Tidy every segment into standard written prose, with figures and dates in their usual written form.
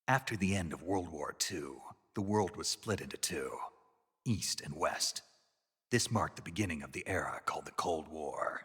After the end of World War II, the world was split into two, East and West. This marked the beginning of the era called the Cold War.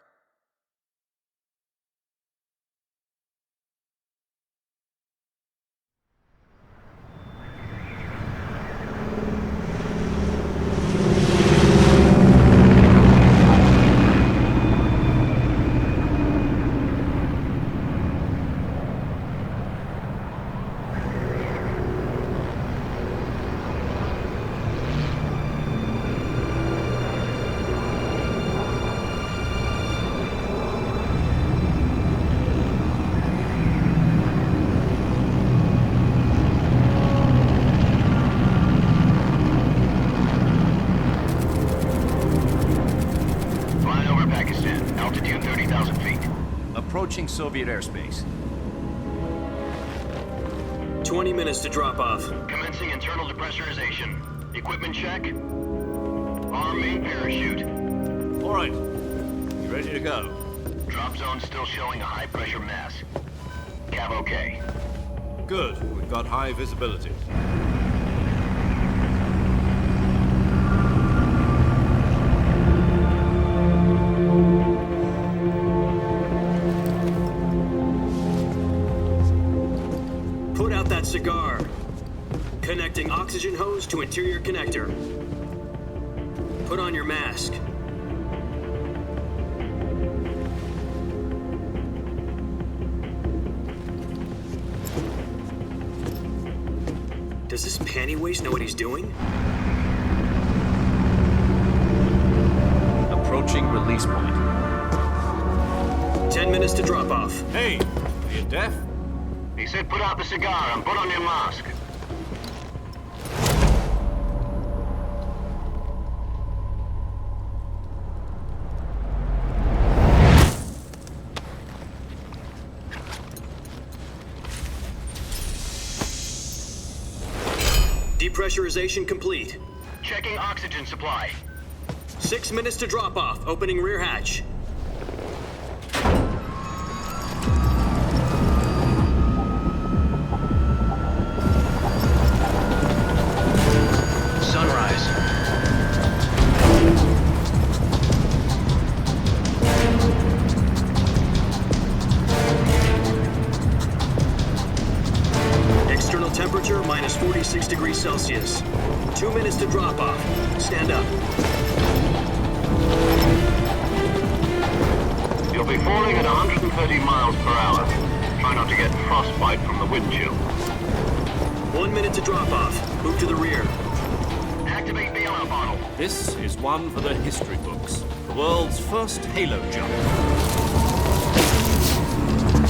Approaching Soviet airspace. 20 minutes to drop off. Commencing internal depressurization. Equipment check. Arm main parachute. All right. You ready to go? Drop zone still showing a high pressure mass. Cav okay. Good. We've got high visibility. Put out that cigar. Connecting oxygen hose to interior connector. Put on your mask. Does this panty waste know what he's doing? Approaching release point. 10 minutes to drop off. Hey, are you deaf? He said put out the cigar and put on your mask. Depressurization complete. Checking oxygen supply. 6 minutes to drop off. Opening rear hatch. Sunrise. External temperature minus 46 degrees Celsius. 2 minutes to drop off. Stand up. You'll be falling at 130 miles per hour. Try not to get frostbite from the wind chill. 1 minute to drop off. Move to the rear. Activate bailout bottle. This is one for the history books. The world's first halo jump.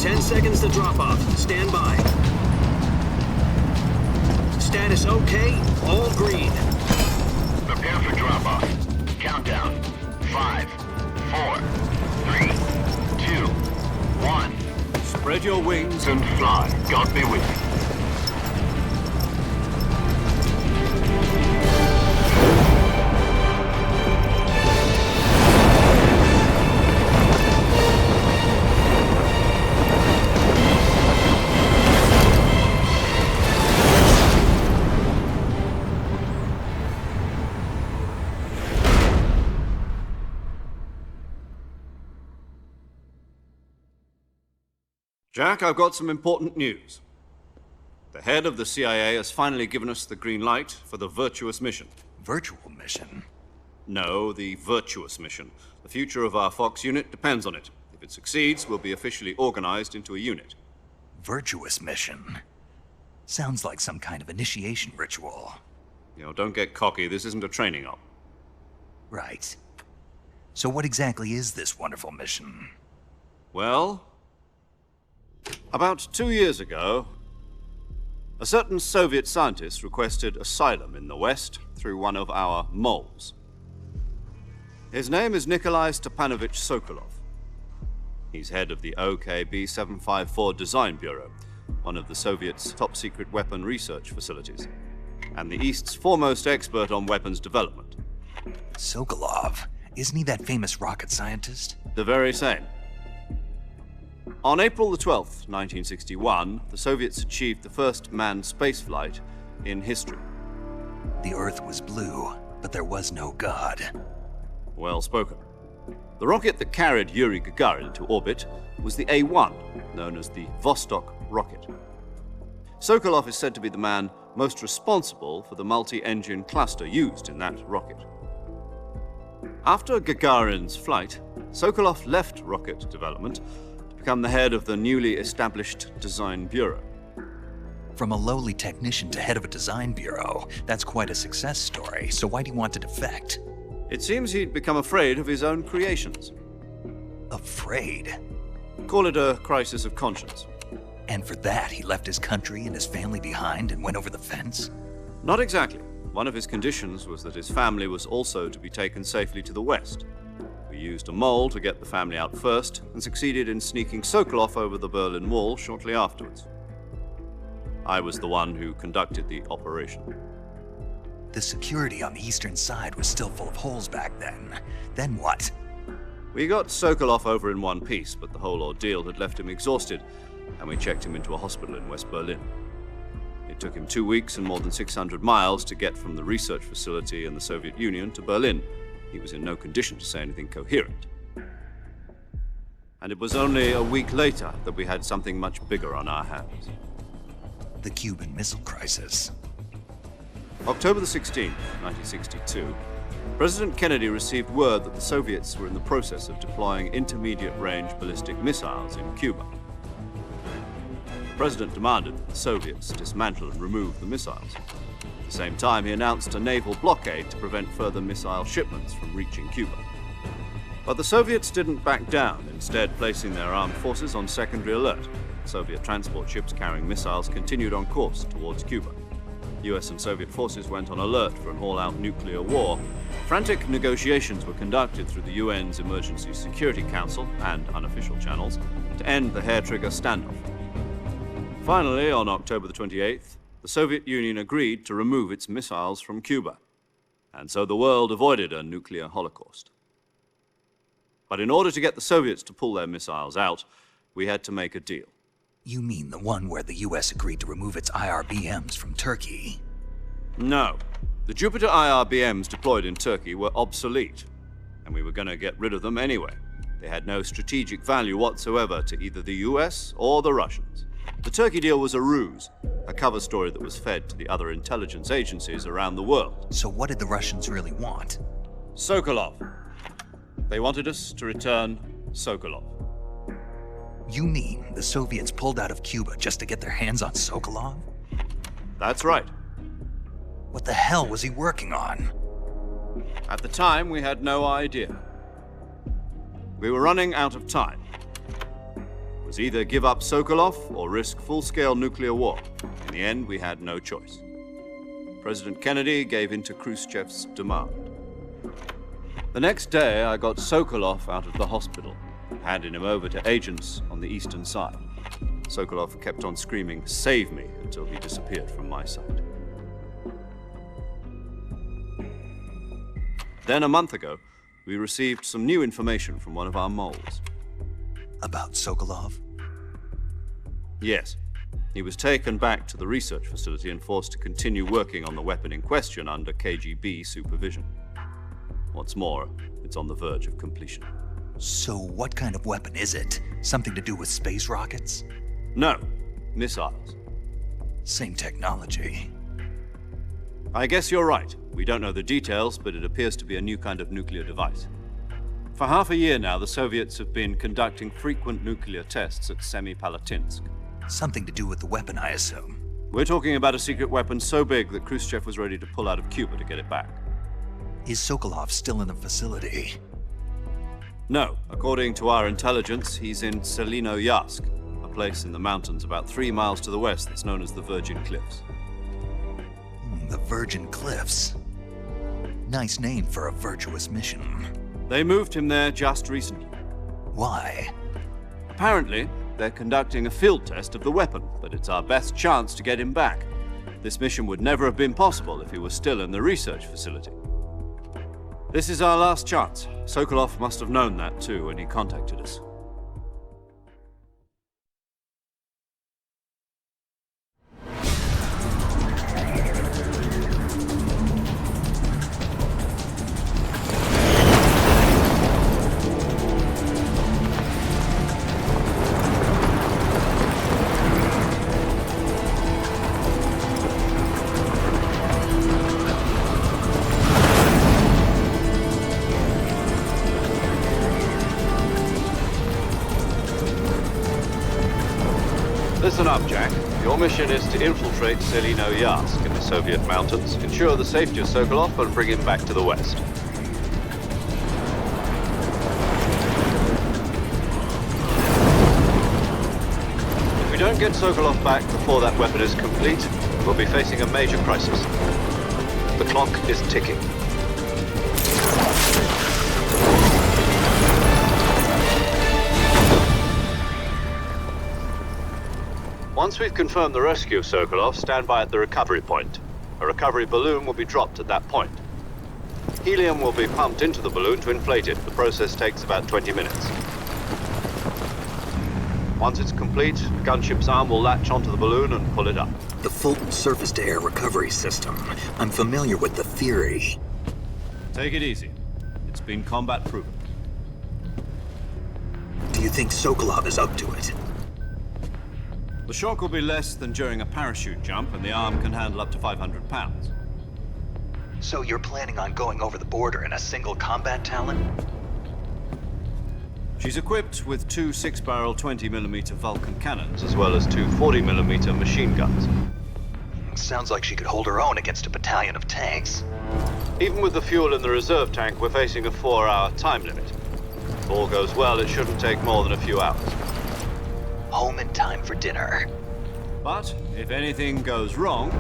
10 seconds to drop off. Stand by. Status okay. All green. Prepare for drop off. Countdown. 5, 4, 3, 2, 1. Spread your wings And fly. God be with you. Jack, I've got some important news. The head of the CIA has finally given us the green light for the virtuous mission. Virtual mission? No, the virtuous mission. The future of our Fox unit depends on it. If it succeeds, we'll be officially organized into a unit. Virtuous mission? Sounds like some kind of initiation ritual. You know, don't get cocky. This isn't a training op. Right. So what exactly is this wonderful mission? Well, about 2 years ago, a certain Soviet scientist requested asylum in the West through one of our moles. His name is Nikolai Stepanovich Sokolov. He's head of the OKB-754 Design Bureau, one of the Soviets' top-secret weapon research facilities, and the East's foremost expert on weapons development. Sokolov? Isn't he that famous rocket scientist? The very same. On April the 12th, 1961, the Soviets achieved the first manned spaceflight in history. The Earth was blue, but there was no God. Well spoken. The rocket that carried Yuri Gagarin to orbit was the A-1, known as the Vostok rocket. Sokolov is said to be the man most responsible for the multi-engine cluster used in that rocket. After Gagarin's flight, Sokolov left rocket development to become the head of the newly established Design Bureau. From a lowly technician to head of a design bureau, that's quite a success story, so why do you want to defect? It seems he'd become afraid of his own creations. Afraid? Call it a crisis of conscience. And for that, he left his country and his family behind and went over the fence? Not exactly. One of his conditions was that his family was also to be taken safely to the west. We used a mole to get the family out first and succeeded in sneaking Sokolov over the Berlin Wall shortly afterwards. I was the one who conducted the operation. The security on the eastern side was still full of holes back then. Then what? We got Sokolov over in one piece, but the whole ordeal had left him exhausted, and we checked him into a hospital in West Berlin. It took him 2 weeks and more than 600 miles to get from the research facility in the Soviet Union to Berlin. He was in no condition to say anything coherent. And it was only a week later that we had something much bigger on our hands. The Cuban Missile Crisis. October the 16th, 1962, President Kennedy received word that the Soviets were in the process of deploying intermediate-range ballistic missiles in Cuba. The President demanded that the Soviets dismantle and remove the missiles. At the same time, he announced a naval blockade to prevent further missile shipments from reaching Cuba. But the Soviets didn't back down, instead placing their armed forces on secondary alert. Soviet transport ships carrying missiles continued on course towards Cuba. US and Soviet forces went on alert for an all-out nuclear war. Frantic negotiations were conducted through the UN's Emergency Security Council and unofficial channels to end the hair-trigger standoff. Finally, on October the 28th, the Soviet Union agreed to remove its missiles from Cuba, and so the world avoided a nuclear holocaust. But in order to get the Soviets to pull their missiles out, we had to make a deal. You mean the one where the US agreed to remove its IRBMs from Turkey? No. The Jupiter IRBMs deployed in Turkey were obsolete, and we were going to get rid of them anyway. They had no strategic value whatsoever to either the US or the Russians. The Turkey deal was a ruse, a cover story that was fed to the other intelligence agencies around the world. So what did the Russians really want? Sokolov. They wanted us to return Sokolov. You mean the Soviets pulled out of Cuba just to get their hands on Sokolov? That's right. What the hell was he working on? At the time, we had no idea. We were running out of time. It was either give up Sokolov or risk full-scale nuclear war. In the end, we had no choice. President Kennedy gave in to Khrushchev's demand. The next day, I got Sokolov out of the hospital, handing him over to agents on the eastern side. Sokolov kept on screaming, "Save me," until he disappeared from my sight. Then a month ago, we received some new information from one of our moles. About Sokolov? Yes. He was taken back to the research facility and forced to continue working on the weapon in question under KGB supervision. What's more, it's on the verge of completion. So what kind of weapon is it? Something to do with space rockets? No, missiles. Same technology. I guess you're right. We don't know the details, but it appears to be a new kind of nuclear device. For half a year now, the Soviets have been conducting frequent nuclear tests at Semipalatinsk. Something to do with the weapon, I assume. We're talking about a secret weapon so big that Khrushchev was ready to pull out of Cuba to get it back. Is Sokolov still in the facility? No. According to our intelligence, he's in Selinoyarsk, a place in the mountains about 3 miles to the west that's known as the Virgin Cliffs. The Virgin Cliffs. Nice name for a virtuous mission. They moved him there just recently. Why? Apparently, they're conducting a field test of the weapon, but it's our best chance to get him back. This mission would never have been possible if he was still in the research facility. This is our last chance. Sokolov must have known that too when he contacted us. Your mission is to infiltrate Selino-Yask in the Soviet mountains, ensure the safety of Sokolov, and bring him back to the west. If we don't get Sokolov back before that weapon is complete, we'll be facing a major crisis. The clock is ticking. Once we've confirmed the rescue of Sokolov, stand by at the recovery point. A recovery balloon will be dropped at that point. Helium will be pumped into the balloon to inflate it. The process takes about 20 minutes. Once it's complete, the gunship's arm will latch onto the balloon and pull it up. The Fulton surface-to-air recovery system. I'm familiar with the theory. Take it easy. It's been combat-proven. Do you think Sokolov is up to it? The shock will be less than during a parachute jump, and the arm can handle up to 500 pounds. So you're planning on going over the border in a single combat Talon? She's equipped with two 6-barrel 20mm Vulcan cannons, as well as two 40mm machine guns. Sounds like she could hold her own against a battalion of tanks. Even with the fuel in the reserve tank, we're facing a 4-hour time limit. If all goes well, it shouldn't take more than a few hours. Home in time for dinner. But if anything goes wrong,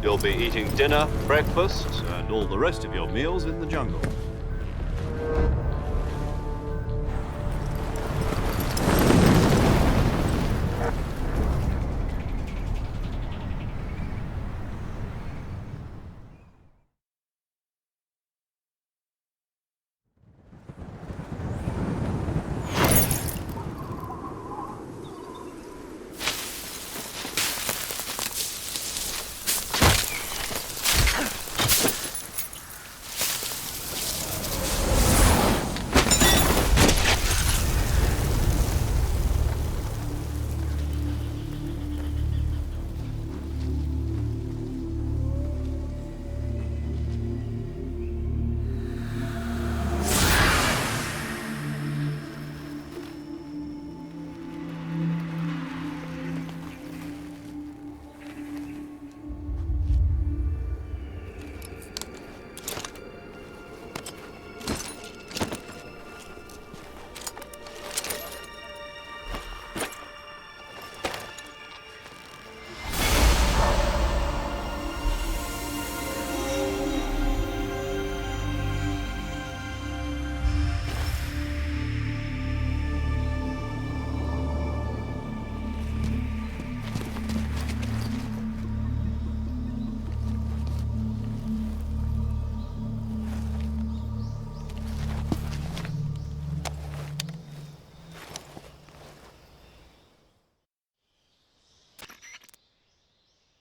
you'll be eating dinner, breakfast, and all the rest of your meals in the jungle.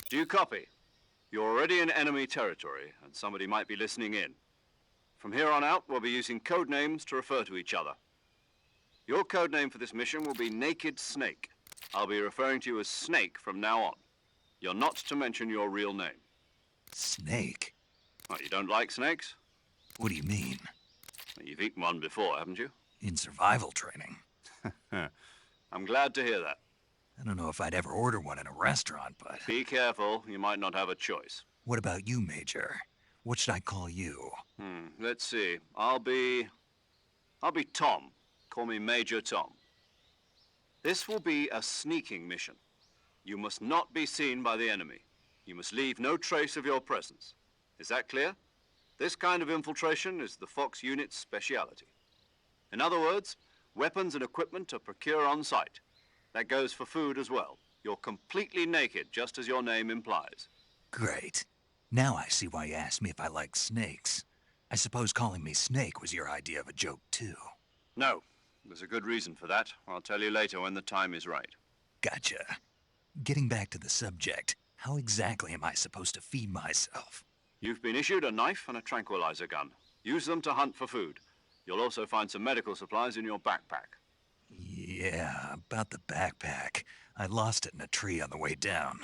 Do you copy? You're already in enemy territory, and somebody might be listening in. From here on out, we'll be using code names to refer to each other. Your code name for this mission will be Naked Snake. I'll be referring to you as Snake from now on. You're not to mention your real name. Snake? What, you don't like snakes? What do you mean? You've eaten one before, haven't you? In survival training. I'm glad to hear that. I don't know if I'd ever order one in a restaurant, but... Be careful, you might not have a choice. What about you, Major? What should I call you? Let's see. I'll be Tom. Call me Major Tom. This will be a sneaking mission. You must not be seen by the enemy. You must leave no trace of your presence. Is that clear? This kind of infiltration is the Fox unit's speciality. In other words, weapons and equipment are procured on site. That goes for food as well. You're completely naked, just as your name implies. Great. Now I see why you asked me if I like snakes. I suppose calling me Snake was your idea of a joke, too. No. There's a good reason for that. I'll tell you later when the time is right. Gotcha. Getting back to the subject, how exactly am I supposed to feed myself? You've been issued a knife and a tranquilizer gun. Use them to hunt for food. You'll also find some medical supplies in your backpack. Yeah, about the backpack. I lost it in a tree on the way down.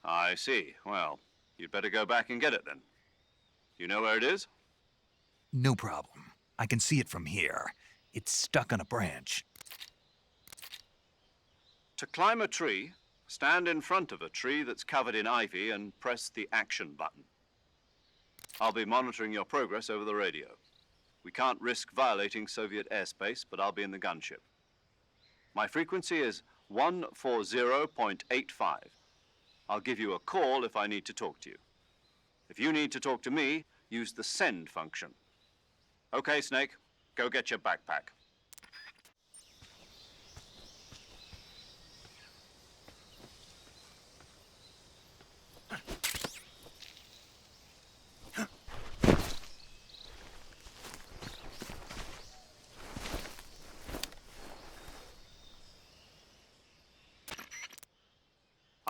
I see. Well, you'd better go back and get it then. You know where it is? No problem. I can see it from here. It's stuck on a branch. To climb a tree, Stand in front of a tree that's covered in ivy and press the action button. I'll be monitoring your progress over the radio. We can't risk violating Soviet airspace, but I'll be in the gunship. My frequency is 140.85. I'll give you a call if I need to talk to you. If you need to talk to me, use the send function. Okay, Snake, go get your backpack.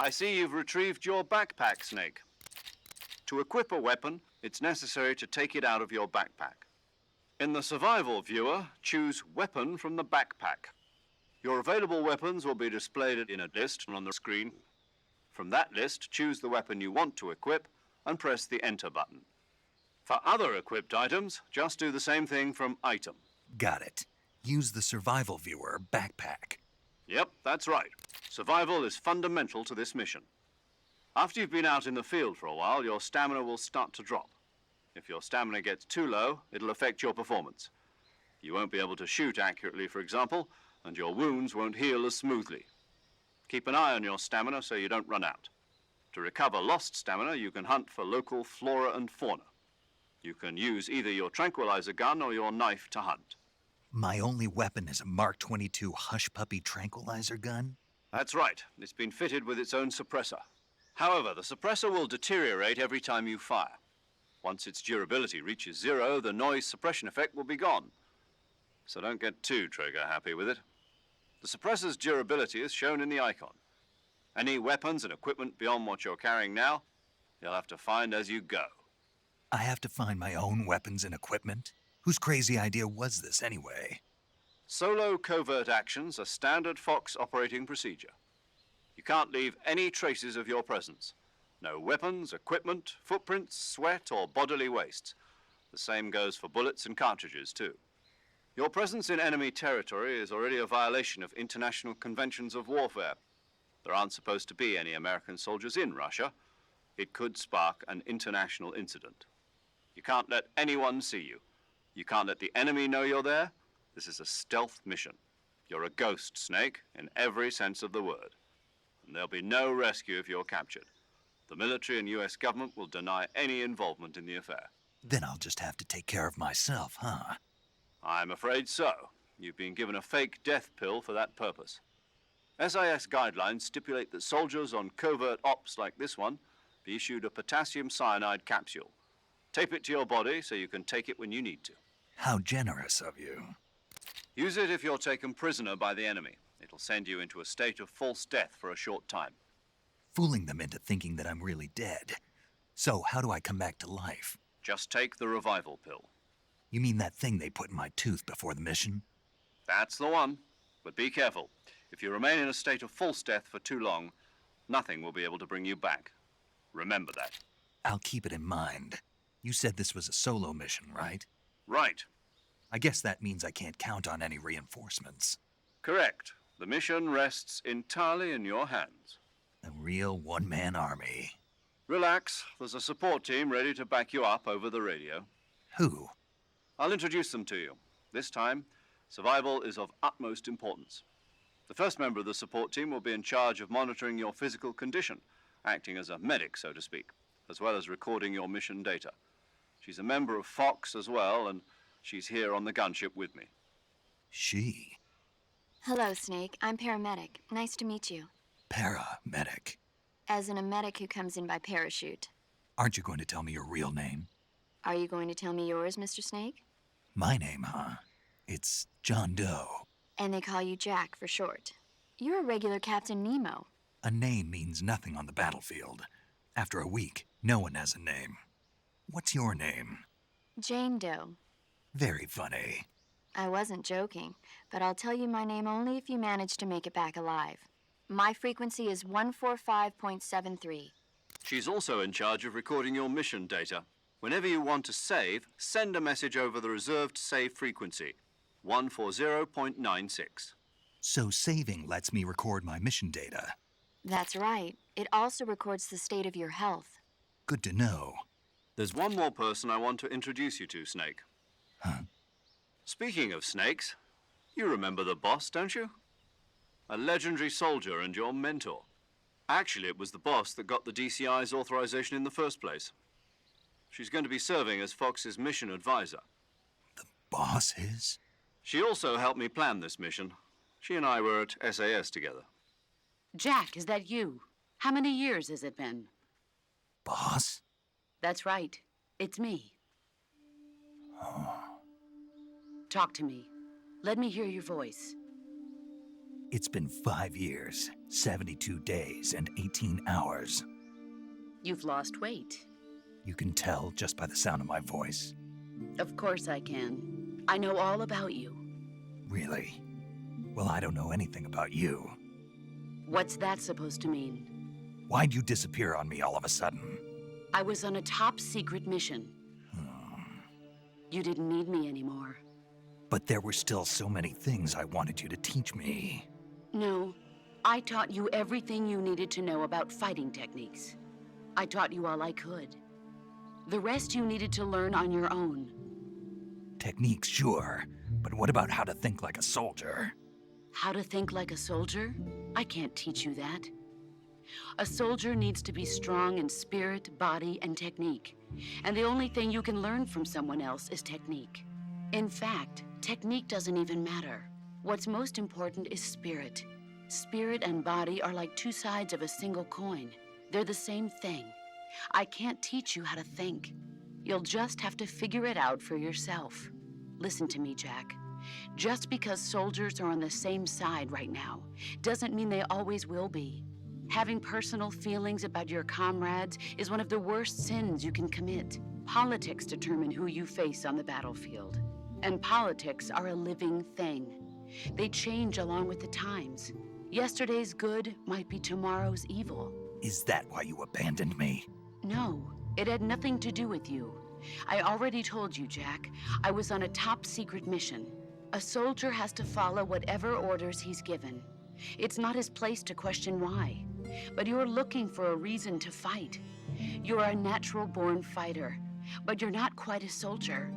I see you've retrieved your backpack, Snake. To equip a weapon, it's necessary to take it out of your backpack. In the survival viewer, choose Weapon from the backpack. Your available weapons will be displayed in a list on the screen. From that list, choose the weapon you want to equip and press the Enter button. For other equipped items, just do the same thing from Item. Got it. Use the survival viewer backpack. Yep, that's right. Survival is fundamental to this mission. After you've been out in the field for a while, your stamina will start to drop. If your stamina gets too low, it'll affect your performance. You won't be able to shoot accurately, for example, and your wounds won't heal as smoothly. Keep an eye on your stamina so you don't run out. To recover lost stamina, you can hunt for local flora and fauna. You can use either your tranquilizer gun or your knife to hunt. My only weapon is a Mark 22 Hush Puppy tranquilizer gun? That's right. It's been fitted with its own suppressor. However, the suppressor will deteriorate every time you fire. Once its durability reaches 0, the noise suppression effect will be gone. So don't get too trigger happy with it. The suppressor's durability is shown in the icon. Any weapons and equipment beyond what you're carrying now, you'll have to find as you go. I have to find my own weapons and equipment? Whose crazy idea was this anyway? Solo covert actions are standard Fox operating procedure. You can't leave any traces of your presence. No weapons, equipment, footprints, sweat, or bodily waste. The same goes for bullets and cartridges, too. Your presence in enemy territory is already a violation of international conventions of warfare. There aren't supposed to be any American soldiers in Russia. It could spark an international incident. You can't let anyone see you. You can't let the enemy know you're there. This is a stealth mission. You're a ghost, Snake, in every sense of the word. And there'll be no rescue if you're captured. The military and US government will deny any involvement in the affair. Then I'll just have to take care of myself, huh? I'm afraid so. You've been given a fake death pill for that purpose. SIS guidelines stipulate that soldiers on covert ops like this one be issued a potassium cyanide capsule. Tape it to your body so you can take it when you need to. How generous of you. Use it if you're taken prisoner by the enemy. It'll send you into a state of false death for a short time. Fooling them into thinking that I'm really dead. So how do I come back to life? Just take the revival pill. You mean that thing they put in my tooth before the mission? That's the one. But be careful. If you remain in a state of false death for too long, nothing will be able to bring you back. Remember that. I'll keep it in mind. You said this was a solo mission, right? Right. I guess that means I can't count on any reinforcements. Correct. The mission rests entirely in your hands. A real one-man army. Relax. There's a support team ready to back you up over the radio. Who? I'll introduce them to you. This time, survival is of utmost importance. The first member of the support team will be in charge of monitoring your physical condition, acting as a medic, so to speak, as well as recording your mission data. She's a member of Fox as well, and she's here on the gunship with me. She? Hello, Snake. I'm paramedic. Nice to meet you. Paramedic. As in a medic who comes in by parachute. Aren't you going to tell me your real name? Are you going to tell me yours, Mr. Snake? My name, huh? It's John Doe. And they call you Jack for short. You're a regular Captain Nemo. A name means nothing on the battlefield. After a week, no one has a name. What's your name? Jane Doe. Very funny. I wasn't joking, but I'll tell you my name only if you manage to make it back alive. My frequency is 145.73. She's also in charge of recording your mission data. Whenever you want to save, send a message over the reserved save frequency, 140.96. So saving lets me record my mission data. That's right. It also records the state of your health. Good to know. There's one more person I want to introduce you to, Snake. Huh? Speaking of snakes, you remember the boss, don't you? A legendary soldier and your mentor. Actually, it was the boss that got the DCI's authorization in the first place. She's going to be serving as Fox's mission advisor. The boss is? She also helped me plan this mission. She and I were at SAS together. Jack, is that you? How many years has it been? Boss? That's right. It's me. Talk to me. Let me hear your voice. It's been 5 years, 72 days, and 18 hours. You've lost weight. You can tell just by the sound of my voice. Of course I can. I know all about you. Really? Well, I don't know anything about you. What's that supposed to mean? Why'd you disappear on me all of a sudden? I was on a top-secret mission. You didn't need me anymore. But there were still so many things I wanted you to teach me. No, I taught you everything you needed to know about fighting techniques. I taught you all I could. The rest you needed to learn on your own. Techniques, sure. But what about how to think like a soldier? How to think like a soldier? I can't teach you that. A soldier needs to be strong in spirit, body, and technique. And the only thing you can learn from someone else is technique. In fact, technique doesn't even matter. What's most important is spirit. Spirit and body are like two sides of a single coin. They're the same thing. I can't teach you how to think. You'll just have to figure it out for yourself. Listen to me, Jack. Just because soldiers are on the same side right now doesn't mean they always will be. Having personal feelings about your comrades is one of the worst sins you can commit. Politics determine who you face on the battlefield. And politics are a living thing. They change along with the times. Yesterday's good might be tomorrow's evil. Is that why you abandoned me? No, it had nothing to do with you. I already told you, Jack. I was on a top-secret mission. A soldier has to follow whatever orders he's given. It's not his place to question why. But you're looking for a reason to fight. You're a natural-born fighter, but you're not quite a soldier.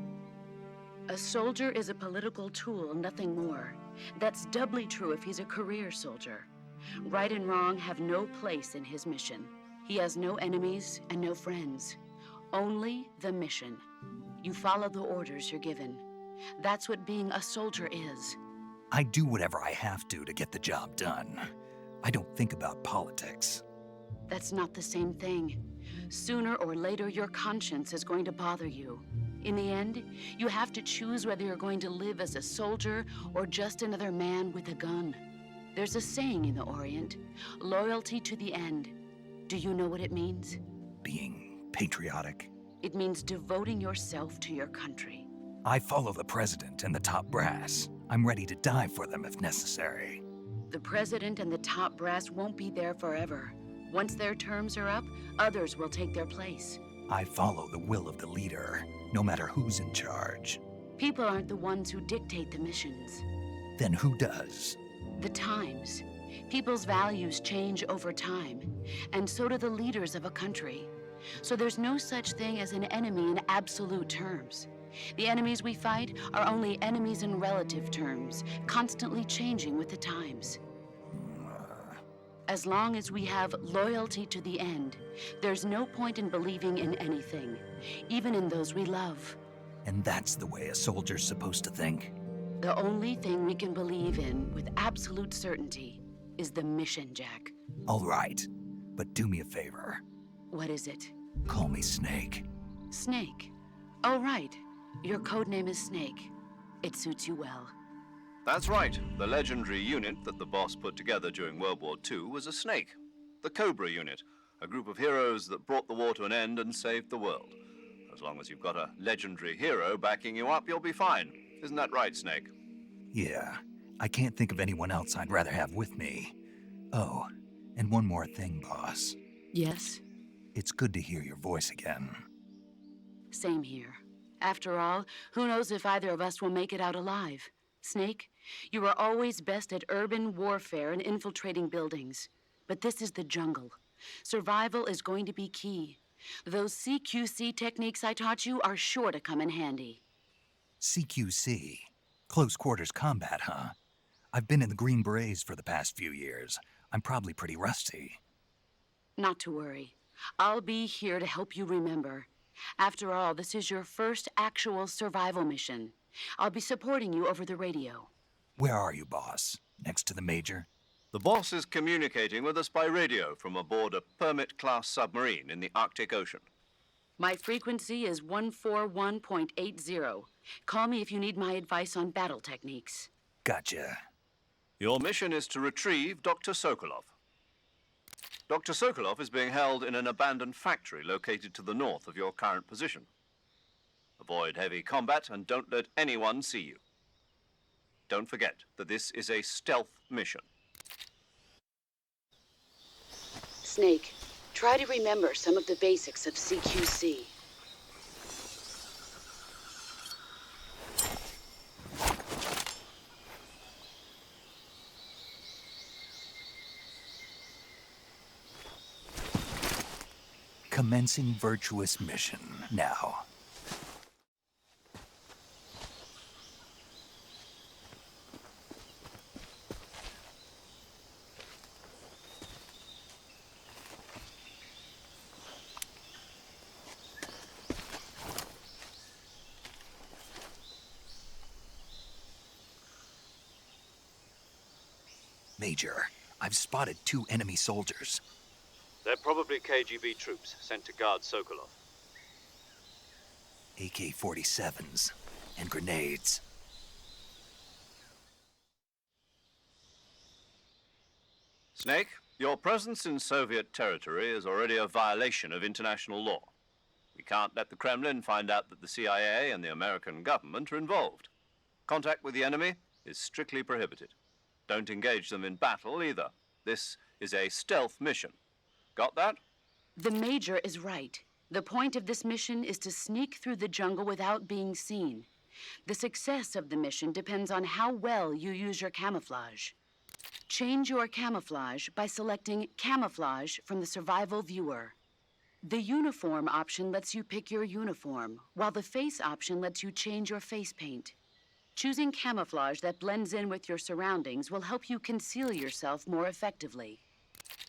A soldier is a political tool, nothing more. That's doubly true if he's a career soldier. Right and wrong have no place in his mission. He has no enemies and no friends. Only the mission. You follow the orders you're given. That's what being a soldier is. I do whatever I have to get the job done. I don't think about politics. That's not the same thing. Sooner or later, your conscience is going to bother you. In the end, you have to choose whether you're going to live as a soldier or just another man with a gun. There's a saying in the Orient, loyalty to the end. Do you know what it means? Being patriotic. It means devoting yourself to your country. I follow the president and the top brass. I'm ready to die for them if necessary. The president and the top brass won't be there forever. Once their terms are up, others will take their place. I follow the will of the leader, no matter who's in charge. People aren't the ones who dictate the missions. Then who does? The times. People's values change over time, and so do the leaders of a country. So there's no such thing as an enemy in absolute terms. The enemies we fight are only enemies in relative terms, constantly changing with the times. As long as we have loyalty to the end, there's no point in believing in anything, even in those we love. And that's the way a soldier's supposed to think? The only thing we can believe in with absolute certainty is the mission, Jack. All right, but do me a favor. What is it? Call me Snake. Snake. Oh, right. Your code name is Snake. It suits you well. That's right. The legendary unit that the boss put together during World War II was a snake. The Cobra unit, a group of heroes that brought the war to an end and saved the world. As long as you've got a legendary hero backing you up, you'll be fine. Isn't that right, Snake? Yeah, I can't think of anyone else I'd rather have with me. Oh, and one more thing, boss. Yes? It's good to hear your voice again. Same here. After all, who knows if either of us will make it out alive? Snake, you are always best at urban warfare and infiltrating buildings. but this is the jungle. Survival is going to be key. Those CQC techniques I taught you are sure to come in handy. CQC? Close quarters combat, huh? I've been in the Green Berets for the past few years. I'm probably pretty rusty. Not to worry. I'll be here to help you remember. After all, this is your first actual survival mission. I'll be supporting you over the radio. Where are you, boss? Next to the Major? The boss is communicating with us by radio from aboard a Permit-class submarine in the Arctic Ocean. My frequency is 141.80. Call me if you need my advice on battle techniques. Gotcha. Your mission is to retrieve Dr. Sokolov. Dr. Sokolov is being held in an abandoned factory located to the north of your current position. Avoid heavy combat and don't let anyone see you. Don't forget that this is a stealth mission. Snake, try to remember some of the basics of CQC. Commencing virtuous mission now. Major, I've spotted 2 enemy soldiers. They're probably KGB troops sent to guard Sokolov. AK-47s and grenades. Snake, your presence in Soviet territory is already a violation of international law. We can't let the Kremlin find out that the CIA and the American government are involved. Contact with the enemy is strictly prohibited. Don't engage them in battle either. This is a stealth mission. Got that? The Major is right. The point of this mission is to sneak through the jungle without being seen. The success of the mission depends on how well you use your camouflage. Change your camouflage by selecting Camouflage from the Survival Viewer. The Uniform option lets you pick your uniform, while the Face option lets you change your face paint. Choosing camouflage that blends in with your surroundings will help you conceal yourself more effectively.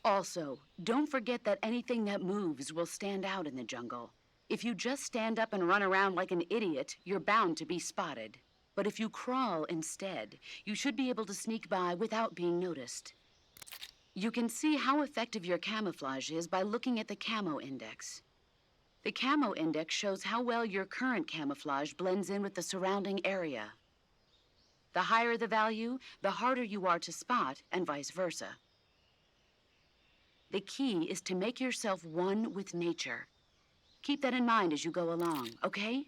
Also, don't forget that anything that moves will stand out in the jungle. If you just stand up and run around like an idiot, you're bound to be spotted. But if you crawl instead, you should be able to sneak by without being noticed. You can see how effective your camouflage is by looking at the camo index. The camo index shows how well your current camouflage blends in with the surrounding area. The higher the value, the harder you are to spot, and vice versa. The key is to make yourself one with nature. Keep that in mind as you go along, okay?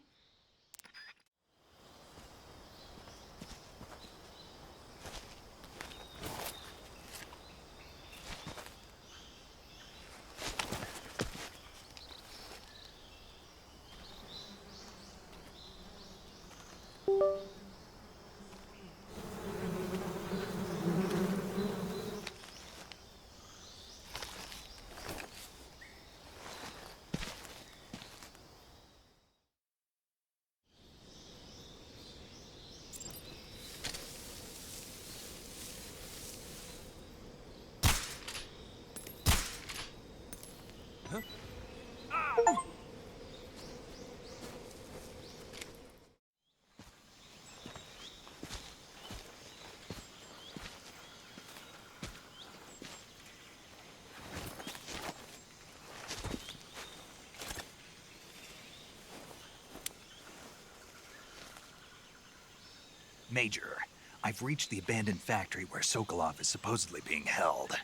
Major, I've reached the abandoned factory where Sokolov is supposedly being held.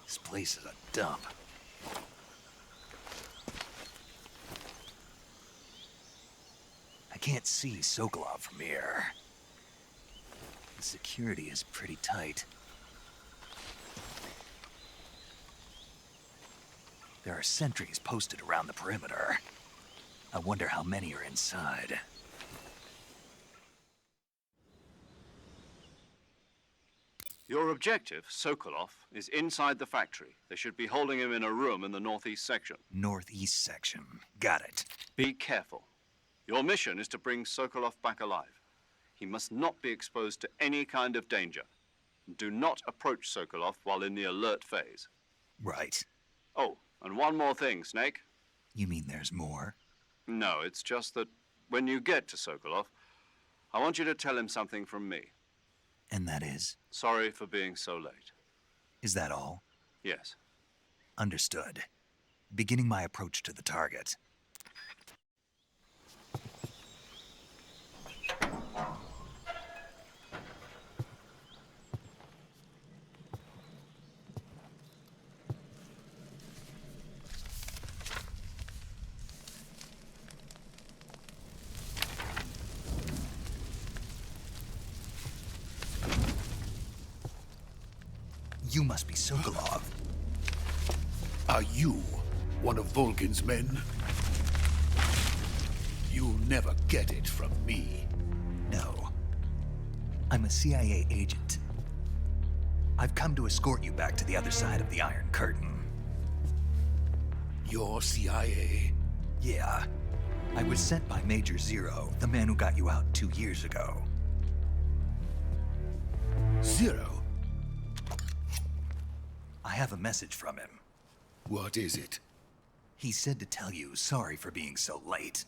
This place is a dump. I can't see Sokolov from here. The security is pretty tight. There are sentries posted around the perimeter. I wonder how many are inside. Your objective, Sokolov, is inside the factory. They should be holding him in a room in the northeast section. Northeast section. Got it. Be careful. Your mission is to bring Sokolov back alive. He must not be exposed to any kind of danger. Do not approach Sokolov while in the alert phase. Right. Oh, and one more thing, Snake. You mean there's more? No, it's just that when you get to Sokolov, I want you to tell him something from me. And that is? Sorry for being so late. Is that all? Yes. Understood. Beginning my approach to the target. You must be Sokolov. Are you one of Volgin's men? You'll never get it from me. No. I'm a CIA agent. I've come to escort you back to the other side of the Iron Curtain. You're CIA? Yeah. I was sent by Major Zero, the man who got you out 2 years ago. Zero? I have a message from him. What is it? He said to tell you sorry for being so late.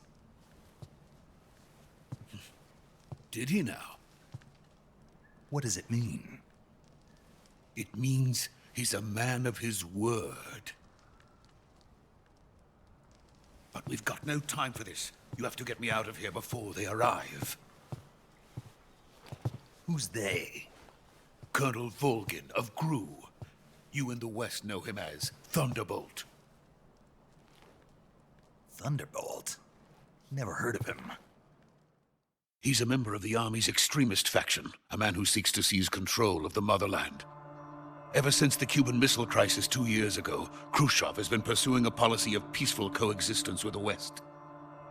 Did he now? What does it mean? It means he's a man of his word. But we've got no time for this. You have to get me out of here before they arrive. Who's they? Colonel Volgin of Gru. You in the West know him as Thunderbolt. Thunderbolt? Never heard of him. He's a member of the Army's extremist faction, a man who seeks to seize control of the motherland. Ever since the Cuban Missile Crisis 2 years ago, Khrushchev has been pursuing a policy of peaceful coexistence with the West.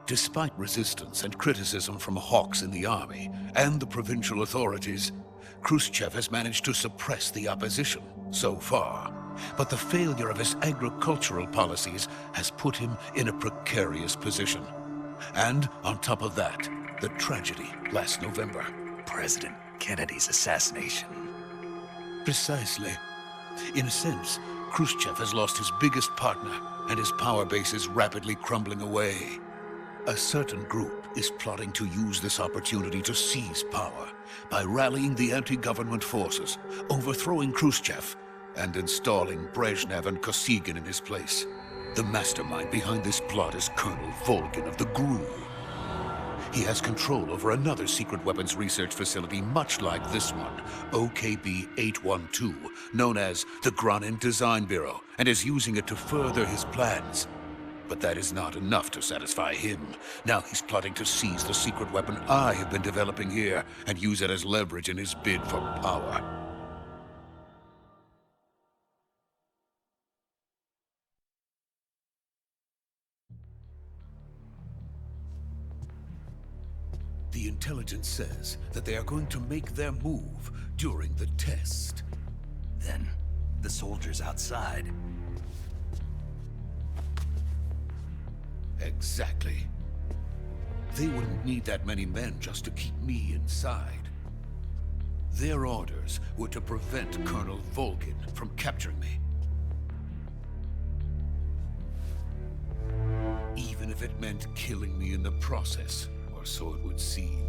Despite resistance and criticism from hawks in the Army and the provincial authorities, Khrushchev has managed to suppress the opposition so far. But the failure of his agricultural policies has put him in a precarious position. And on top of that, the tragedy last November. President Kennedy's assassination. Precisely. In a sense, Khrushchev has lost his biggest partner, and his power base is rapidly crumbling away. A certain group is plotting to use this opportunity to seize power by rallying the anti-government forces, overthrowing Khrushchev, and installing Brezhnev and Kosygin in his place. The mastermind behind this plot is Colonel Volgin of the GRU. He has control over another secret weapons research facility much like this one, OKB-812, known as the Granin Design Bureau, and is using it to further his plans. But that is not enough to satisfy him. Now he's plotting to seize the secret weapon I have been developing here and use it as leverage in his bid for power. The intelligence says that they are going to make their move during the test. Then, the soldiers outside. Exactly. They wouldn't need that many men just to keep me inside. Their orders were to prevent Colonel Volgin from capturing me. Even if it meant killing me in the process, or so it would seem.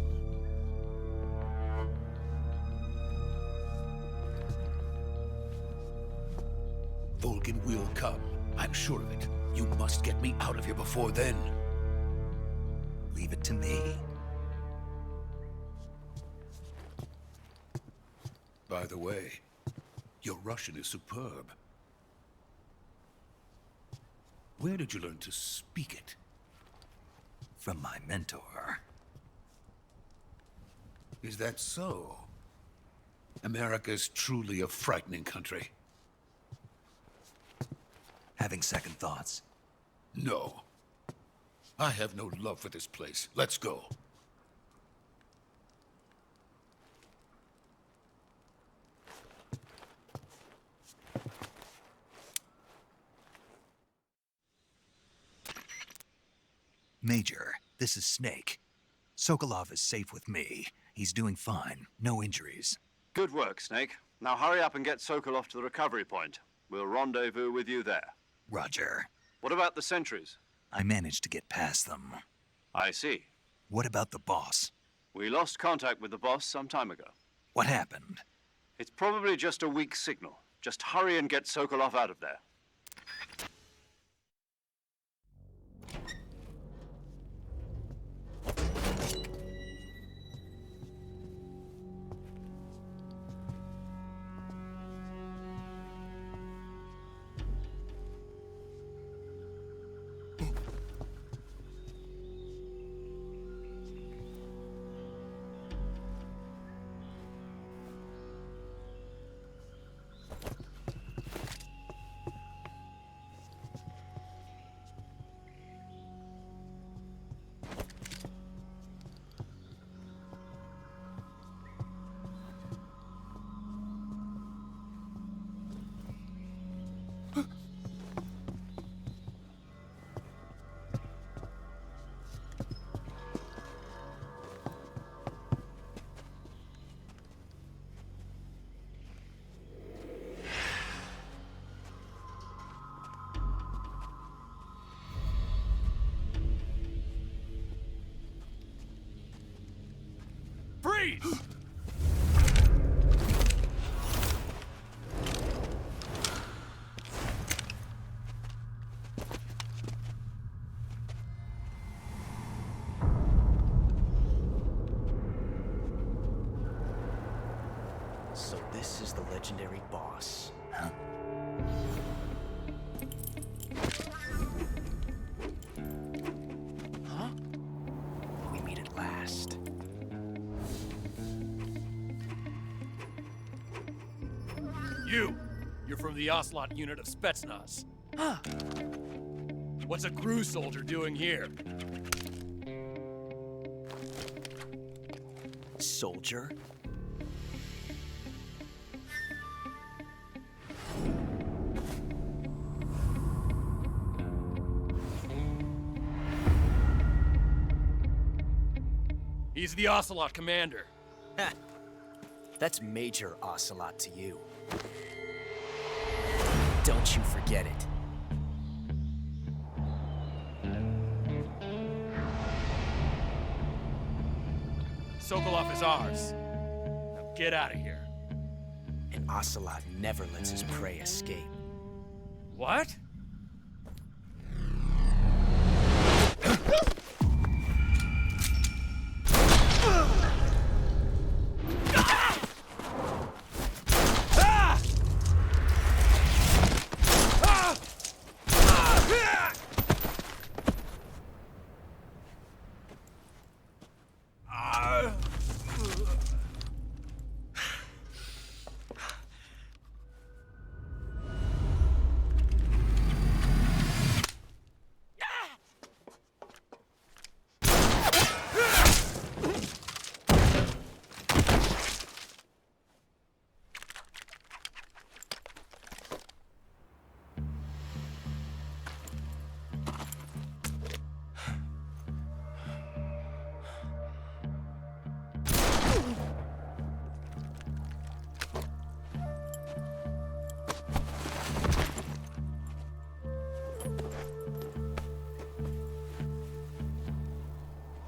Volgin will come. I'm sure of it. You must get me out of here before then. Leave it to me. By the way, your Russian is superb. Where did you learn to speak it? From my mentor. Is that so? America's truly a frightening country. Having second thoughts? No. I have no love for this place. Let's go. Major, this is Snake. Sokolov is safe with me. He's doing fine. No injuries. Good work, Snake. Now hurry up and get Sokolov to the recovery point. We'll rendezvous with you there. Roger. What about the sentries? I managed to get past them. I see. What about the boss? We lost contact with the boss some time ago. What happened? It's probably just a weak signal. Just hurry and get Sokolov out of there. Freeze! So this is the legendary boss. Huh? Huh? We meet at last. You're from the Ocelot unit of Spetsnaz. Huh. What's a crew soldier doing here? Soldier? He's the Ocelot commander. Ha! That's Major Ocelot to you. Don't you forget it. Sokolov is ours. Now get out of here. And Ocelot never lets his prey escape. What?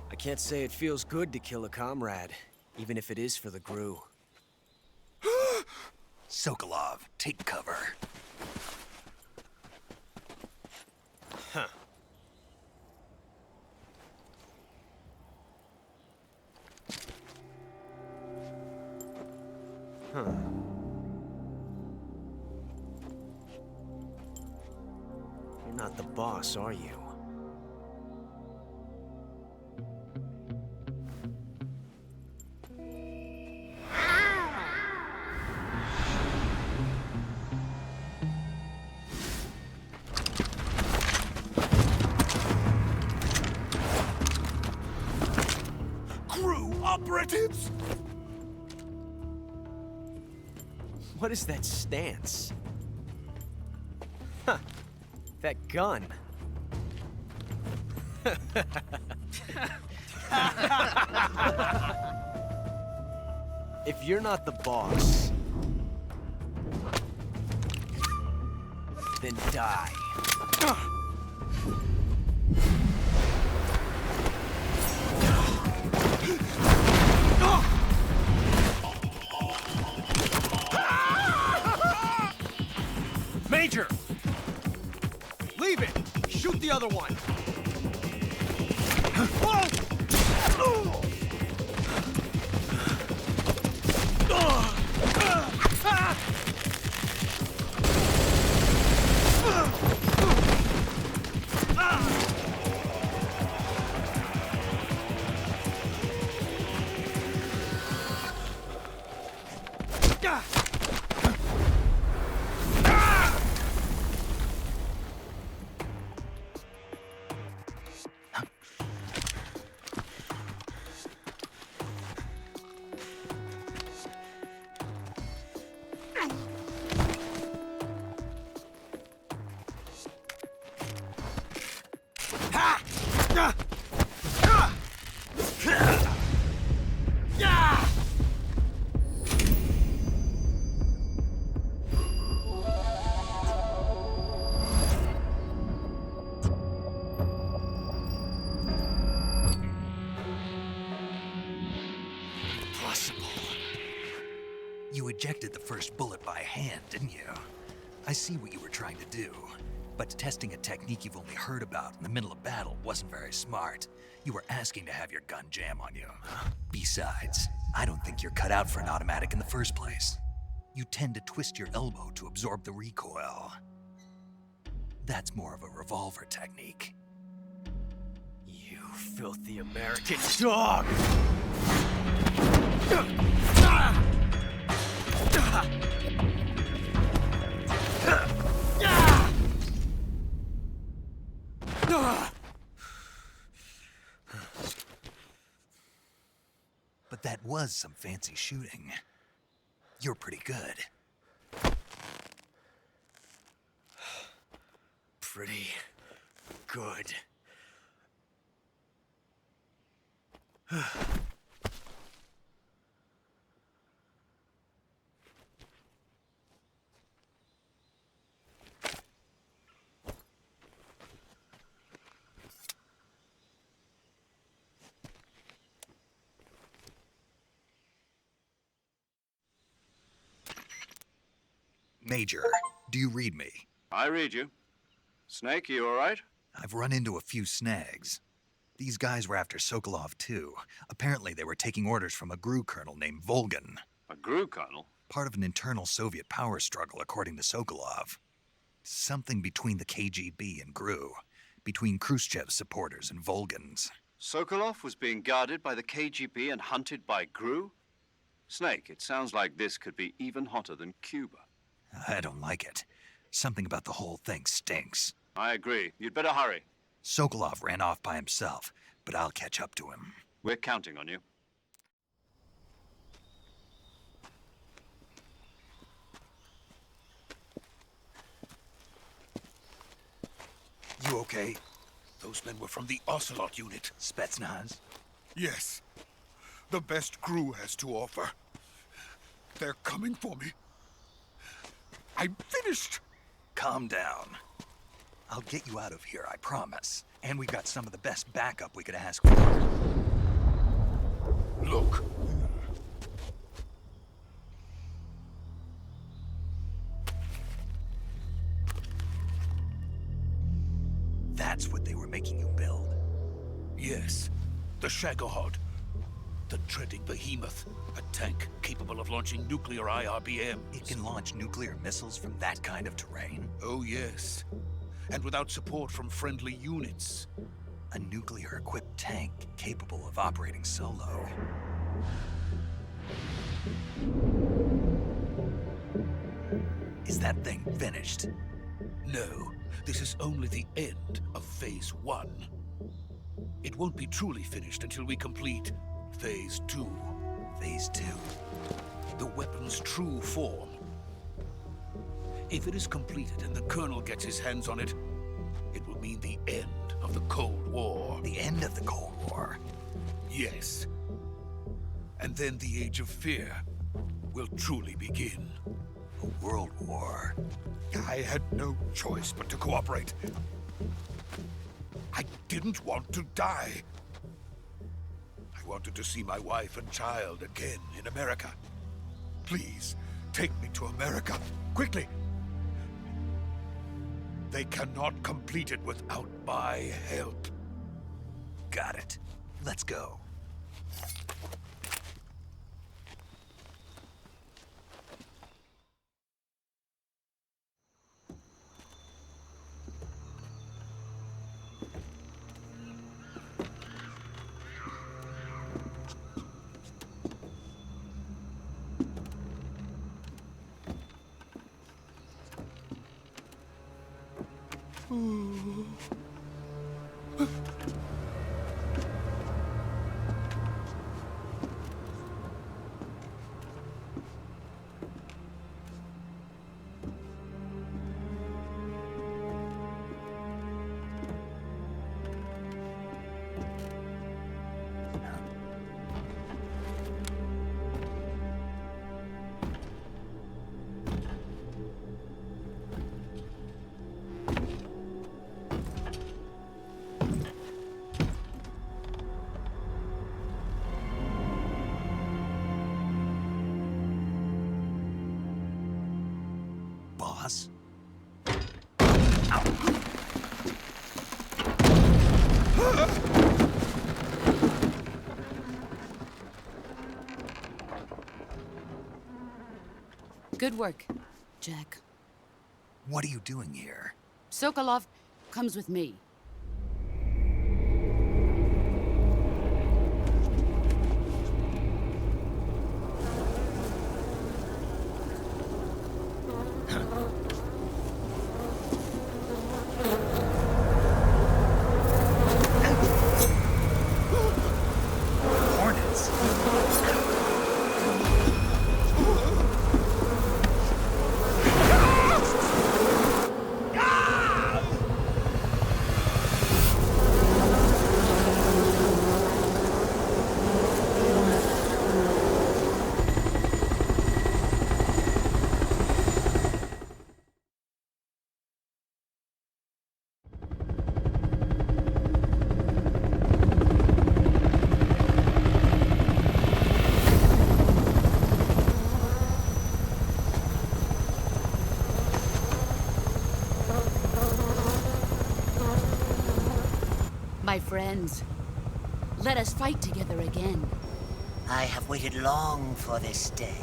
I can't say it feels good to kill a comrade, even if it is for the GRU. Sokolov, take cover. Huh. Huh. You're not the boss, are you? Operatives! What is that stance? Huh. That gun. If you're not the boss, then die. Major! Leave it! Shoot the other one! You ejected the first bullet by hand, didn't you? I see what you were trying to do. But testing a technique you've only heard about in the middle of battle wasn't very smart. You were asking to have your gun jam on you. Besides, I don't think you're cut out for an automatic in the first place. You tend to twist your elbow to absorb the recoil. That's more of a revolver technique. You filthy American dog! But that was some fancy shooting. You're pretty good. Pretty good. Major, do you read me? I read you. Snake, you all right? I've run into a few snags. These guys were after Sokolov, too. Apparently, they were taking orders from a GRU colonel named Volgin. A GRU colonel? Part of an internal Soviet power struggle, according to Sokolov. Something between the KGB and GRU. Between Khrushchev's supporters and Volgin's. Sokolov was being guarded by the KGB and hunted by GRU? Snake, it sounds like this could be even hotter than Cuba. I don't like it. Something about the whole thing stinks. I agree. You'd better hurry. Sokolov ran off by himself, but I'll catch up to him. We're counting on you. You okay? Those men were from the Ocelot unit. Spetsnaz? Yes. The best GRU has to offer. They're coming for me. I'm finished! Calm down. I'll get you out of here, I promise. And we've got some of the best backup we could ask for. Look. That's what they were making you build? Yes. The Shagohod. The treading behemoth. A tank capable of launching nuclear IRBMs. It can launch nuclear missiles from that kind of terrain? Oh, yes. And without support from friendly units. A nuclear-equipped tank capable of operating solo. Is that thing finished? No. This is only the end of Phase 1. It won't be truly finished until we complete Phase 2. Phase 2? The weapon's true form. If it is completed and the Colonel gets his hands on it, it will mean the end of the Cold War. The end of the Cold War. Yes. And then the Age of Fear will truly begin. A world war. I had no choice but to cooperate. I didn't want to die. I wanted to see my wife and child again in America. Please, take me to America, quickly. They cannot complete it without my help. Got it. Let's go. Boss? Good work, Jack. What are you doing here? Sokolov comes with me. Hornets? My friends, let us fight together again. I have waited long for this day.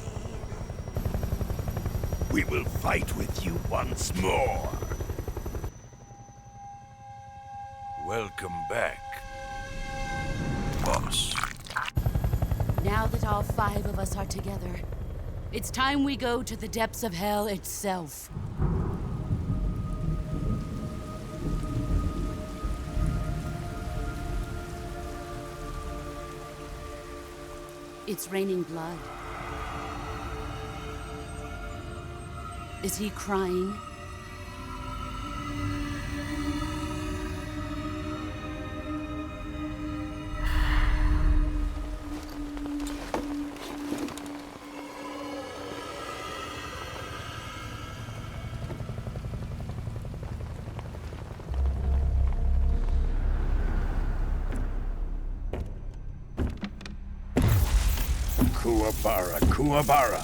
We will fight with you once more. Welcome back, boss. Now that all 5 of us are together, it's time we go to the depths of hell itself. It's raining blood. Is he crying? Kuwabara, Kuwabara.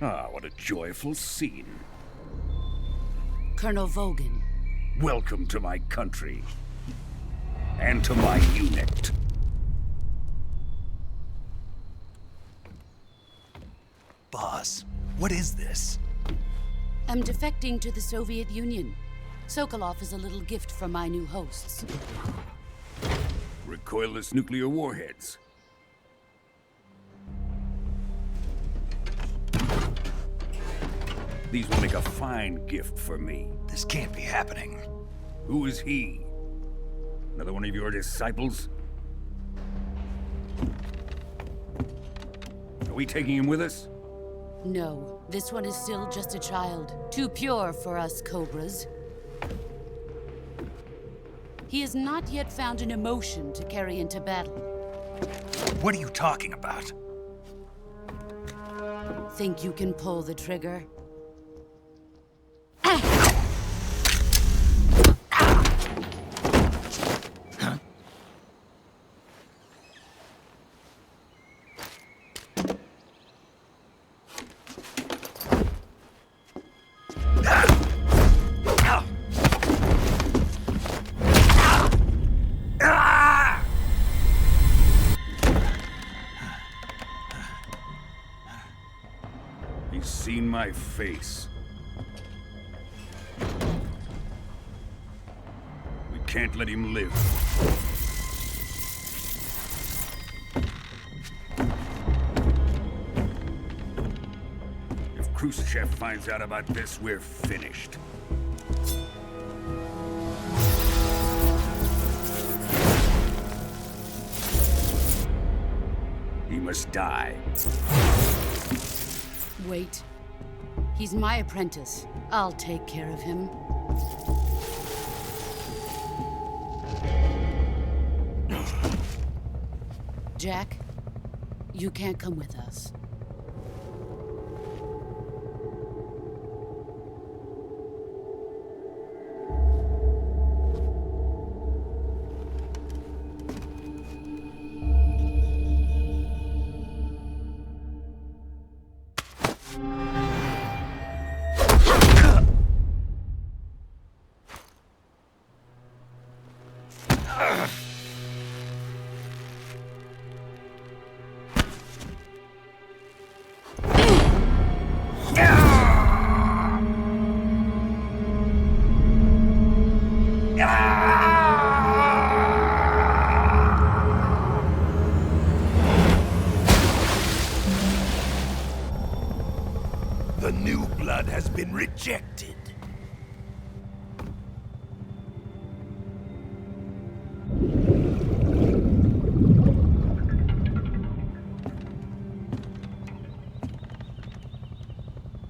Ah, what a joyful scene. Colonel Volgin. Welcome to my country. And to my unit. Boss, what is this? I'm defecting to the Soviet Union. Sokolov is a little gift from my new hosts. Recoilless nuclear warheads. These will make a fine gift for me. This can't be happening. Who is he? Another one of your disciples? Are we taking him with us? No, this one is still just a child. Too pure for us Cobras. He has not yet found an emotion to carry into battle. What are you talking about? Think you can pull the trigger? He's seen my face. We can't let him live. If Khrushchev finds out about this, we're finished. He must die. Wait. He's my apprentice. I'll take care of him. Jack, you can't come with us. The new blood has been rejected.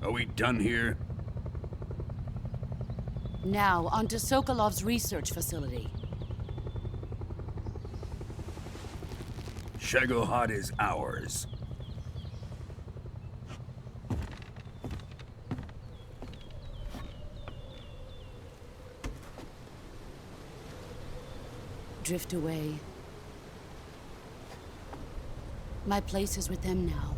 Are we done here? Now, onto Sokolov's research facility. Shagohod is ours. Drift away. My place is with them now.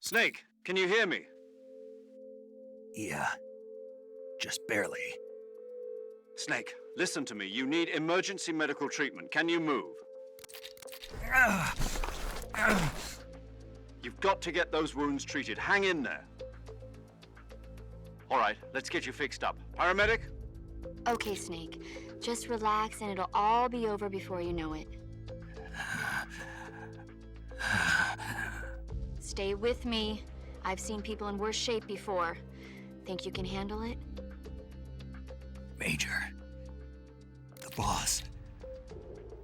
Snake, can you hear me? Yeah, just barely. Snake, listen to me. You need emergency medical treatment. Can you move? You've got to get those wounds treated. Hang in there. All right, let's get you fixed up. Paramedic? Okay, Snake. Just relax and it'll all be over before you know it. Stay with me. I've seen people in worse shape before. Think you can handle it? Major, the boss,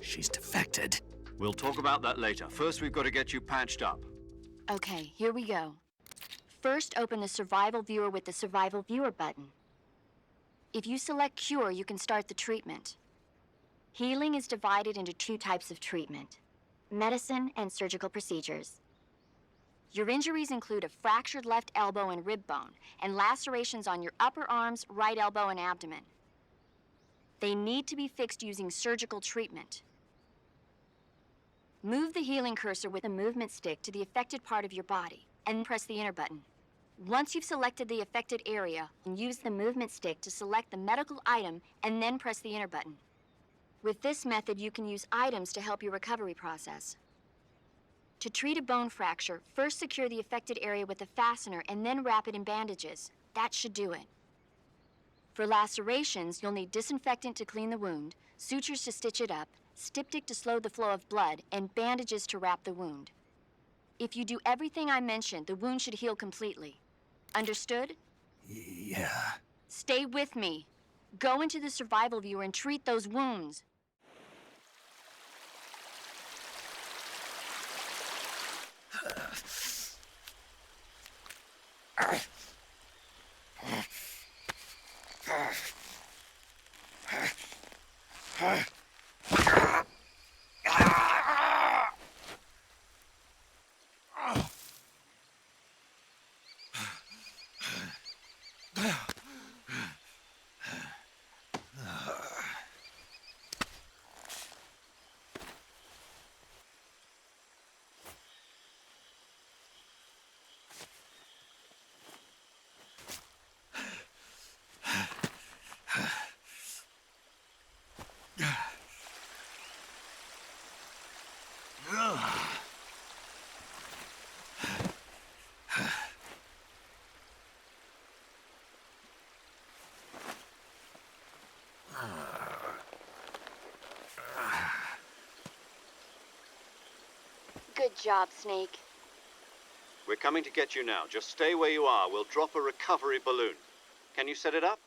she's defected. We'll talk about that later. First, we've got to get you patched up. Okay, here we go. First, open the Survival Viewer with the Survival Viewer button. If you select Cure, you can start the treatment. Healing is divided into two types of treatment: medicine and surgical procedures. Your injuries include a fractured left elbow and rib bone, and lacerations on your upper arms, right elbow, and abdomen. They need to be fixed using surgical treatment. Move the healing cursor with a movement stick to the affected part of your body, and press the enter button. Once you've selected the affected area, use the movement stick to select the medical item, and then press the enter button. With this method, you can use items to help your recovery process. To treat a bone fracture, first secure the affected area with a fastener and then wrap it in bandages. That should do it. For lacerations, you'll need disinfectant to clean the wound, sutures to stitch it up, styptic to slow the flow of blood, and bandages to wrap the wound. If you do everything I mentioned, the wound should heal completely. Understood? Yeah. Stay with me. Go into the survival viewer and treat those wounds. Good job, Snake. We're coming to get you now. Just stay where you are. We'll drop a recovery balloon. Can you set it up?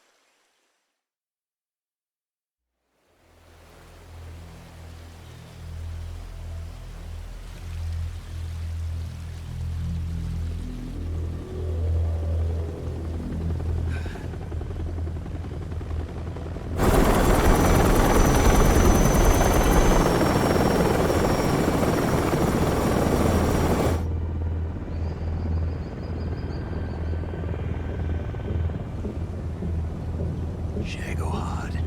Shagohod.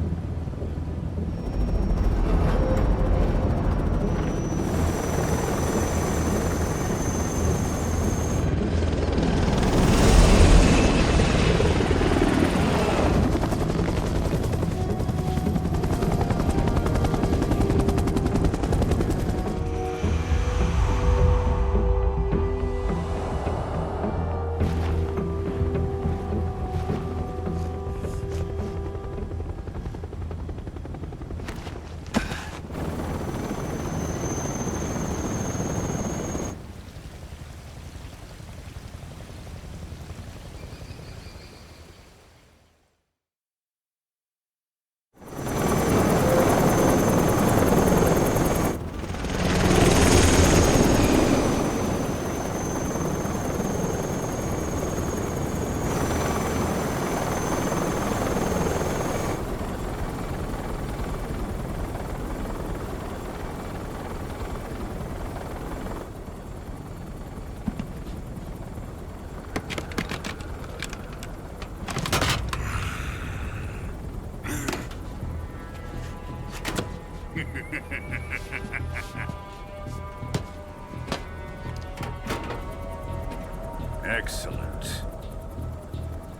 Excellent.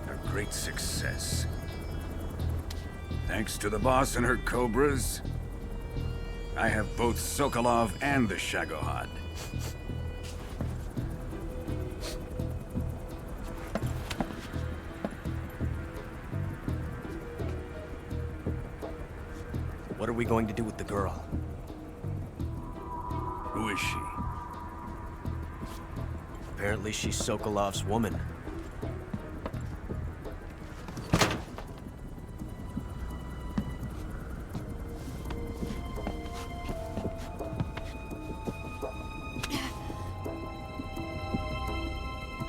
A great success. Thanks to the boss and her Cobras, I have both Sokolov and the Shagohod. What are we going to do with the girl? Who is she? Apparently she's Sokolov's woman.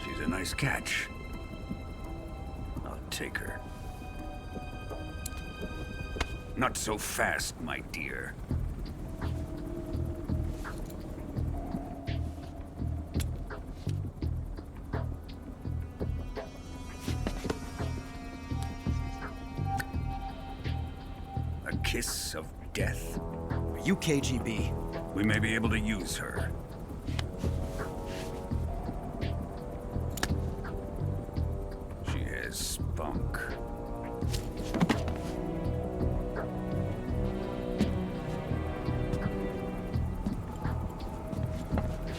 She's a nice catch. I'll take her. Not so fast, my dear. A kiss of death? Are you KGB? we may be able to use her. She has spunk.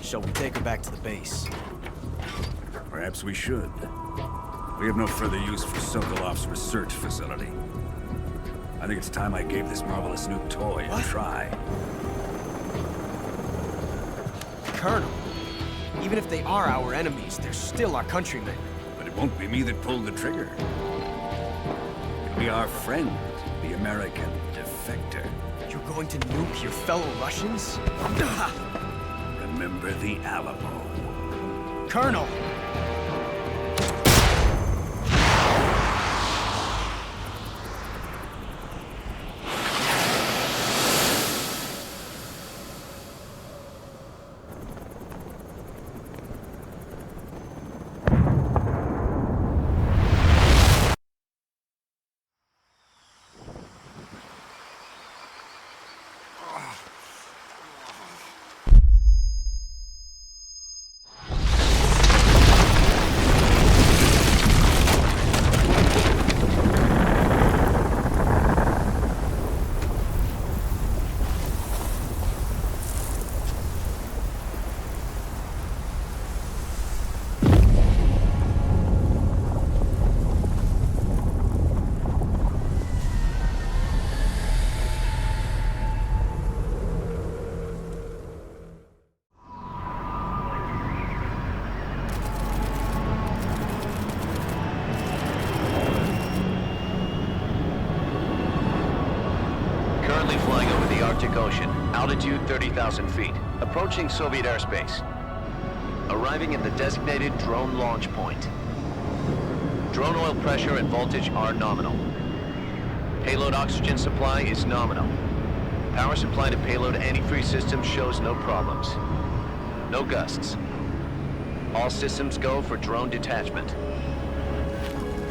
Shall we take her back to the base? Perhaps we should. We have no further use for Sokolov's research facility. I think it's time I gave this marvelous new toy a try. Colonel, even if they are our enemies, they're still our countrymen. But it won't be me that pulled the trigger. It'll be our friend, the American defector. You're going to nuke your fellow Russians? Remember the Alamo. Colonel! Ocean, altitude 30,000 feet, approaching Soviet airspace. Arriving at the designated drone launch point. Drone oil pressure and voltage are nominal. Payload oxygen supply is nominal. Power supply to payload antifreeze system shows no problems. No gusts. All systems go for drone detachment.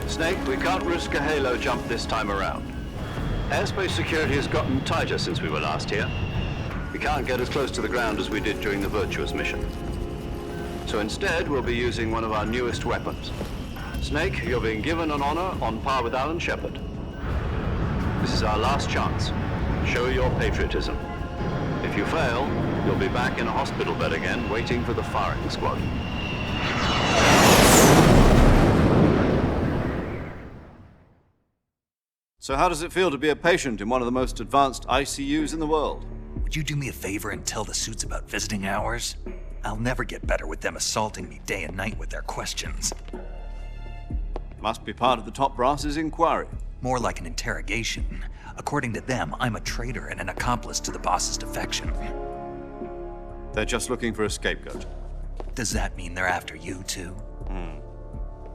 Snake, we can't risk a halo jump this time around. Airspace security has gotten tighter since we were last here. We can't get as close to the ground as we did during the Virtuous mission. So instead, we'll be using one of our newest weapons. Snake, you're being given an honor on par with Alan Shepard. This is our last chance. Show your patriotism. If you fail, you'll be back in a hospital bed again, waiting for the firing squad. So how does it feel to be a patient in one of the most advanced ICUs in the world? Would you do me a favor and tell the suits about visiting hours? I'll never get better with them assaulting me day and night with their questions. Must be part of the top brass's inquiry. More like an interrogation. According to them, I'm a traitor and an accomplice to the boss's defection. They're just looking for a scapegoat. Does that mean they're after you, too?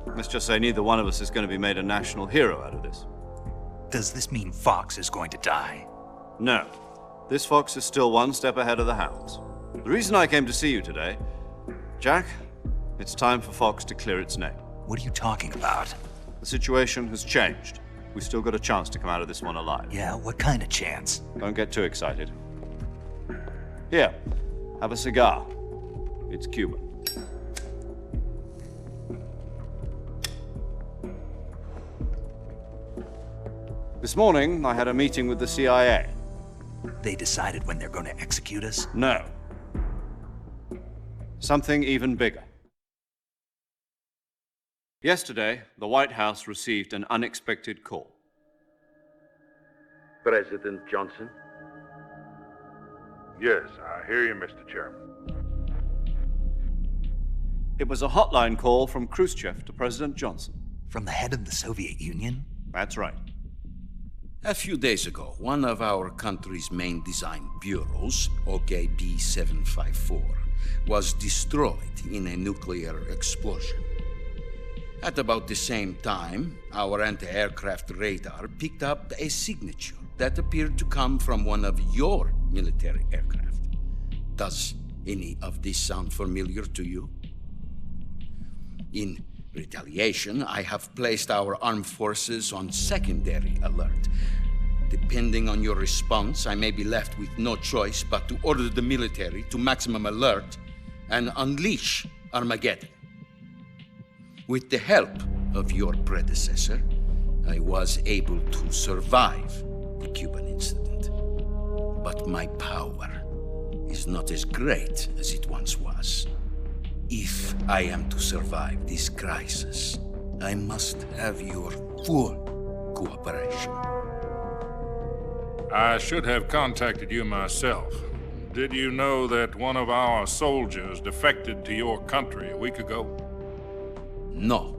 Let's just say neither one of us is going to be made a national hero out of this. Does this mean Fox is going to die? No. This fox is still one step ahead of the hounds. The reason I came to see you today, Jack, it's time for Fox to clear its name. What are you talking about? The situation has changed. We've still got a chance to come out of this one alive. Yeah, what kind of chance? Don't get too excited. Here, have a cigar. It's Cuban. This morning, I had a meeting with the CIA. They decided when they're going to execute us? No. Something even bigger. Yesterday, the White House received an unexpected call. President Johnson? Yes, I hear you, Mr. Chairman. It was a hotline call from Khrushchev to President Johnson. From the head of the Soviet Union? That's right. A few days ago, one of our country's main design bureaus, OKB 754, was destroyed in a nuclear explosion. At about the same time, our anti-aircraft radar picked up a signature that appeared to come from one of your military aircraft. Does any of this sound familiar to you? In retaliation, I have placed our armed forces on secondary alert. Depending on your response, I may be left with no choice but to order the military to maximum alert and unleash Armageddon. With the help of your predecessor, I was able to survive the Cuban incident. But my power is not as great as it once was. If I am to survive this crisis, I must have your full cooperation. I should have contacted you myself. Did you know that one of our soldiers defected to your country a week ago? No.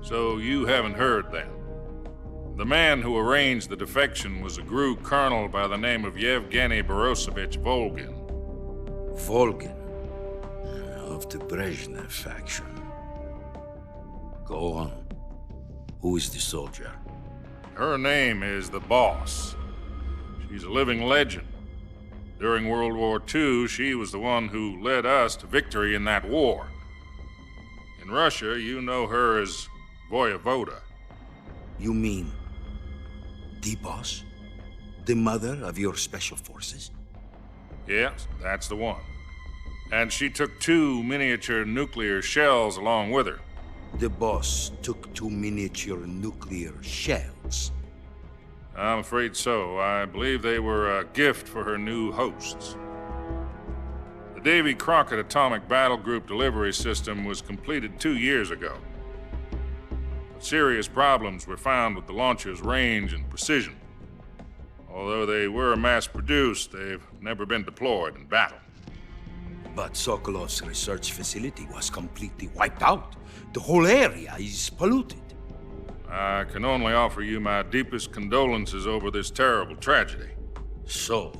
So you haven't heard then. The man who arranged the defection was a GRU colonel by the name of Yevgeny Borisovich Volgin. Volgin? Of the Brezhnev faction. Go on. Who is the soldier? Her name is the Boss. She's a living legend. During World War II, she was the one who led us to victory in that war. In Russia, you know her as Voyevoda. You mean the Boss? The mother of your special forces? Yes, that's the one. And she took 2 miniature nuclear shells along with her. The Boss took 2 miniature nuclear shells. I'm afraid so. I believe they were a gift for her new hosts. The Davy Crockett Atomic Battle Group delivery system was completed 2 years ago. But serious problems were found with the launcher's range and precision. Although they were mass-produced, they've never been deployed in battle. But Sokolov's research facility was completely wiped out. The whole area is polluted. I can only offer you my deepest condolences over this terrible tragedy. So,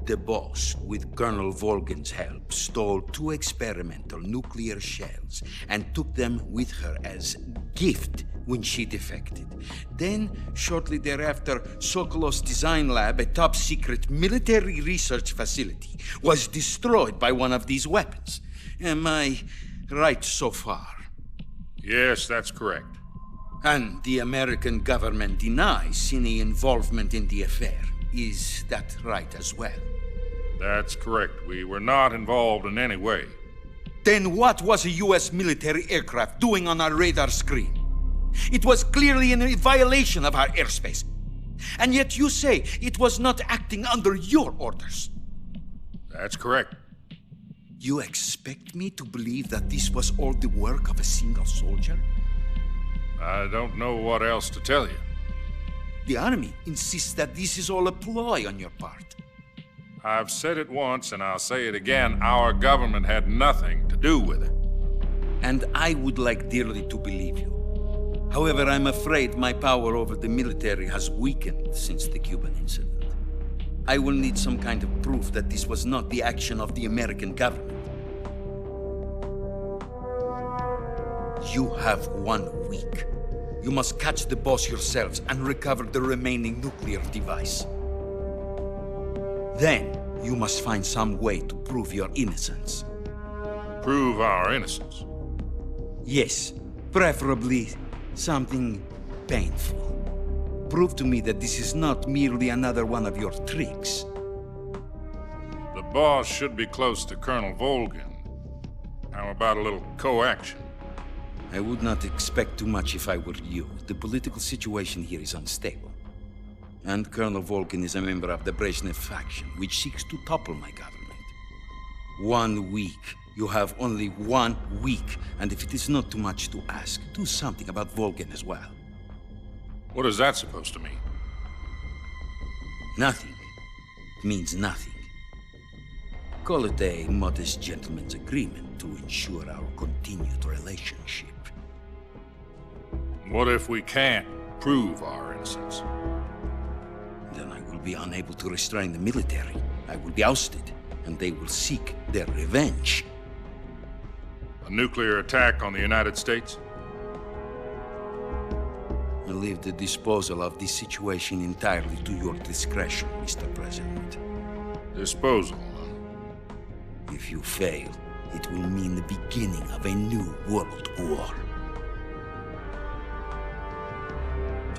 the Boss, with Colonel Volgin's help, stole 2 experimental nuclear shells and took them with her as gift when she defected. Then, shortly thereafter, Sokolov's design lab, a top-secret military research facility, was destroyed by one of these weapons. Am I right so far? Yes, that's correct. And the American government denies any involvement in the affair. Is that right as well? That's correct. We were not involved in any way. Then what was a U.S. military aircraft doing on our radar screen? It was clearly in violation of our airspace. And yet you say it was not acting under your orders. That's correct. You expect me to believe that this was all the work of a single soldier? I don't know what else to tell you. The army insists that this is all a ploy on your part. I've said it once and I'll say it again. Our government had nothing to do with it. And I would like dearly to believe you. However, I'm afraid my power over the military has weakened since the Cuban incident. I will need some kind of proof that this was not the action of the American government. You have 1 week. You must catch the Boss yourselves and recover the remaining nuclear device. Then, you must find some way to prove your innocence. Prove our innocence? Yes, preferably something painful. Prove to me that this is not merely another one of your tricks. The Boss should be close to Colonel Volgin. How about a little co-action? I would not expect too much if I were you. The political situation here is unstable. And Colonel Volgin is a member of the Brezhnev faction, which seeks to topple my government. 1 week. You have only 1 week. And if it is not too much to ask, do something about Volgin as well. What is that supposed to mean? Nothing. It means nothing. Call it a modest gentleman's agreement to ensure our continued relationship. What if we can't prove our innocence? Then I will be unable to restrain the military. I will be ousted, and they will seek their revenge. A nuclear attack on the United States? I leave the disposal of this situation entirely to your discretion, Mr. President. Disposal, huh? If you fail, it will mean the beginning of a new world war.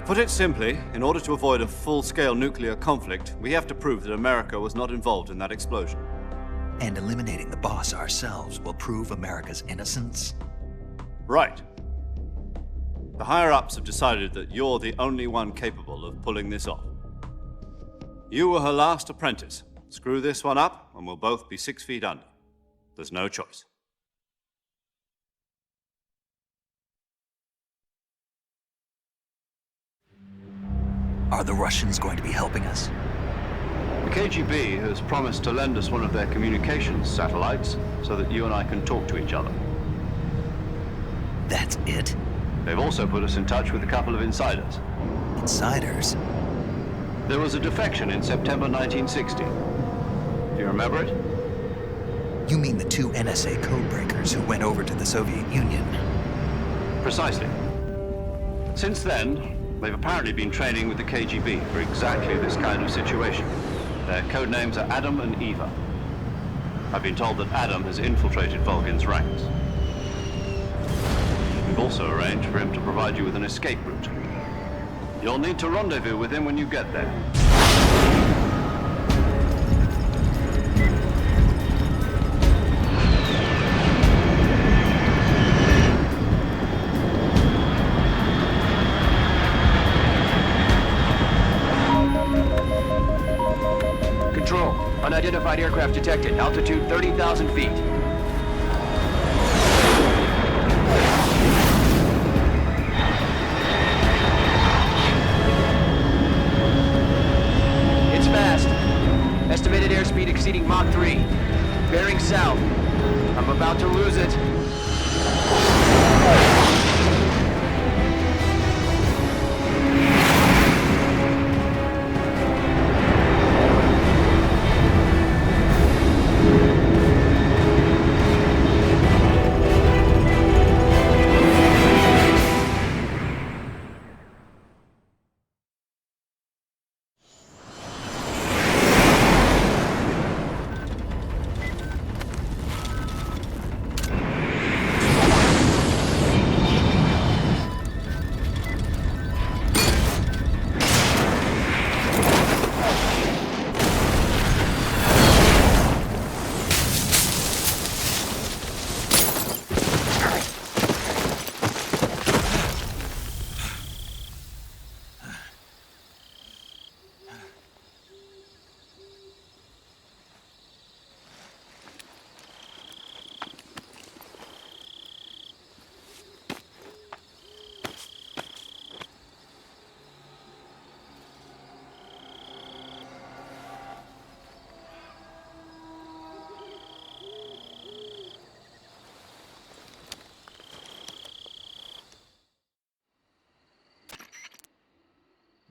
Put it simply, in order to avoid a full-scale nuclear conflict, we have to prove that America was not involved in that explosion. And eliminating the boss ourselves will prove America's innocence? Right. The higher-ups have decided that you're the only one capable of pulling this off. You were her last apprentice. Screw this one up, and we'll both be 6 feet under. There's no choice. Are the Russians going to be helping us? The KGB has promised to lend us one of their communications satellites so that you and I can talk to each other. That's it? They've also put us in touch with a couple of insiders. Insiders? There was a defection in September 1960. Do you remember it? You mean the 2 NSA codebreakers who went over to the Soviet Union? Precisely. Since then, they've apparently been training with the KGB for exactly this kind of situation. Their code names are Adam and Eva. I've been told that Adam has infiltrated Volgin's ranks. We've also arranged for him to provide you with an escape route. You'll need to rendezvous with him when you get there. Control. Unidentified aircraft detected. Altitude 30,000 feet. It's fast. Estimated airspeed exceeding Mach 3. Bearing south. I'm about to lose it.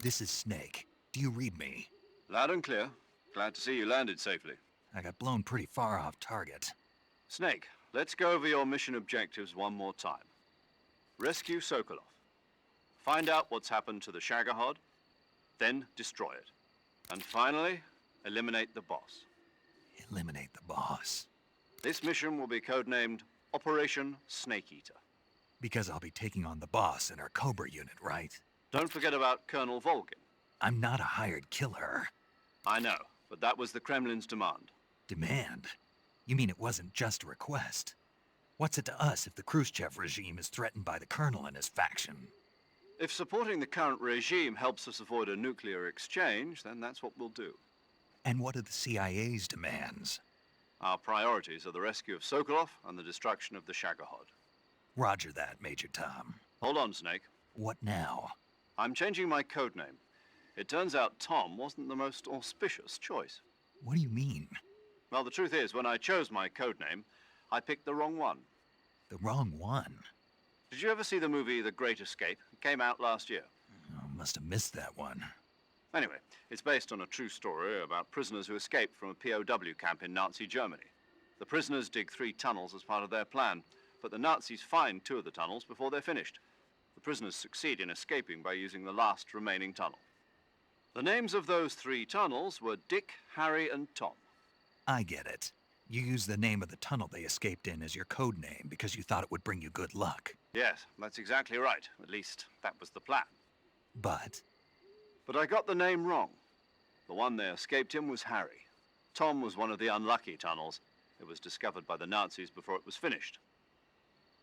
This is Snake. Do you read me? Loud and clear. Glad to see you landed safely. I got blown pretty far off target. Snake, let's go over your mission objectives one more time. Rescue Sokolov. Find out what's happened to the Shagohod, then destroy it. And finally, eliminate the boss. Eliminate the boss? This mission will be codenamed Operation Snake Eater. Because I'll be taking on the boss in our Cobra unit, right? Don't forget about Colonel Volgin. I'm not a hired killer. I know, but that was the Kremlin's demand. Demand? You mean it wasn't just a request? What's it to us if the Khrushchev regime is threatened by the Colonel and his faction? If supporting the current regime helps us avoid a nuclear exchange, then that's what we'll do. And what are the CIA's demands? Our priorities are the rescue of Sokolov and the destruction of the Shagohod. Roger that, Major Tom. Hold on, Snake. What now? I'm changing my codename. It turns out Tom wasn't the most auspicious choice. What do you mean? Well, the truth is, when I chose my codename, I picked the wrong one. The wrong one? Did you ever see the movie The Great Escape? It came out last year. Oh, must have missed that one. Anyway, it's based on a true story about prisoners who escaped from a POW camp in Nazi Germany. The prisoners dig 3 tunnels as part of their plan, but the Nazis find 2 of the tunnels before they're finished. The prisoners succeed in escaping by using the last remaining tunnel. The names of those 3 tunnels were Dick, Harry, and Tom. I get it. You used the name of the tunnel they escaped in as your code name because you thought it would bring you good luck. Yes, that's exactly right. At least, that was the plan. But But I got the name wrong. The one they escaped in was Harry. Tom was one of the unlucky tunnels. It was discovered by the Nazis before it was finished.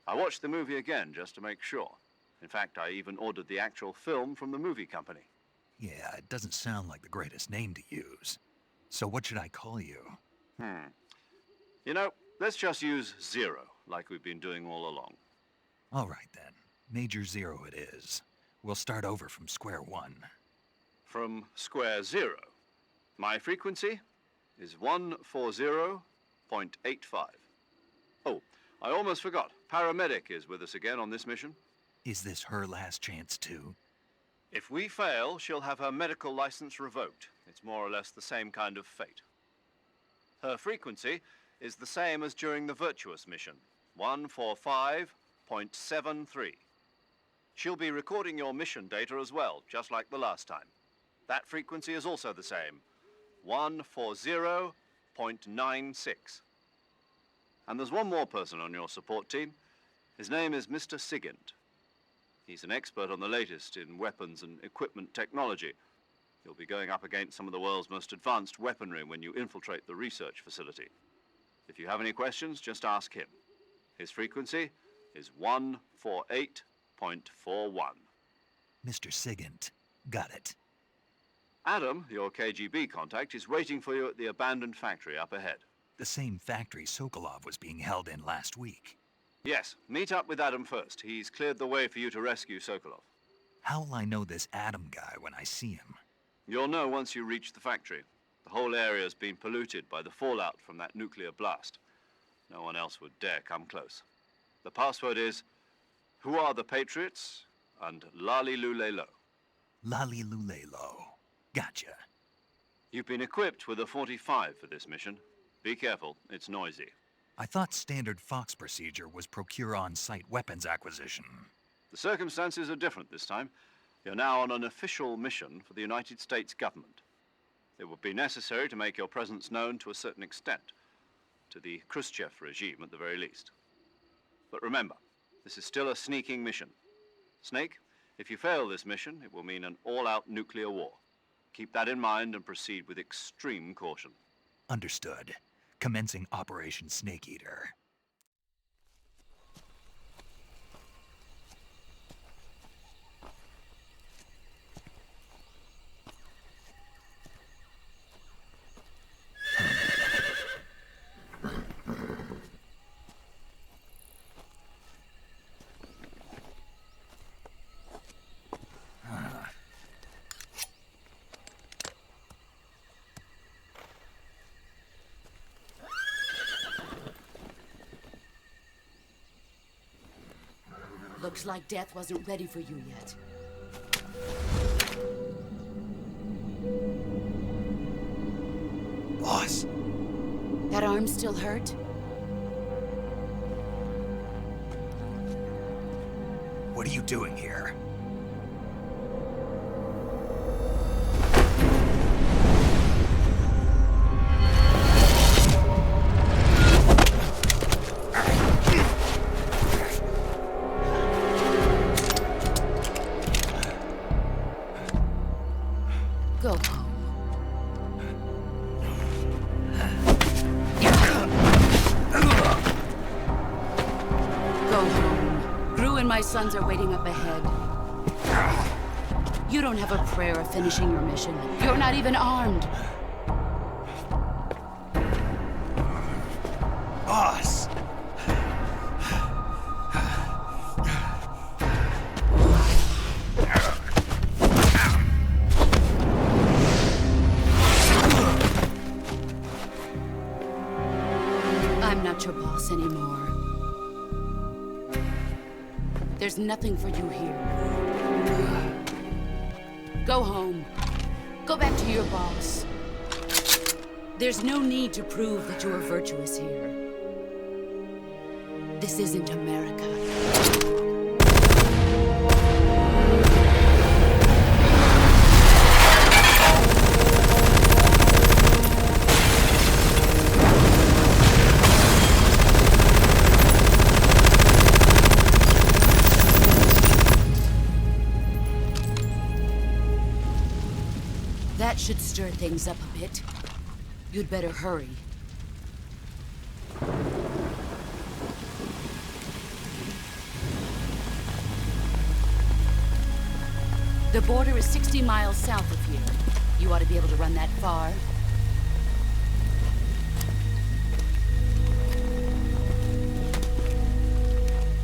I watched the movie again just to make sure. In fact, I even ordered the actual film from the movie company. yeah, it doesn't sound like the greatest name to use. So what should I call you? You know, let's just use Zero, like we've been doing all along. All right then. Major Zero it is. We'll start over from square one. From square zero. My frequency is 140.85. Oh, I almost forgot. Paramedic is with us again on this mission. Is this her last chance too? If we fail, she'll have her medical license revoked. It's more or less the same kind of fate. Her frequency is the same as during the Virtuous mission, 145.73. She'll be recording your mission data as well, just like the last time. That frequency is also the same, 140.96. And there's one more person on your support team. His name is Mr. Sigint. He's an expert on the latest in weapons and equipment technology. You'll be going up against some of the world's most advanced weaponry when you infiltrate the research facility. If you have any questions, just ask him. His frequency is 148.41. Mr. Sigint. Got it. Adam, your KGB contact, is waiting for you at the abandoned factory up ahead. The same factory Sokolov was being held in last week. Yes, meet up with Adam first. He's cleared the way for you to rescue Sokolov. How'll I know this Adam guy when I see him? You'll know once you reach the factory. The whole area's been polluted by the fallout from that nuclear blast. No one else would dare come close. The password is, "Who are the Patriots?" and Lali Lulelo. Lali Lulelo. Gotcha. You've been equipped with a 45 for this mission. Be careful, it's noisy. I thought standard Fox procedure was procure on-site weapons acquisition. The circumstances are different this time. You're now on an official mission for the United States government. It would be necessary to make your presence known to a certain extent, to the Khrushchev regime at the very least. But remember, this is still a sneaking mission. Snake, if you fail this mission, it will mean an all-out nuclear war. Keep that in mind and proceed with extreme caution. Understood. Commencing Operation Snake Eater. Looks like death wasn't ready for you yet. Boss! That arm still hurt? What are you doing here? Go home. Go home. Gru and my sons are waiting up ahead. You don't have a prayer of finishing your mission. You're not even armed. Boss! I'm not your boss anymore. There's nothing for you here. Go home. Go back to your boss. There's no need to prove that you are virtuous here. This isn't America. stir things up a bit. You'd better hurry. The border is 60 miles south of here. You ought to be able to run that far.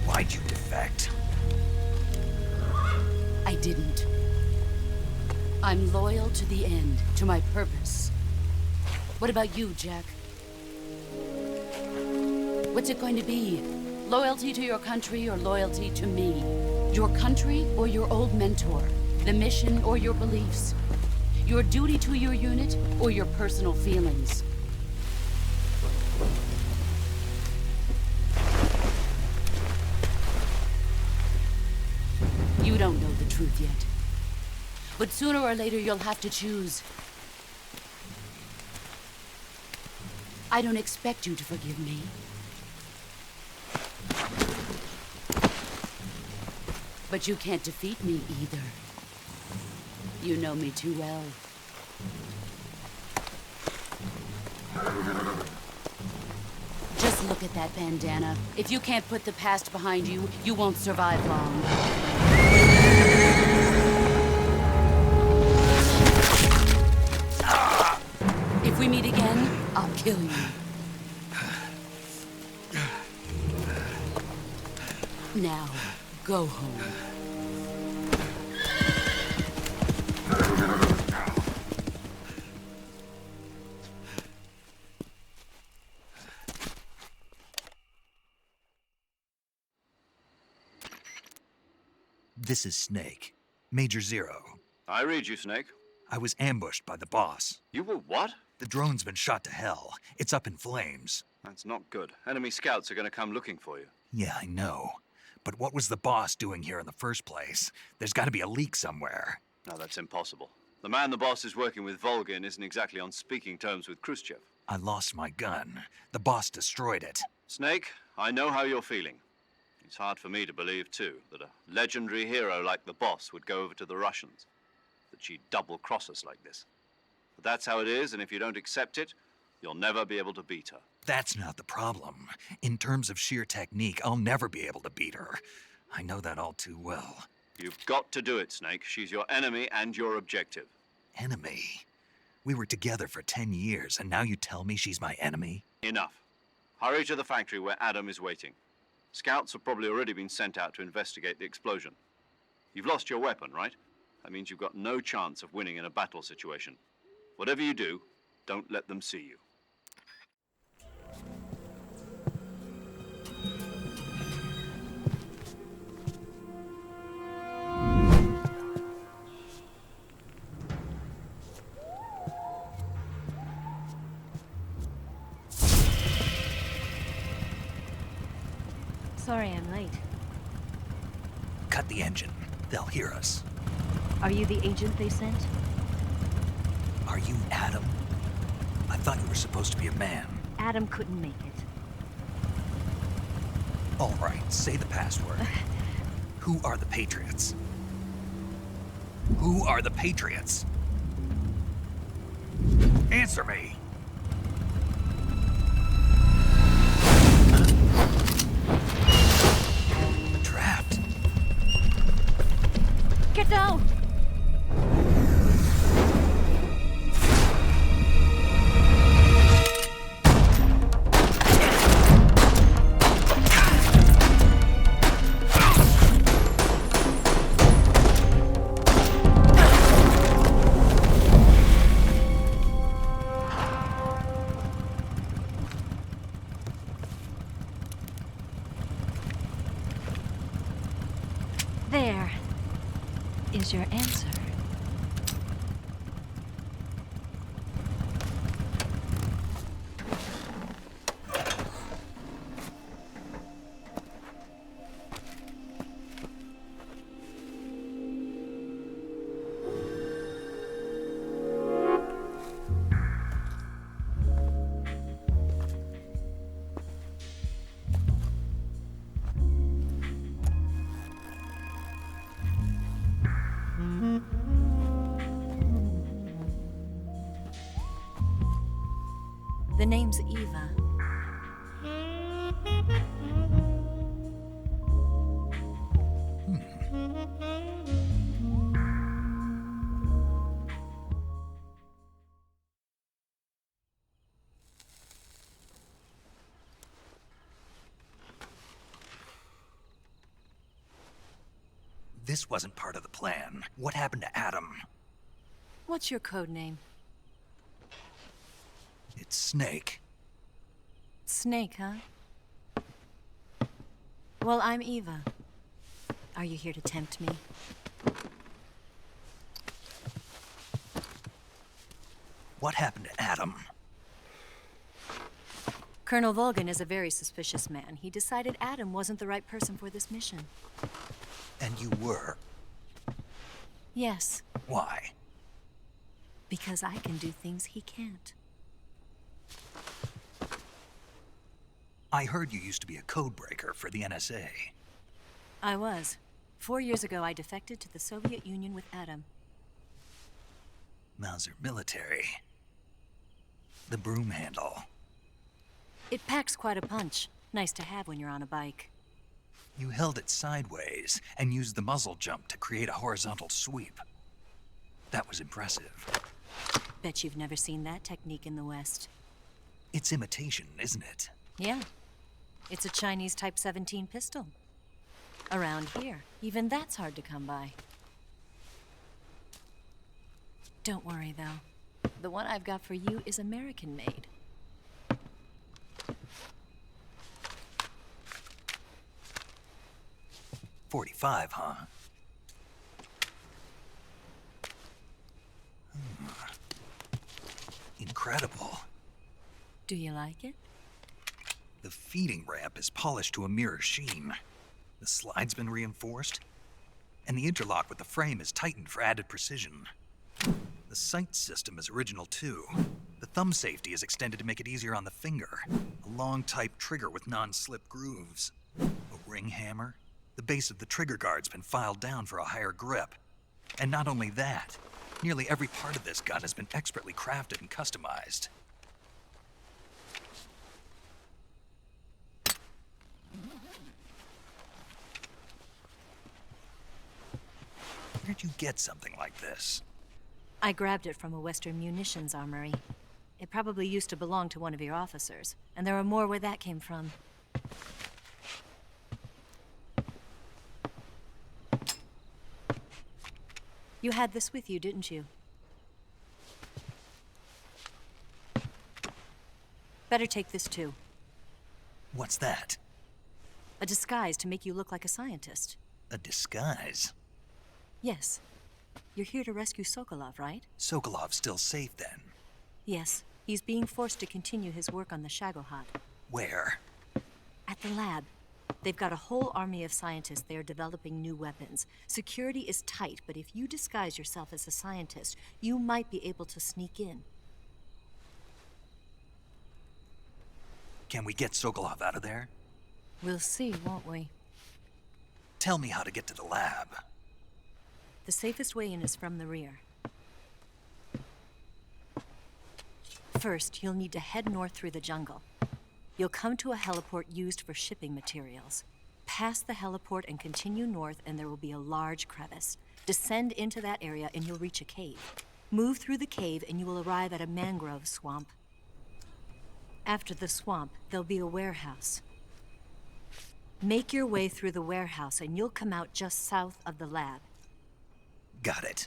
Why'd you defect? I didn't. I'm loyal to the end, to my purpose. What about you, Jack? What's it going to be? Loyalty to your country or loyalty to me? Your country or your old mentor? The mission or your beliefs? Your duty to your unit or your personal feelings? You don't know the truth yet. But sooner or later you'll have to choose. I don't expect you to forgive me. But you can't defeat me either. You know me too well. Just look at that bandana. If you can't put the past behind you, you won't survive long. If we meet again, I'll kill you. Now, go home. This is Snake. Major Zero. I read you, Snake. I was ambushed by the boss. You were what? The drone's been shot to hell. It's up in flames. That's not good. Enemy scouts are going to come looking for you. Yeah, I know. But what was the boss doing here in the first place? There's got to be a leak somewhere. No, that's impossible. The man the boss is working with, Volgin, isn't exactly on speaking terms with Khrushchev. I lost my gun. The boss destroyed it. Snake, I know how you're feeling. It's hard for me to believe, too, that a legendary hero like the boss would go over to the Russians. That she'd double-cross us like this. But that's how it is, and if you don't accept it, you'll never be able to beat her. That's not the problem. In terms of sheer technique, I'll never be able to beat her. I know that all too well. You've got to do it, Snake. She's your enemy and your objective. Enemy? We were together for 10 years, and now you tell me she's my enemy? Enough. Hurry to the factory where Adam is waiting. Scouts have probably already been sent out to investigate the explosion. You've lost your weapon, right? That means you've got no chance of winning in a battle situation. Whatever you do, don't let them see you. Sorry I'm late. Cut the engine. They'll hear us. Are you the agent they sent? Are you Adam? I thought you were supposed to be a man. Adam couldn't make it. All right, say the password. Who are the Patriots? Who are the Patriots? Answer me! Trapped. Get down! There is your answer. The name's Eva. This wasn't part of the plan. What happened to Adam? What's your code name? It's Snake. Snake, huh? Well, I'm Eva. Are you here to tempt me? What happened to Adam? Colonel Volgin is a very suspicious man. He decided Adam wasn't the right person for this mission. And you were? Yes, Why? because I can do things he can't. I heard you used to be a codebreaker for the NSA. I was. 4 years ago, I defected to the Soviet Union with Adam. Mauser military. The broom handle. It packs quite a punch. Nice to have when you're on a bike. You held it sideways and used the muzzle jump to create a horizontal sweep. That was impressive. Bet you've never seen that technique in the West. It's imitation, isn't it? Yeah. It's a Chinese Type 17 pistol. Around here, even that's hard to come by. Don't worry, though. The one I've got for you is American-made. .45, huh? Incredible. Do you like it? The feeding ramp is polished to a mirror sheen. The slide's been reinforced, and the interlock with the frame is tightened for added precision. The sight system is original too. The thumb safety is extended to make it easier on the finger. A long type trigger with non-slip grooves. A ring hammer. The base of the trigger guard's been filed down for a higher grip. And not only that, nearly every part of this gun has been expertly crafted and customized. Where'd you get something like this? I grabbed it from a Western munitions armory. It probably used to belong to one of your officers, and there are more where that came from. You had this with you, didn't you? Better take this too. What's that? A disguise to make you look like a scientist. A disguise? Yes. You're here to rescue Sokolov, right? Sokolov's still safe then? Yes. He's being forced to continue his work on the Shagohod. Where? At the lab. They've got a whole army of scientists there developing new weapons. Security is tight, but if you disguise yourself as a scientist, you might be able to sneak in. Can we get Sokolov out of there? We'll see, won't we? Tell me how to get to the lab. The safest way in is from the rear. First, you'll need to head north through the jungle. You'll come to a heliport used for shipping materials. Pass the heliport and continue north, and there will be a large crevice. Descend into that area and you'll reach a cave. Move through the cave and you will arrive at a mangrove swamp. After the swamp, there'll be a warehouse. Make your way through the warehouse and you'll come out just south of the lab. Got it.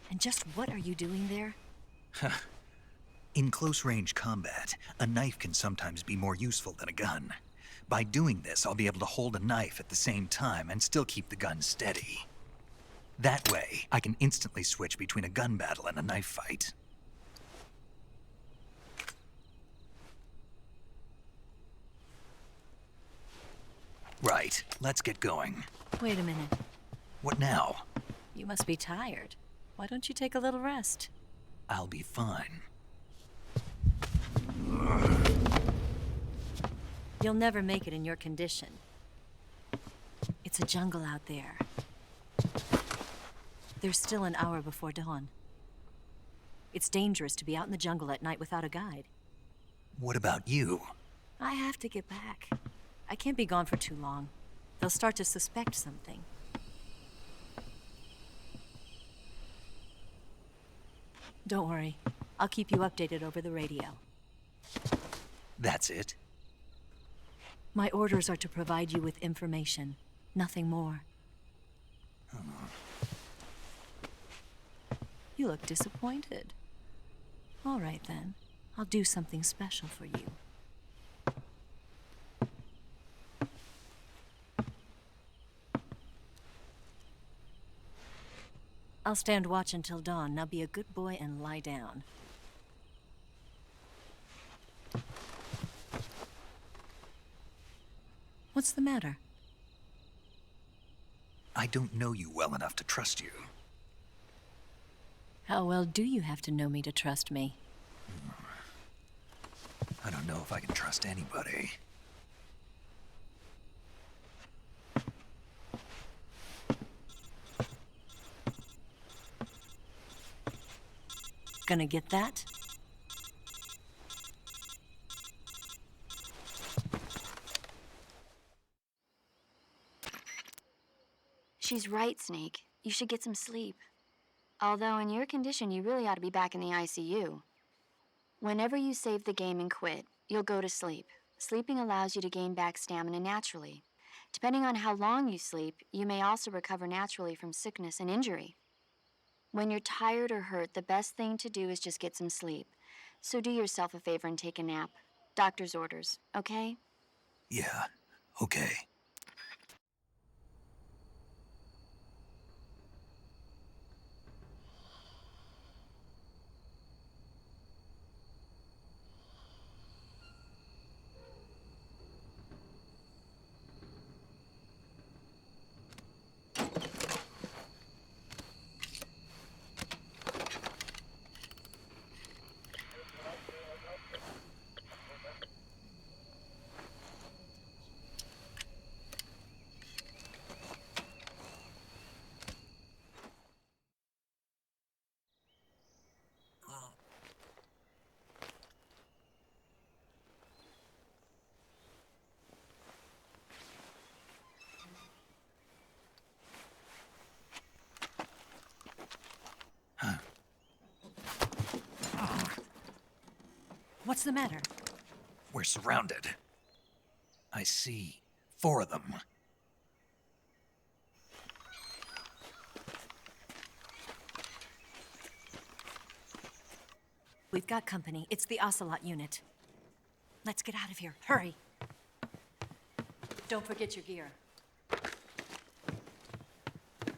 And just what are you doing there? In close-range combat, a knife can sometimes be more useful than a gun. By doing this, I'll be able to hold a knife at the same time and still keep the gun steady. That way, I can instantly switch between a gun battle and a knife fight. Right, let's get going. Wait a minute. What now? You must be tired. Why don't you take a little rest? I'll be fine. You'll never make it in your condition. It's a jungle out there. There's still an hour before dawn. It's dangerous to be out in the jungle at night without a guide. What about you? I have to get back. I can't be gone for too long. They'll start to suspect something. Don't worry. I'll keep you updated over the radio. That's it? My orders are to provide you with information. Nothing more. You look disappointed. All right, then. I'll do something special for you. I'll stand watch until dawn. Now be a good boy and lie down. What's the matter? I don't know you well enough to trust you. How well do you have to know me to trust me? I don't know if I can trust anybody. Gonna get that? She's right, Snake. You should get some sleep. Although in your condition, you really ought to be back in the ICU. Whenever you save the game and quit, you'll go to sleep. Sleeping allows you to gain back stamina naturally. Depending on how long you sleep, you may also recover naturally from sickness and injury. When you're tired or hurt, the best thing to do is just get some sleep. So do yourself a favor and take a nap. Doctor's orders, okay? Yeah, okay. What's the matter? We're surrounded. I see 4 of them. We've got company. It's the Ocelot unit. Let's get out of here. Hurry. Don't forget your gear.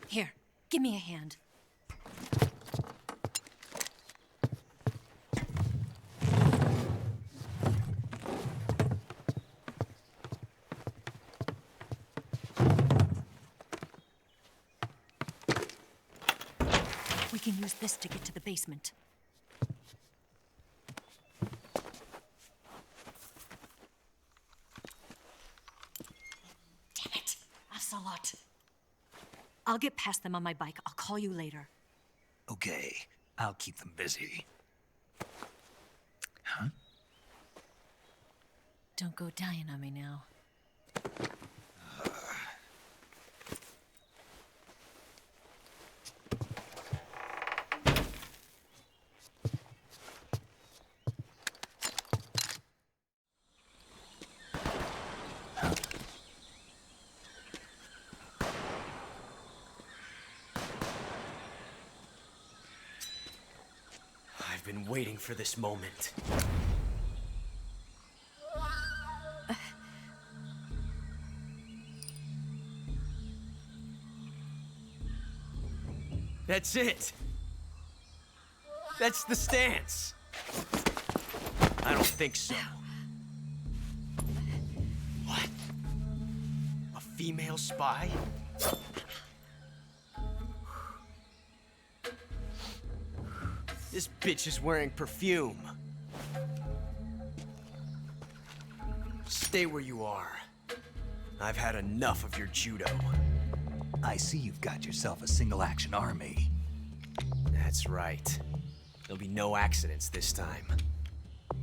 Here, give me a hand. We can use this to get to the basement. Damn it! Ocelot. I'll get past them on my bike. I'll call you later. Okay, I'll keep them busy. Huh? Don't go dying on me now. I've been waiting for this moment. That's it. That's the stance. I don't think so. What? A female spy? This bitch is wearing perfume. Stay where you are. I've had enough of your judo. I see you've got yourself a single-action army. That's right. There'll be no accidents this time.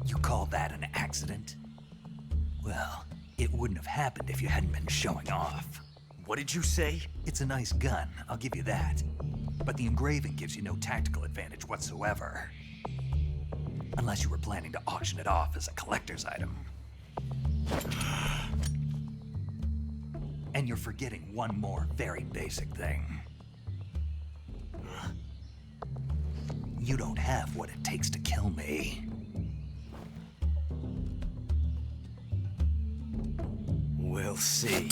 You call that an accident? Well, it wouldn't have happened if you hadn't been showing off. What did you say? It's a nice gun, I'll give you that. But the engraving gives you no tactical advantage whatsoever. Unless you were planning to auction it off as a collector's item. And you're forgetting one more very basic thing. You don't have what it takes to kill me. We'll see.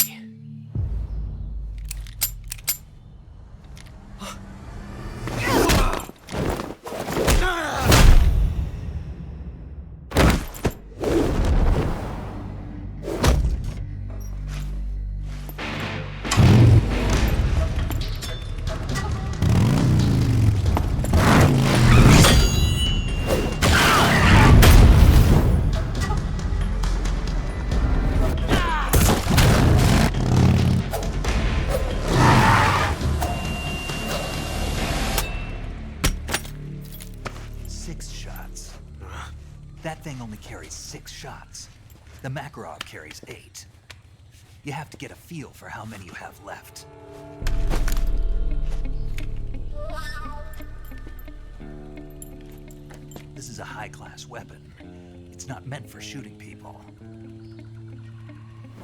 That thing only carries 6 shots. The Makarov carries 8. You have to get a feel for how many you have left. This is a high-class weapon. It's not meant for shooting people.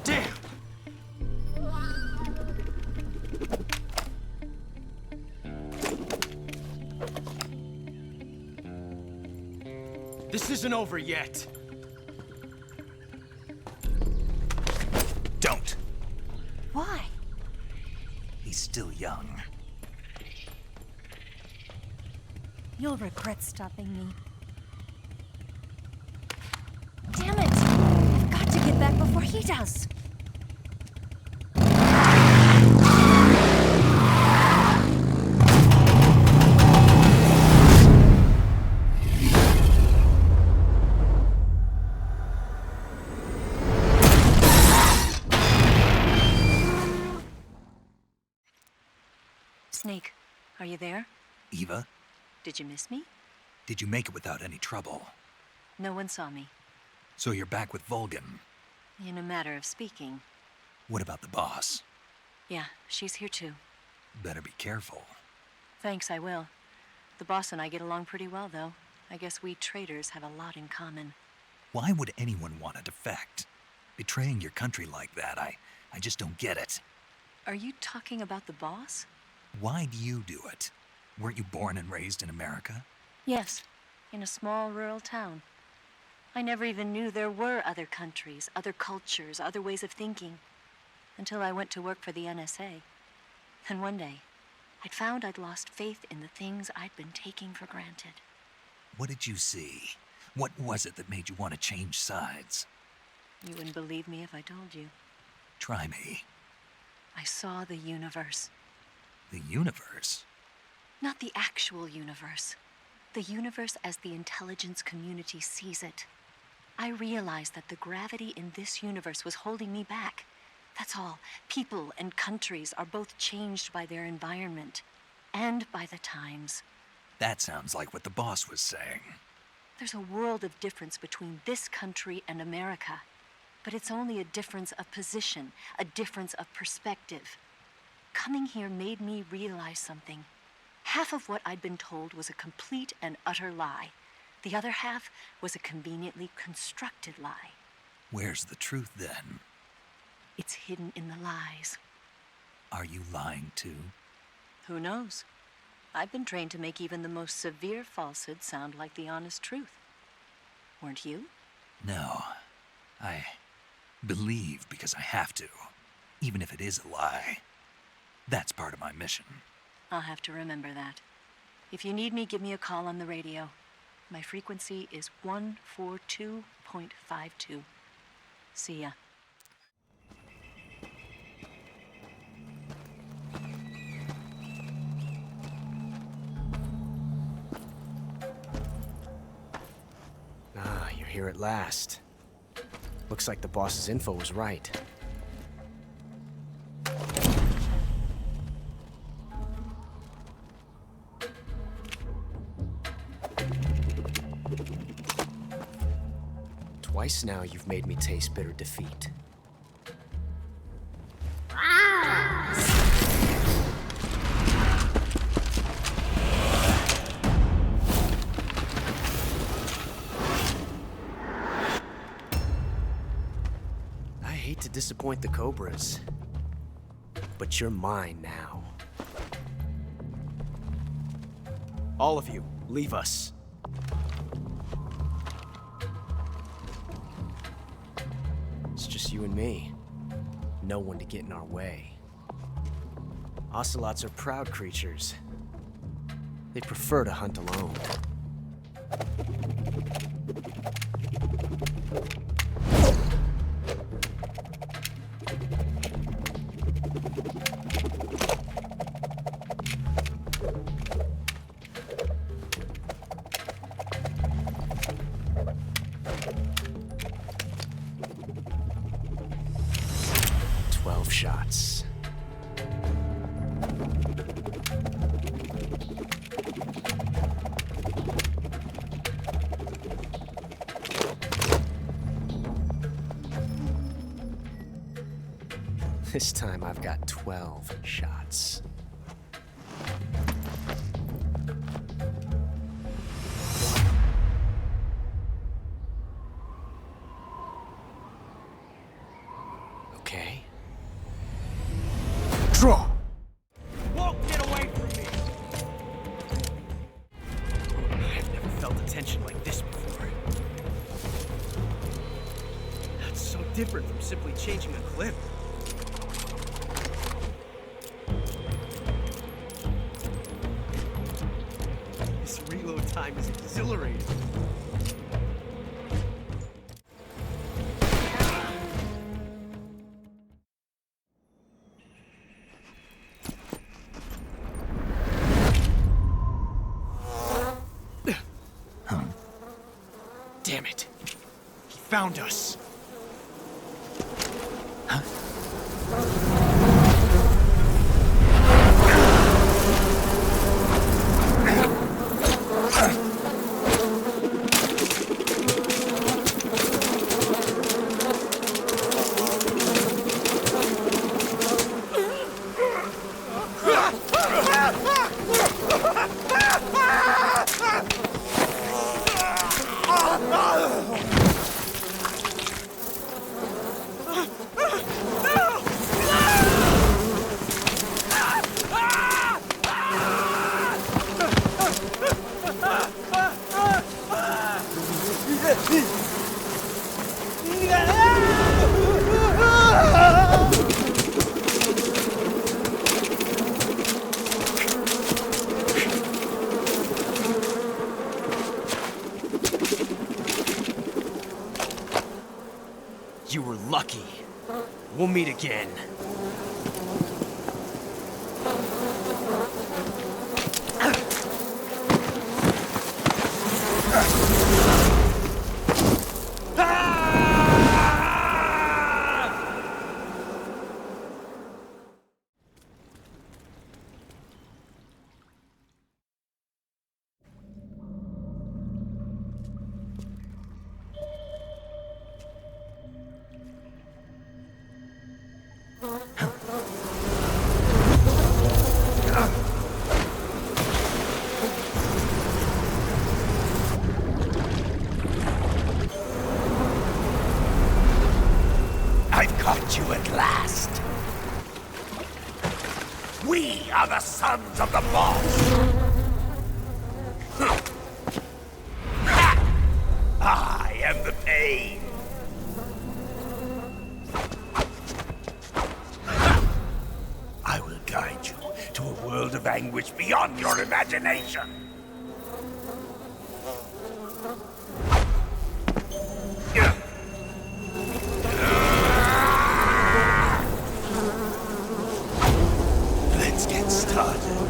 Damn! This isn't over yet. Don't. Why? He's still young. You'll regret stopping me. Damn it! I've got to get back before he does. Snake, are you there? Eva? Did you miss me? Did you make it without any trouble? No one saw me. So you're back with Volgin? In a matter of speaking. What about the boss? Yeah, she's here too. Better be careful. Thanks, I will. The boss and I get along pretty well, though. I guess we traitors have a lot in common. Why would anyone want to defect? Betraying your country like that, I just don't get it. Are you talking about the boss? Why do you do it? Weren't you born and raised in America? Yes, in a small rural town. I never even knew there were other countries, other cultures, other ways of thinking, until I went to work for the NSA. And one day, I'd found I'd lost faith in the things I'd been taking for granted. What did you see? What was it that made you want to change sides? You wouldn't believe me if I told you. Try me. I saw the universe. The universe? Not the actual universe. The universe as the intelligence community sees it. I realized that the gravity in this universe was holding me back. That's all. People and countries are both changed by their environment and by the times. That sounds like what the boss was saying. There's a world of difference between this country and America. But it's only a difference of position, a difference of perspective. Coming here made me realize something. Half of what I'd been told was a complete and utter lie. The other half was a conveniently constructed lie. Where's the truth, then? It's hidden in the lies. Are you lying, too? Who knows? I've been trained to make even the most severe falsehood sound like the honest truth. Weren't you? No. I believe because I have to, even if it is a lie. That's part of my mission. I'll have to remember that. If you need me, give me a call on the radio. My frequency is 142.52. See ya. Ah, you're here at last. Looks like the boss's info was right. Twice now you've made me taste bitter defeat. I hate to disappoint the Cobras, but you're mine now. All of you, leave us. It's just you and me. No one to get in our way. Ocelots are proud creatures. They prefer to hunt alone. Shots. This time I've got 12 shots. Okay. Draw! Won't get away from me! I've never felt a tension like this before. That's so different from simply changing a clip. This reload time is exhilarating. Damn it. He found us. Huh? You were lucky. We'll meet again. You at last. We are the sons of the boss. I am the pain. I will guide you to a world of anguish beyond your imagination. Let's get started.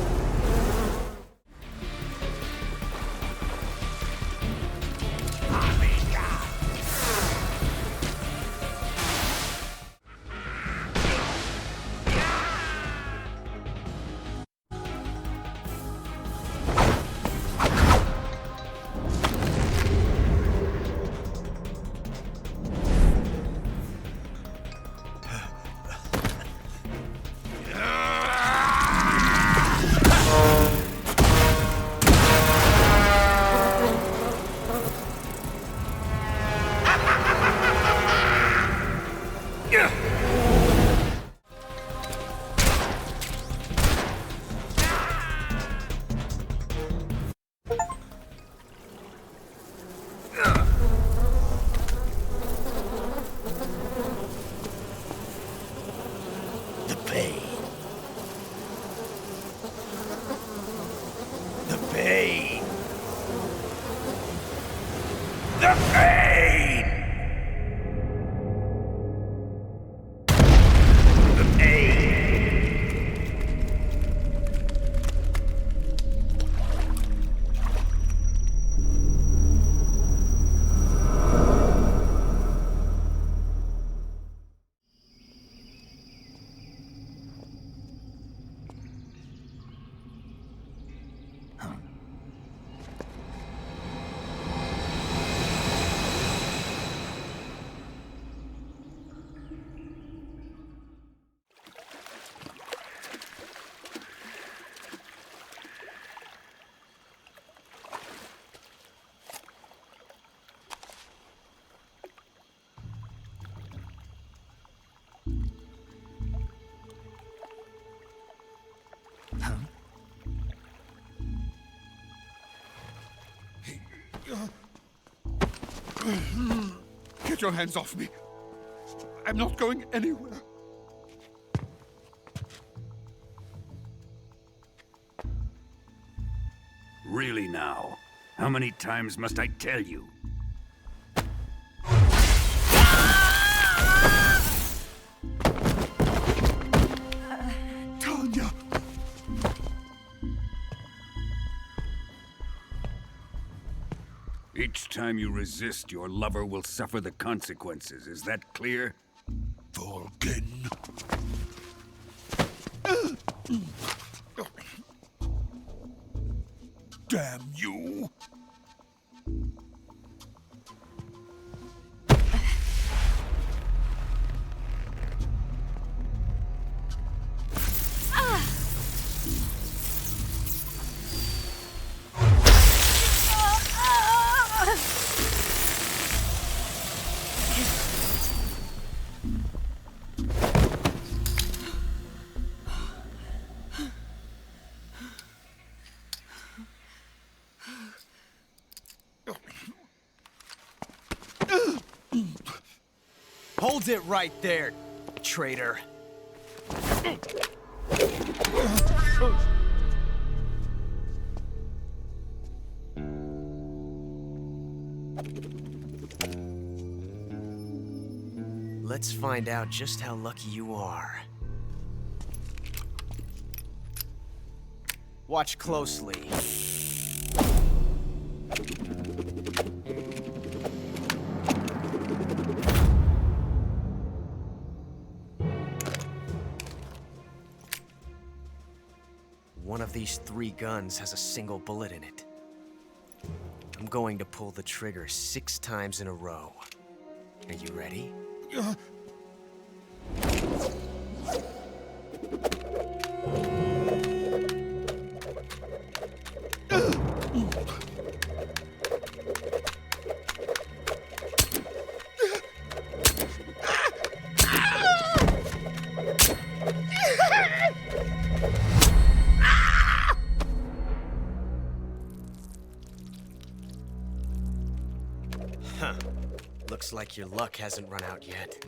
The pain! The pain! Get your hands off me. I'm not going anywhere. Really now? How many times must I tell you? Tanya! Each time you resist, your lover will suffer the consequences. Is that clear? Volgin. Damn you! Hold it right there, traitor. Let's find out just how lucky you are. Watch closely. One of these 3 guns has a single bullet in it. I'm going to pull the trigger 6 times in a row. Are you ready? Huh. Looks like your luck hasn't run out yet.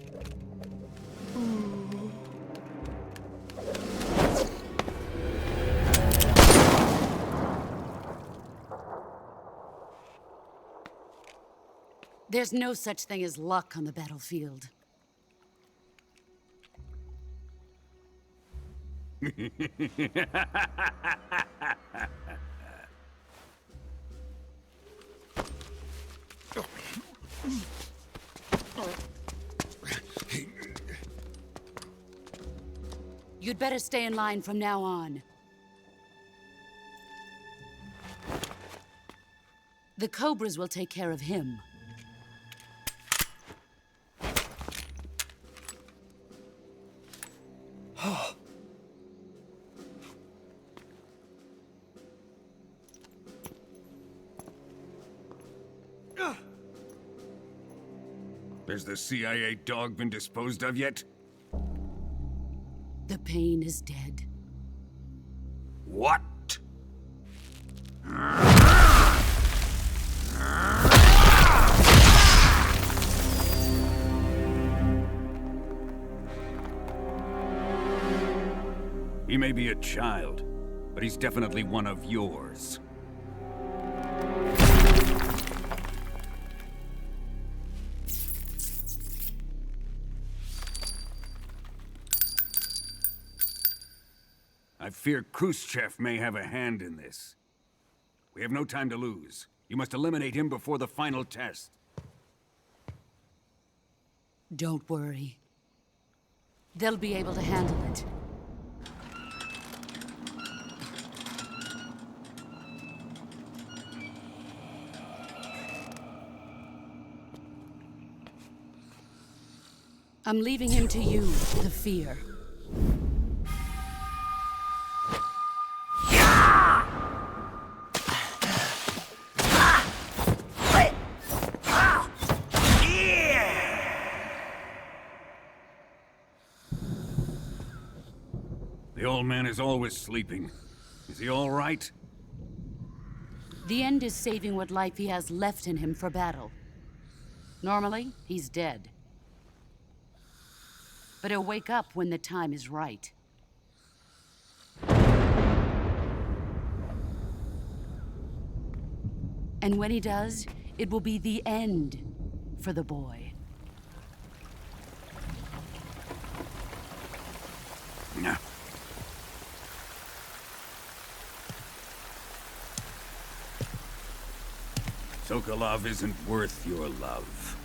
There's no such thing as luck on the battlefield. You'd better stay in line from now on. The Cobras will take care of him. Has the CIA dog been disposed of yet? The pain is dead. What? He may be a child, but he's definitely one of yours. I fear Khrushchev may have a hand in this. We have no time to lose. You must eliminate him before the final test. Don't worry. They'll be able to handle it. I'm leaving him to you, the fear. The old man is always sleeping. Is he all right? The end is saving what life he has left in him for battle. Normally, he's dead. But he'll wake up when the time is right. And when he does, it will be the end for the boy. Yeah. Sokolov isn't worth your love.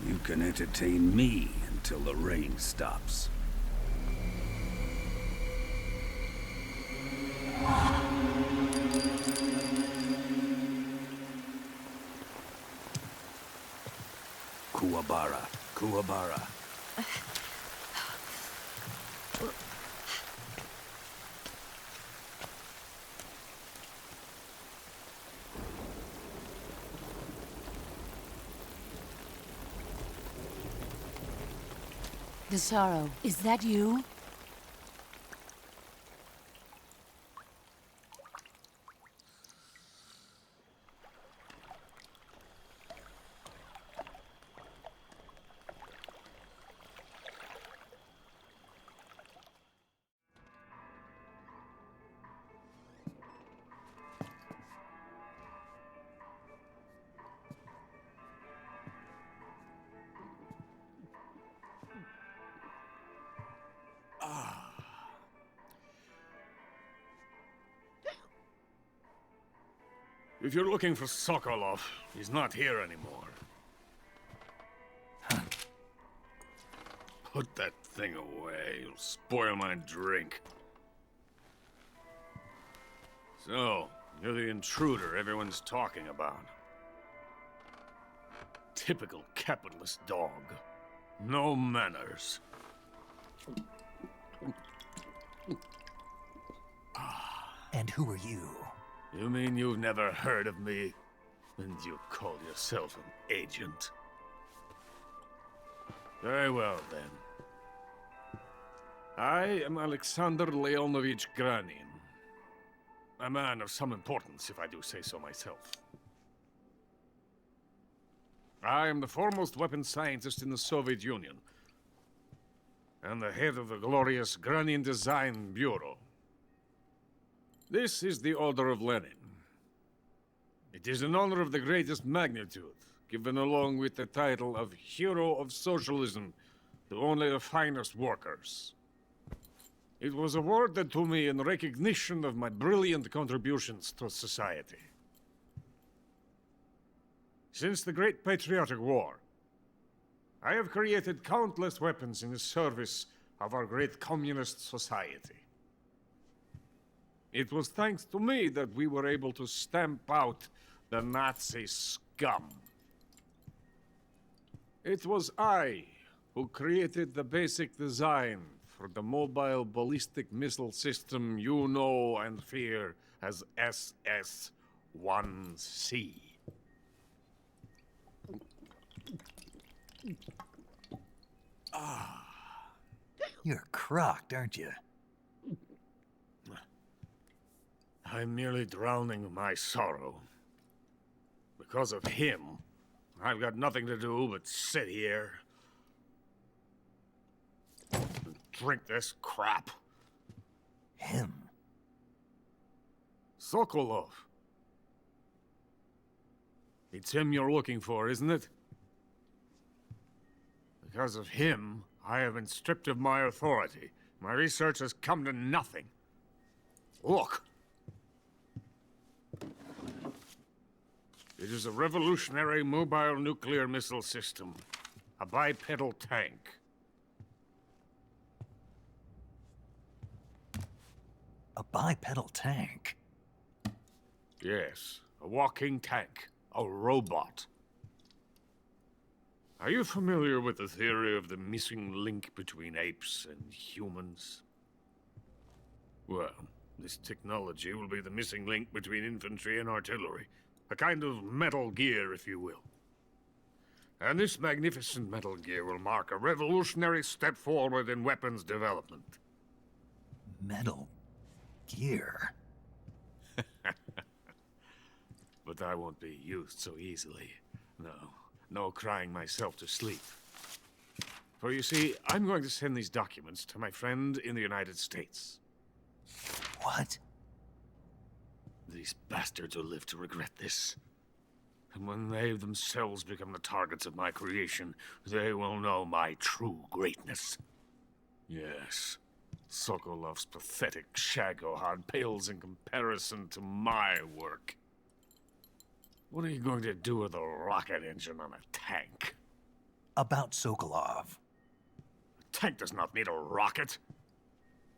You can entertain me until the rain stops. Kuwabara, Kuwabara. The sorrow, is that you? If you're looking for Sokolov, he's not here anymore. Put that thing away. You'll spoil my drink. So, you're the intruder everyone's talking about. Typical capitalist dog. No manners. And who are you? You mean you've never heard of me? And you call yourself an agent? Very well, then. I am Alexander Leonovich Granin. A man of some importance, if I do say so myself. I am the foremost weapons scientist in the Soviet Union, and the head of the glorious Granin Design Bureau. This is the Order of Lenin. It is an honor of the greatest magnitude, given along with the title of Hero of Socialism to only the finest workers. It was awarded to me in recognition of my brilliant contributions to society. Since the Great Patriotic War, I have created countless weapons in the service of our great communist society. It was thanks to me that we were able to stamp out the Nazi scum. It was I who created the basic design for the mobile ballistic missile system you know and fear as SS-1C. You're crocked, aren't you? I'm merely drowning my sorrow. Because of him, I've got nothing to do but sit here and drink this crap. Him? Sokolov. It's him you're looking for, isn't it? Because of him, I have been stripped of my authority, My research has come to nothing. Look. It is a revolutionary mobile nuclear missile system. A bipedal tank. A bipedal tank? Yes, a walking tank. A robot. Are you familiar with the theory of the missing link between apes and humans? Well, this technology will be the missing link between infantry and artillery. A kind of Metal Gear, if you will. And this magnificent Metal Gear will mark a revolutionary step forward in weapons development. Metal Gear? But I won't be used so easily. No crying myself to sleep. For you see, I'm going to send these documents to my friend in the United States. What? These bastards will live to regret this. And when they themselves become the targets of my creation, they will know my true greatness. Yes, Sokolov's pathetic Shagohod pales in comparison to my work. What are you going to do with a rocket engine on a tank? About Sokolov. A tank does not need a rocket.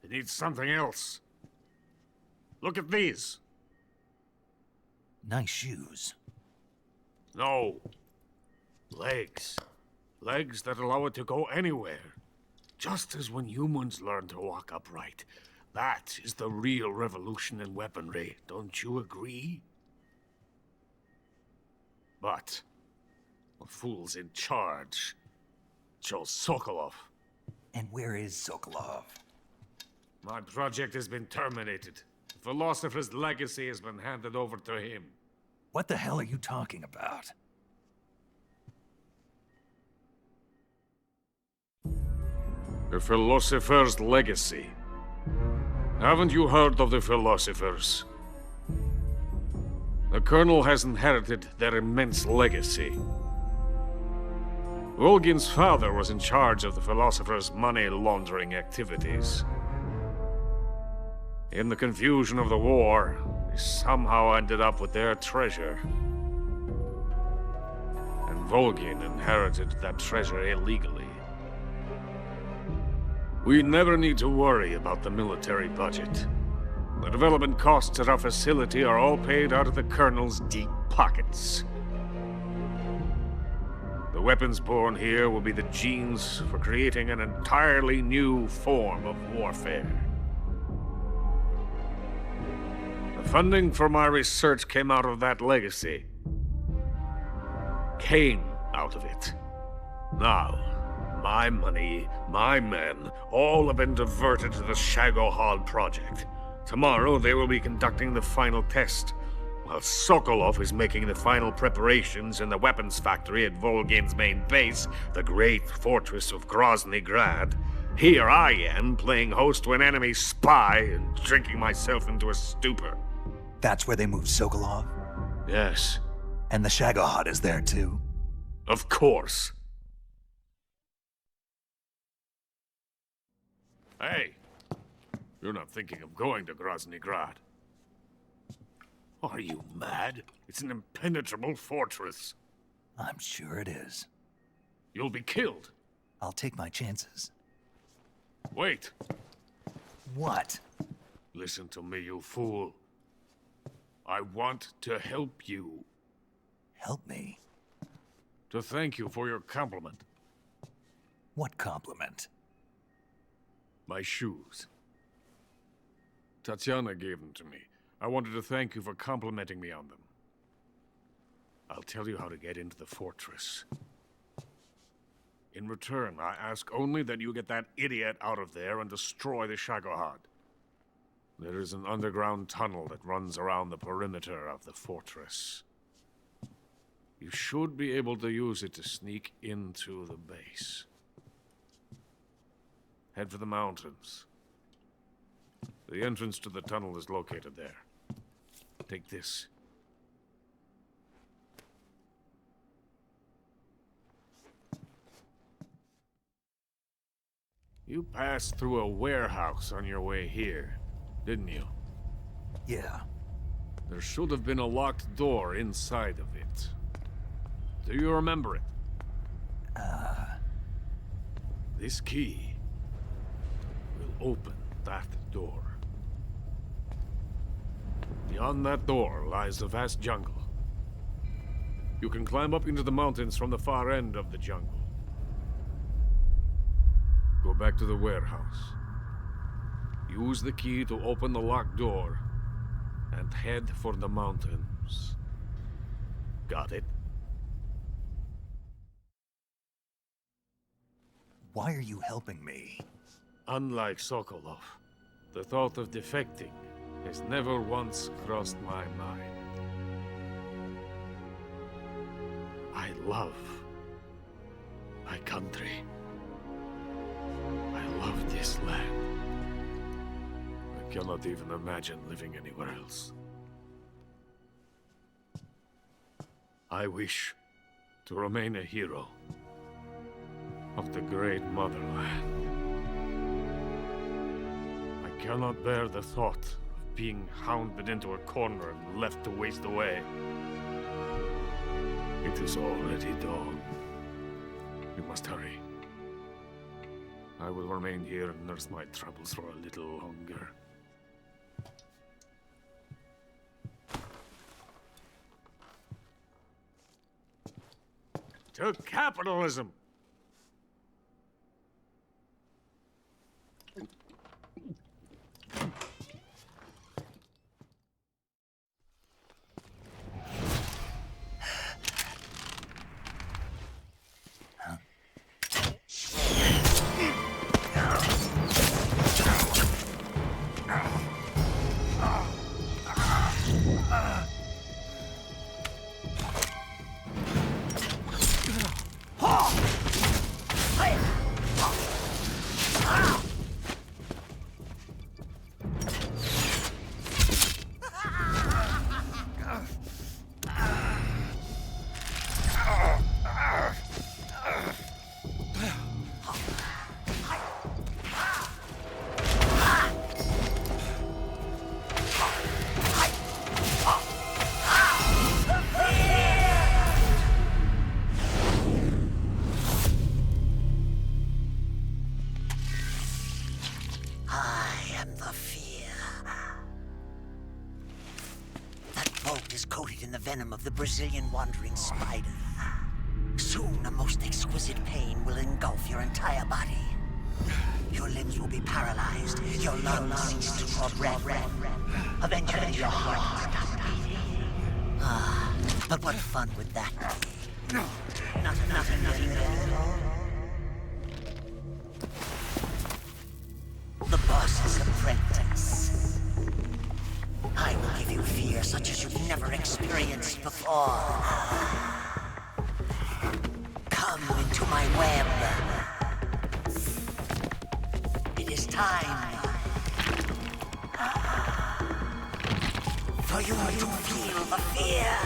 It needs something else. Look at these. Nice shoes. No. Legs. Legs that allow it to go anywhere. Just as when humans learn to walk upright. That is the real revolution in weaponry. Don't you agree? But the fool's in charge. Chose Sokolov. And where is Sokolov? My project has been terminated. The philosopher's legacy has been handed over to him. What the hell are you talking about? The philosopher's legacy. Haven't you heard of the philosophers? The Colonel has inherited their immense legacy. Volgin's father was in charge of the philosophers' money laundering activities. In the confusion of the war, they somehow ended up with their treasure. And Volgin inherited that treasure illegally. We never need to worry about the military budget. The development costs at our facility are all paid out of the Colonel's deep pockets. The weapons born here will be the genes for creating an entirely new form of warfare. The funding for my research came out of that legacy. Came out of it. Now, my money, my men, all have been diverted to the Shagohod project. Tomorrow, they will be conducting the final test, while Sokolov is making the final preparations in the weapons factory at Volgin's main base, the great fortress of Graznigrad. Here I am, playing host to an enemy spy and drinking myself into a stupor. That's where they moved Sokolov? Yes. And the Shagohod is there too? Of course. Hey! You're not thinking of going to Graznigrad. Are you mad? It's an impenetrable fortress. I'm sure it is. You'll be killed. I'll take my chances. Wait. What? Listen to me, you fool. I want to help you. Help me? To thank you for your compliment. What compliment? My shoes. Tatiana gave them to me. I wanted to thank you for complimenting me on them. I'll tell you how to get into the fortress. In return, I ask only that you get that idiot out of there and destroy the Shagohod. There is an underground tunnel that runs around the perimeter of the fortress. You should be able to use it to sneak into the base. Head for the mountains. The entrance to the tunnel is located there. Take this. You passed through a warehouse on your way here, didn't you? Yeah. There should have been a locked door inside of it. Do you remember it? This key will open that door. Beyond that door lies a vast jungle. You can climb up into the mountains from the far end of the jungle. Go back to the warehouse. Use the key to open the locked door, and head for the mountains. Got it? Why are you helping me? Unlike Sokolov, the thought of defecting has never once crossed my mind. I love my country. I love this land. I cannot even imagine living anywhere else. I wish to remain a hero of the great motherland. I cannot bear the thought of being hounded into a corner and left to waste away. It is already dawn. You must hurry. I will remain here and nurse my troubles for a little longer. To capitalism! Venom of the Brazilian wandering spider. Soon, a most exquisite pain will engulf your entire body. Your limbs will be paralyzed, your lungs cease to draw breath. Eventually, your heart will stop beating. Ah, but what fun would that be? Nothing at all. The boss's apprentice. I will give you fear such as you've never experienced before. Come into my web. It is time for you to feel the fear.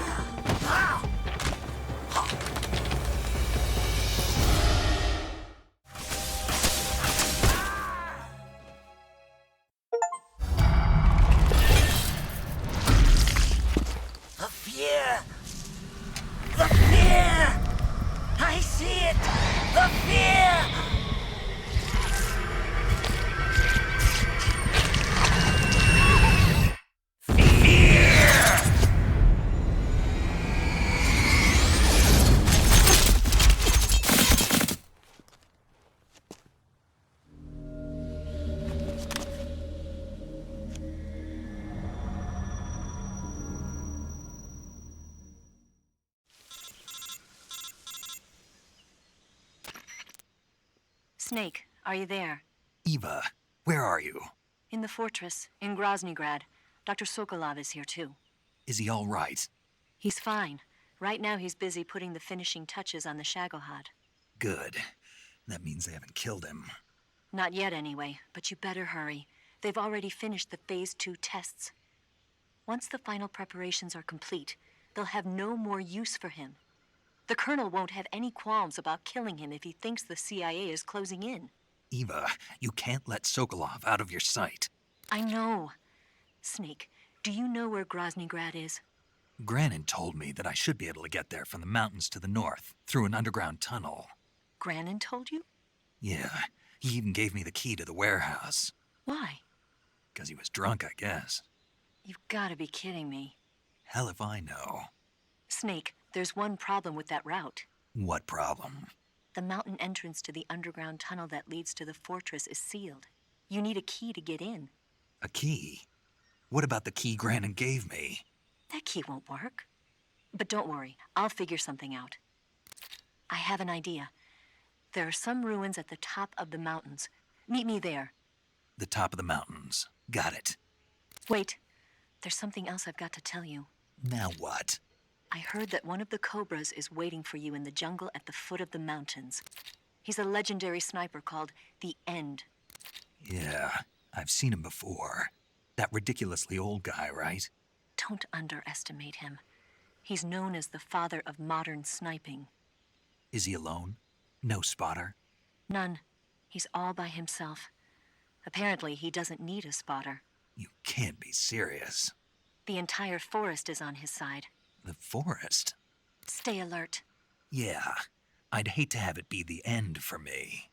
Snake, are you there? Eva, where are you? In the fortress, in Graznigrad. Dr. Sokolov is here too. Is he all right? He's fine. Right now he's busy putting the finishing touches on the Shagohod. Good. That means they haven't killed him. Not yet anyway, but you better hurry. They've already finished the Phase 2 tests. Once the final preparations are complete, they'll have no more use for him. The Colonel won't have any qualms about killing him if he thinks the CIA is closing in. Eva, you can't let Sokolov out of your sight. I know. Snake, do you know where Graznigrad is? Granin told me that I should be able to get there from the mountains to the north, through an underground tunnel. Granin told you? Yeah, he even gave me the key to the warehouse. Why? 'Cause he was drunk, I guess. You've got to be kidding me. Hell if I know. Snake, there's one problem with that route. What problem? The mountain entrance to the underground tunnel that leads to the fortress is sealed. You need a key to get in. A key? What about the key Granin gave me? That key won't work. But don't worry, I'll figure something out. I have an idea. There are some ruins at the top of the mountains. Meet me there. The top of the mountains. Got it. Wait, there's something else I've got to tell you. Now what? I heard that one of the Cobras is waiting for you in the jungle at the foot of the mountains. He's a legendary sniper called the End. Yeah, I've seen him before. That ridiculously old guy, right? Don't underestimate him. He's known as the father of modern sniping. Is he alone? No spotter? None. He's all by himself. Apparently, he doesn't need a spotter. You can't be serious. The entire forest is on his side. The forest? Stay alert. Yeah, I'd hate to have it be the end for me.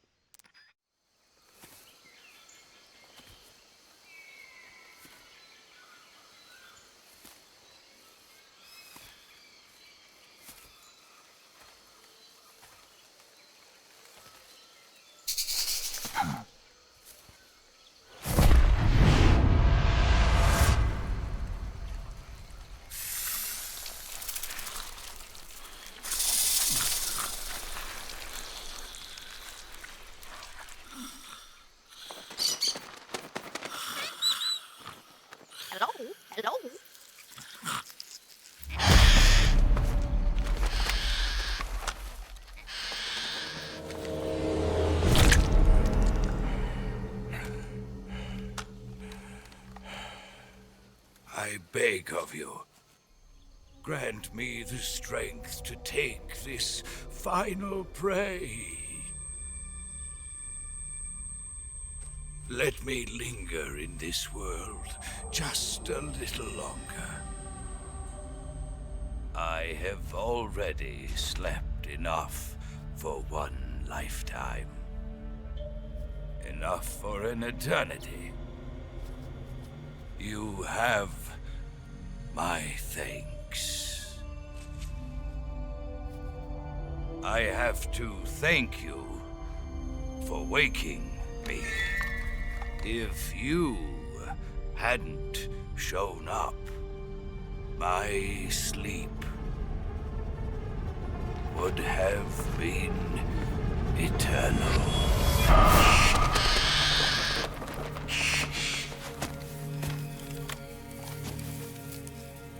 Hello? I beg of you, grant me the strength to take this final prey. Let me linger in this world just a little longer. I have already slept enough for one lifetime. Enough for an eternity. You have my thanks. I have to thank you for waking me. If you hadn't shown up, my sleep would have been eternal.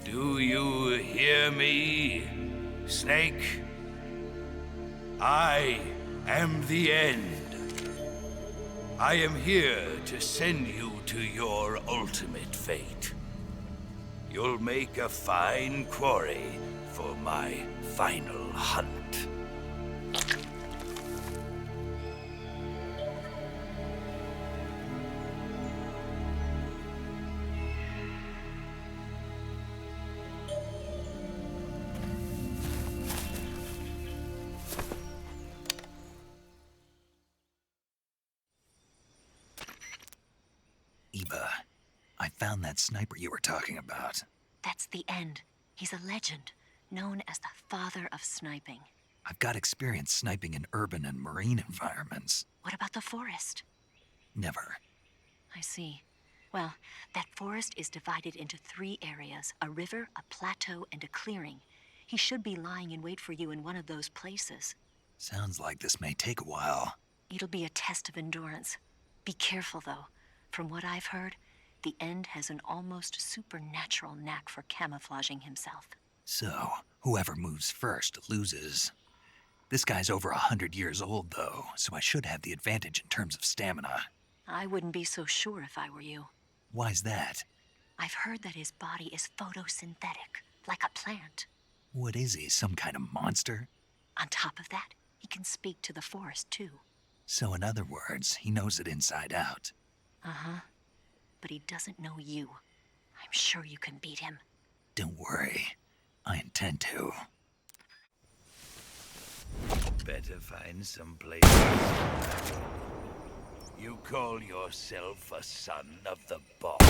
Do you hear me, Snake? I am the End. I am here to send you to your ultimate fate. You'll make a fine quarry for my final hunt. Eva, I found that sniper you were talking about. That's the End. He's a legend, known as the father of sniping. I've got experience sniping in urban and marine environments. What about the forest? Never. I see. Well, that forest is divided into 3 areas, a river, a plateau, and a clearing. He should be lying in wait for you in one of those places. Sounds like this may take a while. It'll be a test of endurance. Be careful, though. From what I've heard, the End has an almost supernatural knack for camouflaging himself. So, whoever moves first loses. This guy's over 100 years old, though, so I should have the advantage in terms of stamina. I wouldn't be so sure if I were you. Why's that? I've heard that his body is photosynthetic, like a plant. What is he, some kind of monster? On top of that, he can speak to the forest, too. So in other words, he knows it inside out. Uh-huh. But he doesn't know you. I'm sure you can beat him. Don't worry. I intend to. Better find some place. You call yourself a son of the boss?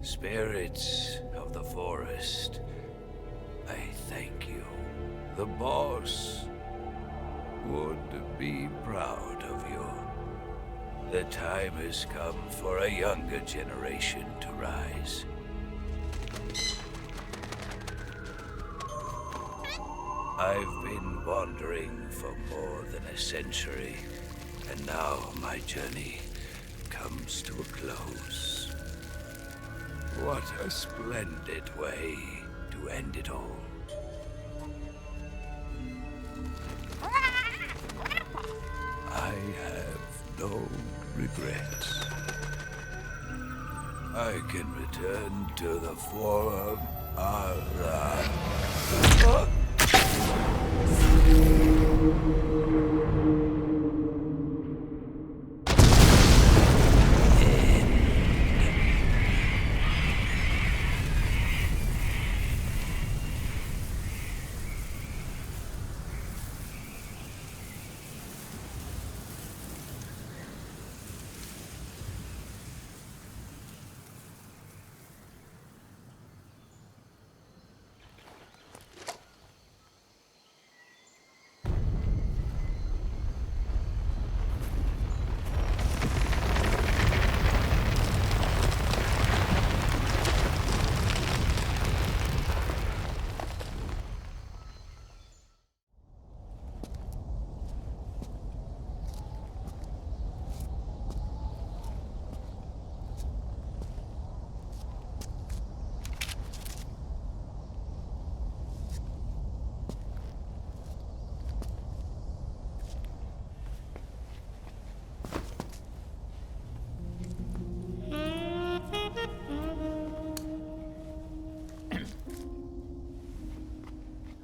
Spirits of the forest, I thank you. The boss would be proud of you. The time has come for a younger generation to rise. I've been wandering for more than a century, and now my journey comes to a close. What a splendid way to end it all. I have no regrets. I can return to the Forum Allah.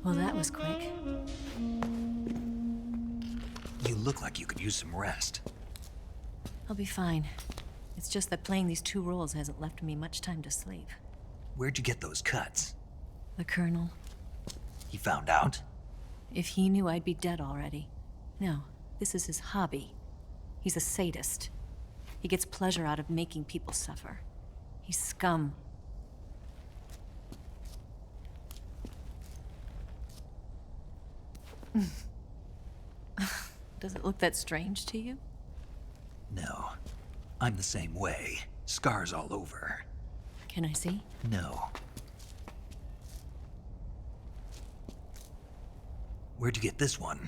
Well, that was quick. You look like you could use some rest. I'll be fine. It's just that playing these two roles hasn't left me much time to sleep. Where'd you get those cuts? The Colonel. He found out? If he knew, I'd be dead already. No, this is his hobby. He's a sadist. He gets pleasure out of making people suffer. He's scum. Does it look that strange to you? No. I'm the same way. Scars all over. Can I see? No. Where'd you get this one?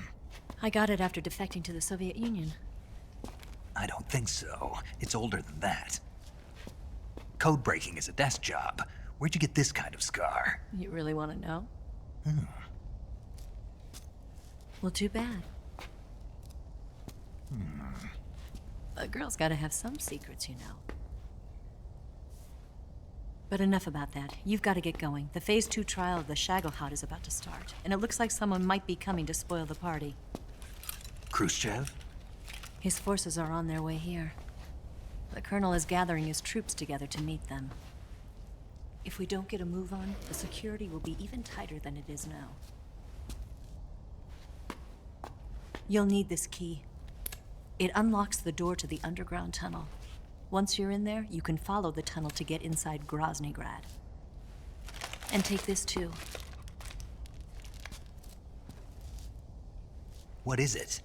I got it after defecting to the Soviet Union. I don't think so. It's older than that. Code breaking is a desk job. Where'd you get this kind of scar? You really want to know? Hmm. Well, too bad. A girl's gotta have some secrets, you know. But enough about that. You've got to get going. The Phase 2 trial of the Shagohod is about to start, and it looks like someone might be coming to spoil the party. Khrushchev? His forces are on their way here. The Colonel is gathering his troops together to meet them. If we don't get a move on, the security will be even tighter than it is now. You'll need this key. It unlocks the door to the underground tunnel. Once you're in there, you can follow the tunnel to get inside Graznigrad. And take this too. What is it?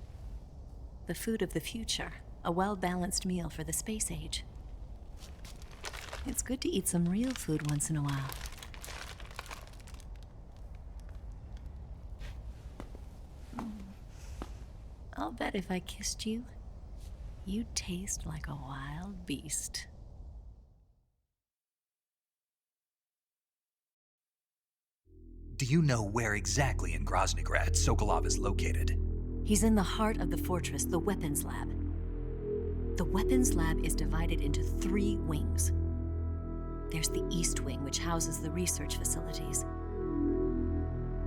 The food of the future. A well-balanced meal for the space age. It's good to eat some real food once in a while. I'll bet if I kissed you, You taste like a wild beast. Do you know where exactly in Graznigrad Sokolov is located? He's in the heart of the fortress, the weapons lab. The weapons lab is divided into 3 wings. There's the East Wing, which houses the research facilities.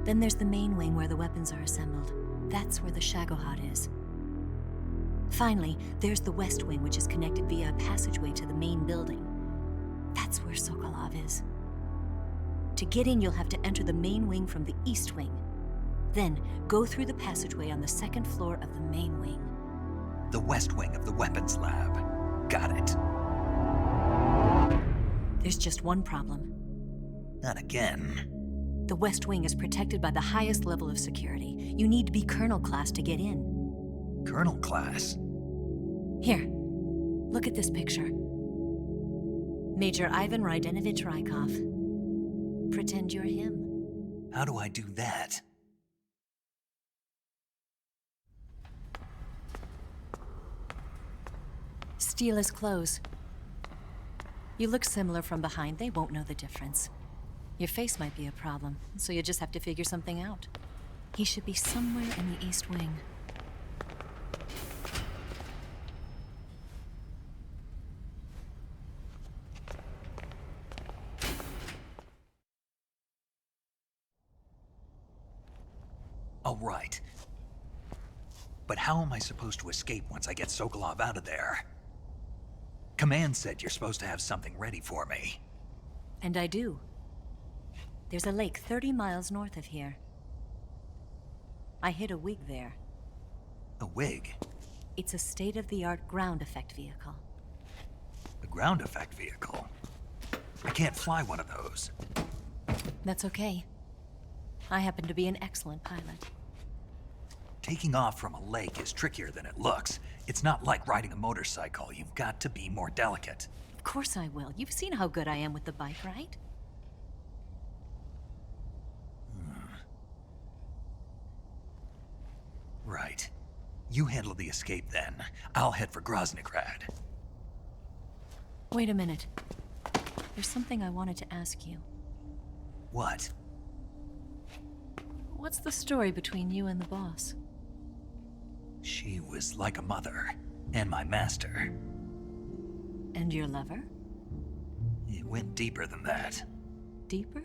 Then there's the main wing where the weapons are assembled. That's where the Shagohod is. Finally, there's the West Wing, which is connected via a passageway to the main building. That's where Sokolov is. To get in, you'll have to enter the main wing from the East Wing. Then, go through the passageway on the 2nd floor of the main wing. The West Wing of the weapons lab. Got it. There's just one problem. Not again. The West Wing is protected by the highest level of security. You need to be Colonel class to get in. Colonel class? Here, look at this picture. Major Ivan Rydenovich Rykov. Pretend you're him. How do I do that? Steal his clothes. You look similar from behind. They won't know the difference. Your face might be a problem, so you just have to figure something out. He should be somewhere in the East Wing. All right. But how am I supposed to escape once I get Sokolov out of there? Command said you're supposed to have something ready for me. And I do. There's a lake 30 miles north of here. I hid a wig there. A wig? It's a state-of-the-art ground effect vehicle. A ground effect vehicle? I can't fly one of those. That's okay. I happen to be an excellent pilot. Taking off from a lake is trickier than it looks. It's not like riding a motorcycle. You've got to be more delicate. Of course I will. You've seen how good I am with the bike, right? Right. You handle the escape then. I'll head for Graznigrad. Wait a minute. There's something I wanted to ask you. What? What's the story between you and the boss? She was like a mother, and my master. And your lover? It went deeper than that. Deeper?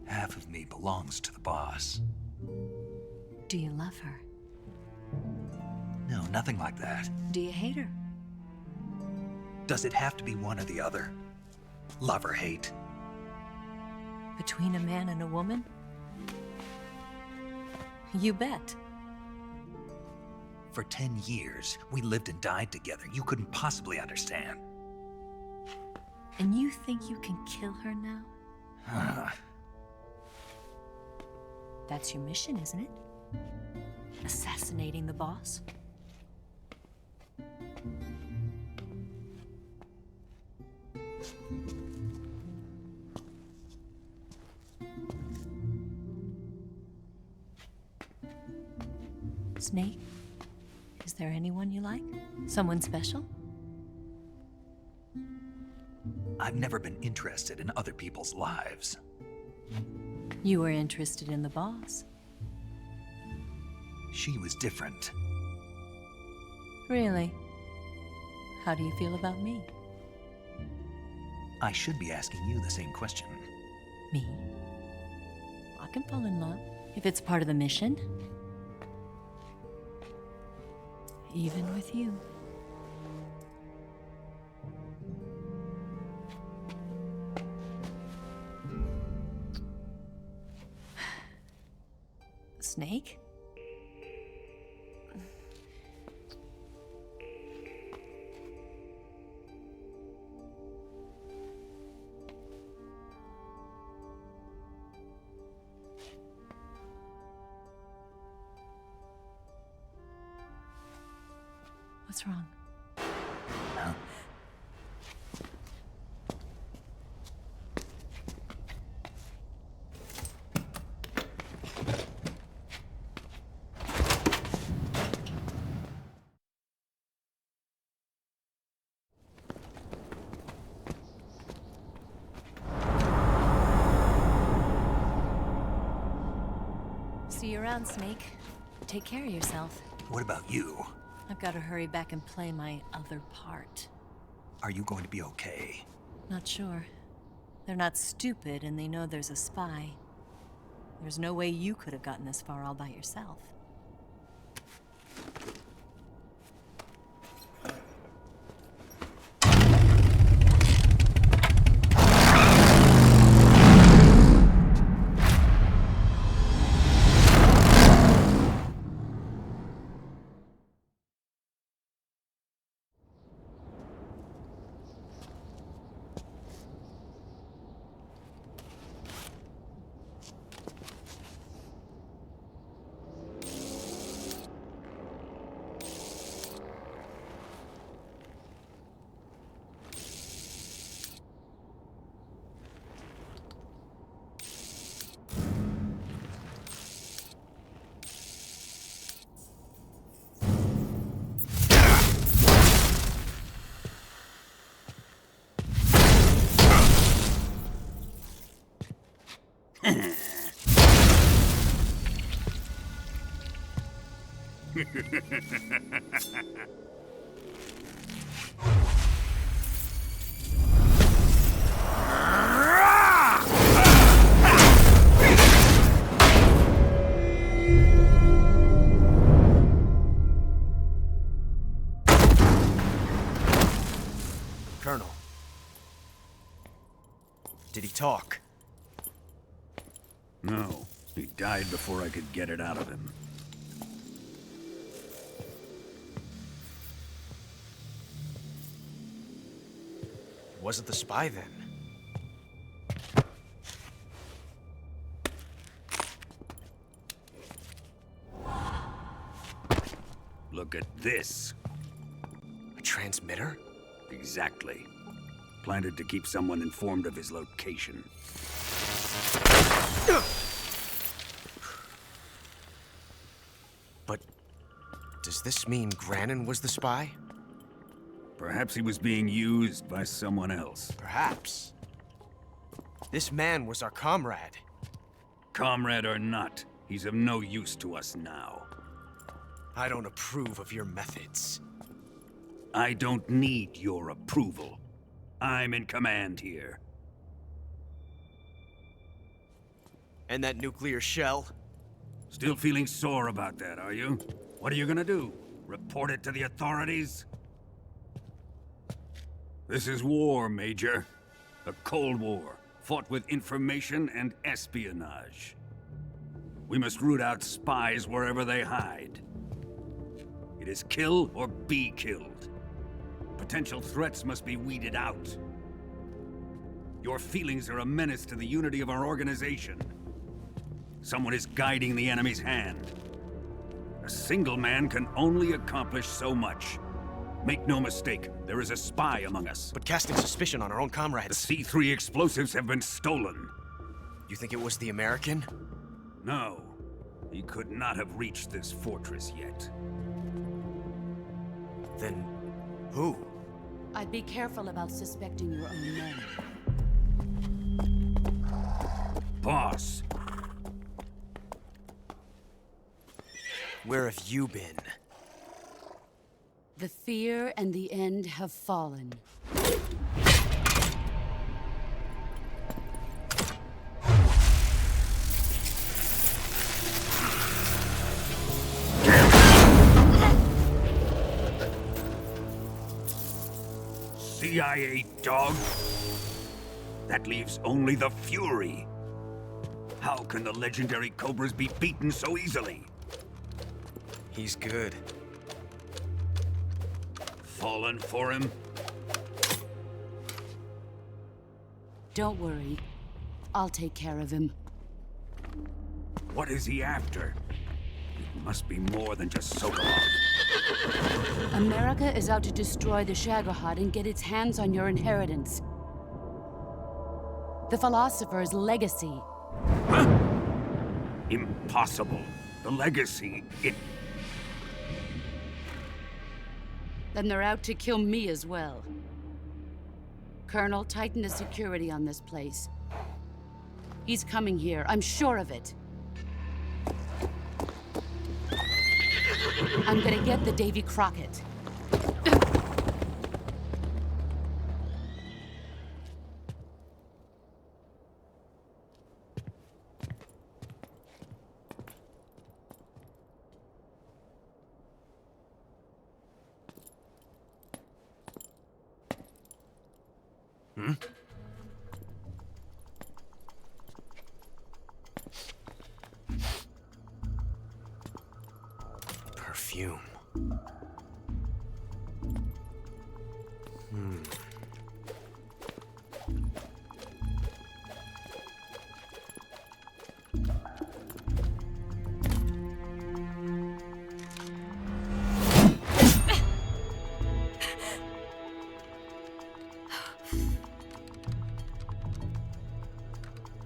Half of me belongs to the boss. Do you love her? No, nothing like that. Do you hate her? Does it have to be one or the other? Love or hate? Between a man and a woman? You bet. For 10 years, we lived and died together. You couldn't possibly understand. And you think you can kill her now? That's your mission, isn't it? Assassinating the boss? Snake? Is there anyone you like? Someone special? I've never been interested in other people's lives. You were interested in the boss. She was different. Really? How do you feel about me? I should be asking you the same question. Me? I can fall in love if it's part of the mission. Even with you. Snake? What's wrong? Huh? See you around, Snake. Take care of yourself. What about you? I've got to hurry back and play my other part. Are you going to be okay? Not sure. They're not stupid, and they know there's a spy. There's no way you could have gotten this far all by yourself. Colonel. Did he talk? No. He died before I could get it out of him. Wasn't the spy then? Look at this. A transmitter? Exactly. Planted to keep someone informed of his location. But does this mean Granin was the spy? Perhaps he was being used by someone else. Perhaps. This man was our comrade. Comrade or not, he's of no use to us now. I don't approve of your methods. I don't need your approval. I'm in command here. And that nuclear shell? Still feeling sore about that, are you? What are you gonna do? Report it to the authorities? This is war, Major. A Cold War, fought with information and espionage. We must root out spies wherever they hide. It is kill or be killed. Potential threats must be weeded out. Your feelings are a menace to the unity of our organization. Someone is guiding the enemy's hand. A single man can only accomplish so much. Make no mistake, there is a spy among us. But casting suspicion on our own comrades... The C3 explosives have been stolen. You think it was the American? No. He could not have reached this fortress yet. Then... who? I'd be careful about suspecting your own men. Boss! Where have you been? The fear and the end have fallen. CIA dog? That leaves only the Fury. How can the legendary Cobras be beaten so easily? He's good. Fallen for him? Don't worry. I'll take care of him. What is he after? It must be more than just Sokolov. America is out to destroy the Shagohod and get its hands on your inheritance. The philosopher's legacy. Huh? Impossible. The legacy, Then they're out to kill me as well. Colonel, tighten the security on this place. He's coming here, I'm sure of it. I'm gonna get the Davy Crockett. Hmm? Perfume.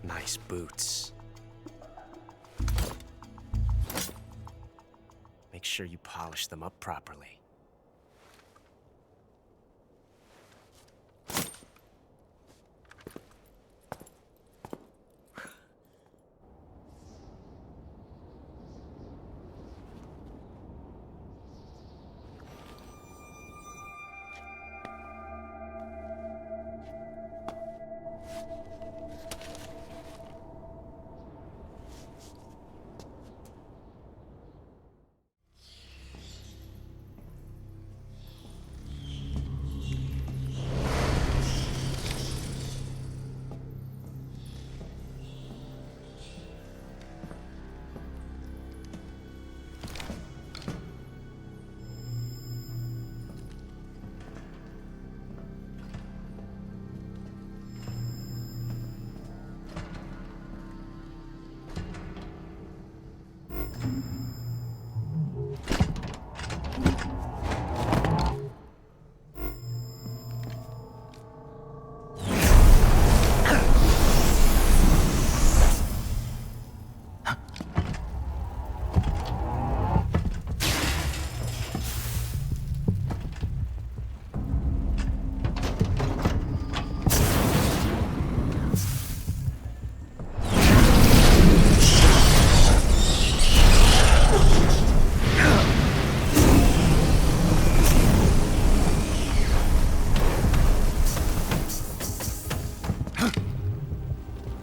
Nice boots. Make sure you polish them up properly.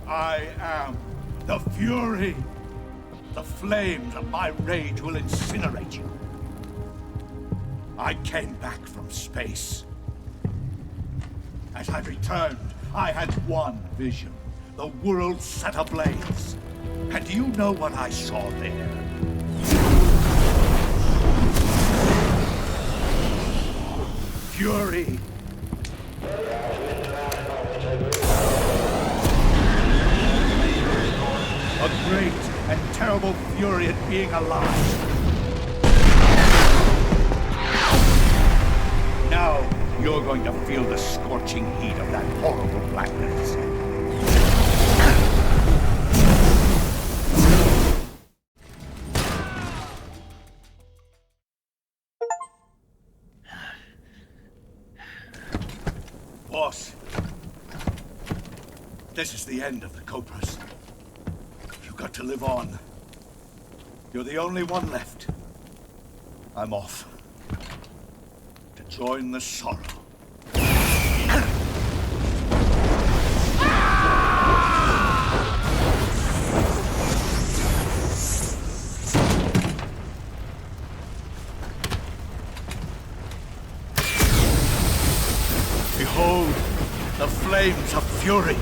I am the Fury. The flames of my rage will incinerate you. I came back from space. As I returned, I had one vision. The world set ablaze. And do you know what I saw there? Fury. A great and terrible fury at being alive. Now, you're going to feel the scorching heat of that horrible blackness. Boss, this is the end of the Cobras. You've got to live on. You're the only one left. I'm off. To join the sorrow. Behold, the flames of fury.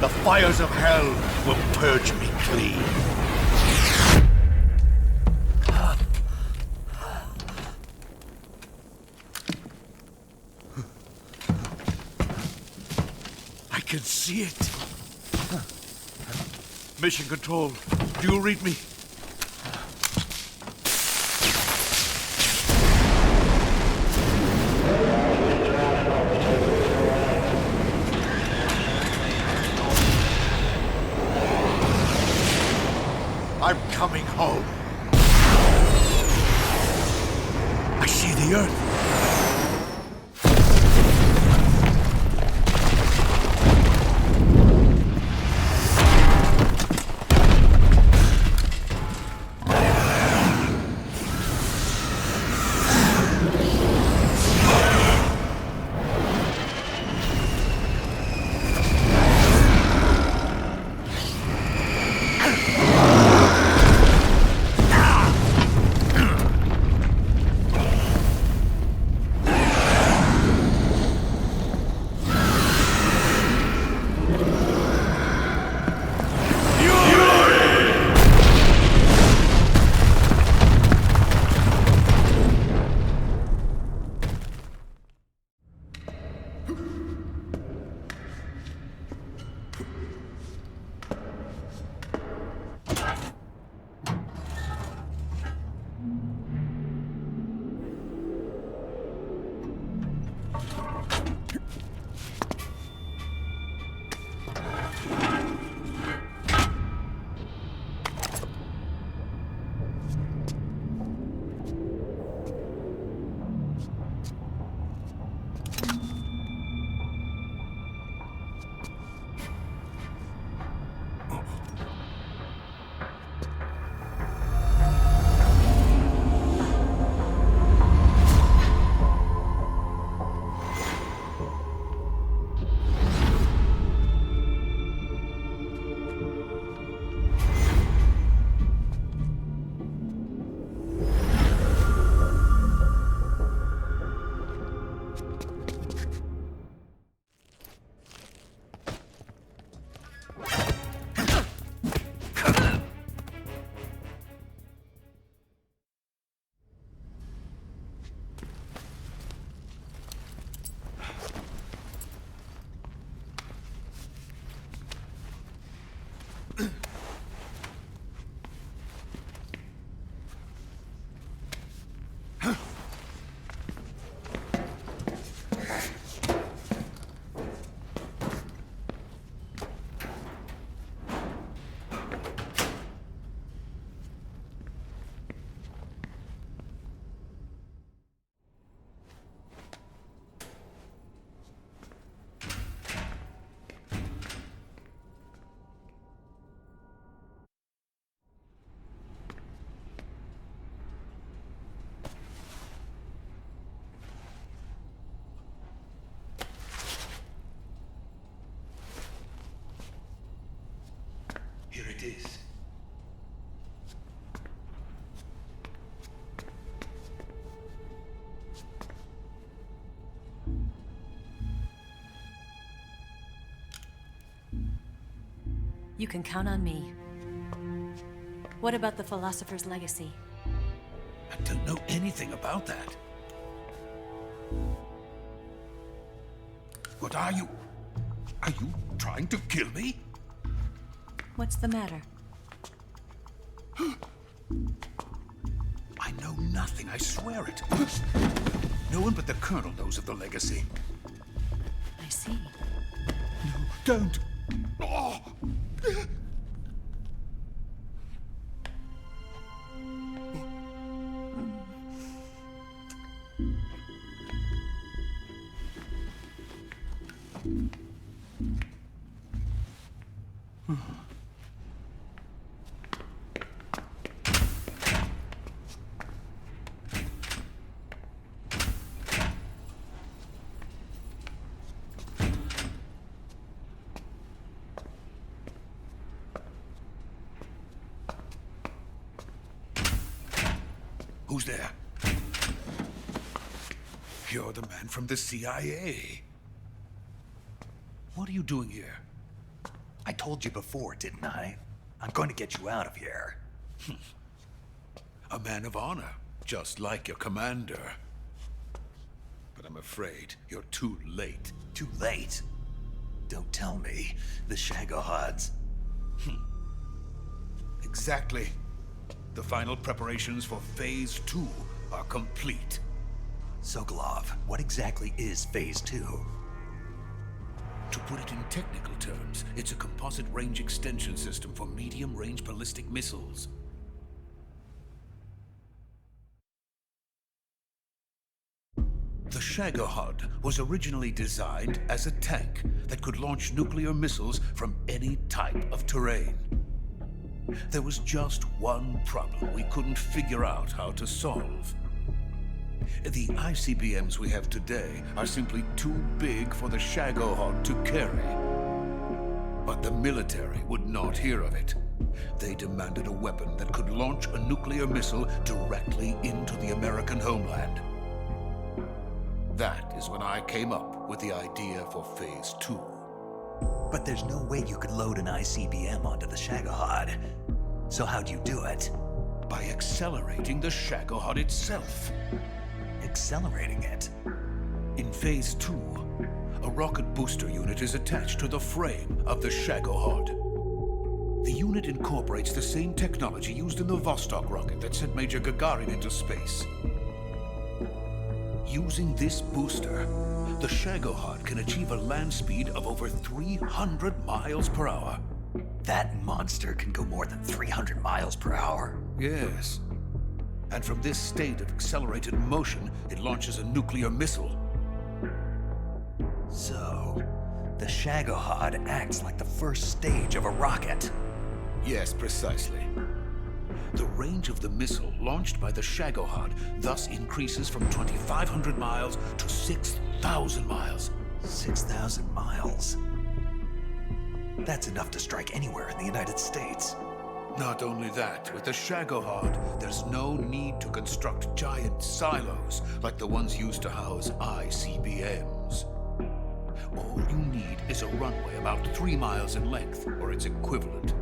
The fires of hell will purge me clean. I can see it. Mission Control, do you read me? I'm coming home. I see the Earth. You can count on me. What about the Philosopher's Legacy? I don't know anything about that. What are you? Are you trying to kill me? What's the matter? I know nothing, I swear it. No one but the Colonel knows of the legacy. I see. No, don't! Oh. Who's there? You're the man from the CIA. What are you doing here? I told you before, didn't I? I'm going to get you out of here. A man of honor, just like your commander. But I'm afraid you're too late. Too late? Don't tell me. The Shagohods. Exactly. The final preparations for Phase 2 are complete. Sokolov, what exactly is Phase 2? To put it in technical terms, it's a composite range extension system for medium-range ballistic missiles. The Shagohod was originally designed as a tank that could launch nuclear missiles from any type of terrain. There was just one problem we couldn't figure out how to solve. The ICBMs we have today are simply too big for the Shagohod to carry. But the military would not hear of it. They demanded a weapon that could launch a nuclear missile directly into the American homeland. That is when I came up with the idea for Phase 2. But there's no way you could load an ICBM onto the Shagohod. So how'd you do it? By accelerating the Shagohod itself. Accelerating it? In Phase 2, a rocket booster unit is attached to the frame of the Shagohod. The unit incorporates the same technology used in the Vostok rocket that sent Major Gagarin into space. Using this booster, the Shagohod can achieve a land speed of over 300 miles per hour. That monster can go more than 300 miles per hour? Yes. And from this state of accelerated motion, it launches a nuclear missile. So, the Shagohod acts like the first stage of a rocket. Yes, precisely. The range of the missile launched by the Shagohod thus increases from 2,500 miles to 6,000 miles. 6,000 miles? That's enough to strike anywhere in the United States. Not only that, with the Shagohod, there's no need to construct giant silos like the ones used to house ICBMs. All you need is a runway about 3 miles in length, or its equivalent.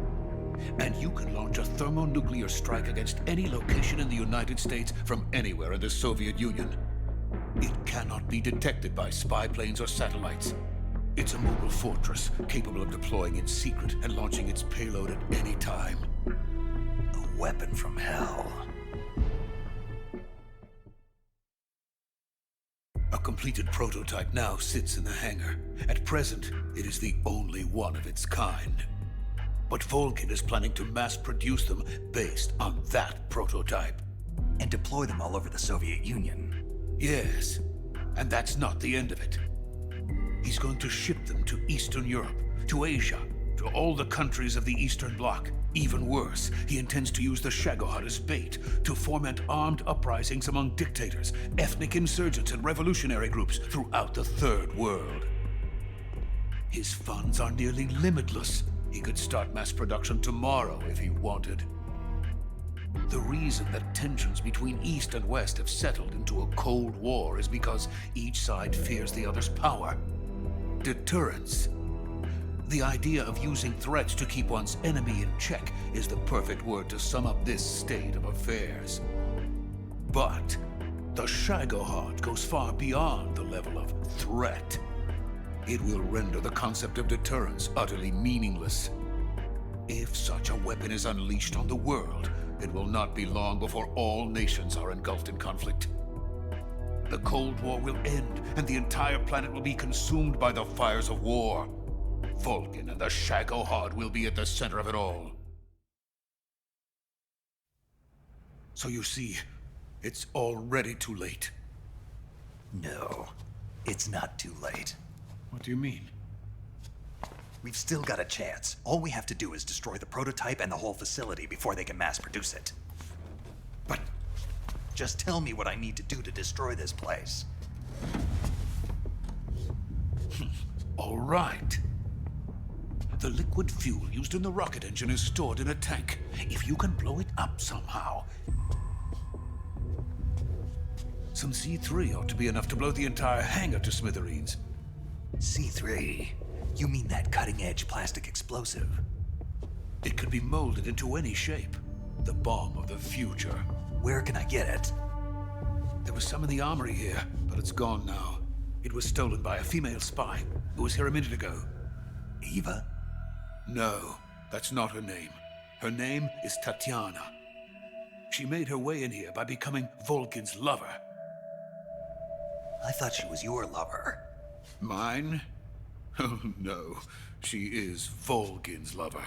And you can launch a thermonuclear strike against any location in the United States from anywhere in the Soviet Union. It cannot be detected by spy planes or satellites. It's a mobile fortress, capable of deploying in secret and launching its payload at any time. A weapon from hell. A completed prototype now sits in the hangar. At present, it is the only one of its kind. But Volgin is planning to mass-produce them based on that prototype. And deploy them all over the Soviet Union. Yes, and that's not the end of it. He's going to ship them to Eastern Europe, to Asia, to all the countries of the Eastern Bloc. Even worse, he intends to use the Shagohod as bait to foment armed uprisings among dictators, ethnic insurgents, and revolutionary groups throughout the Third World. His funds are nearly limitless. He could start mass production tomorrow if he wanted. The reason that tensions between East and West have settled into a Cold War is because each side fears the other's power. Deterrence. The idea of using threats to keep one's enemy in check is the perfect word to sum up this state of affairs. But the Shagohod goes far beyond the level of threat. It will render the concept of deterrence utterly meaningless. If such a weapon is unleashed on the world, it will not be long before all nations are engulfed in conflict. The Cold War will end, and the entire planet will be consumed by the fires of war. Volgin and the Shagohod will be at the center of it all. So you see, it's already too late. No, it's not too late. What do you mean? We've still got a chance. All we have to do is destroy the prototype and the whole facility before they can mass produce it. But just tell me what I need to do to destroy this place. All right. The liquid fuel used in the rocket engine is stored in a tank. If you can blow it up somehow, some C3 ought to be enough to blow the entire hangar to smithereens. C3? You mean that cutting-edge plastic explosive? It could be molded into any shape. The bomb of the future. Where can I get it? There was some in the armory here, but it's gone now. It was stolen by a female spy who was here a minute ago. Eva? No, that's not her name. Her name is Tatiana. She made her way in here by becoming Volgin's lover. I thought she was your lover. Mine? Oh, no. She is Volgin's lover.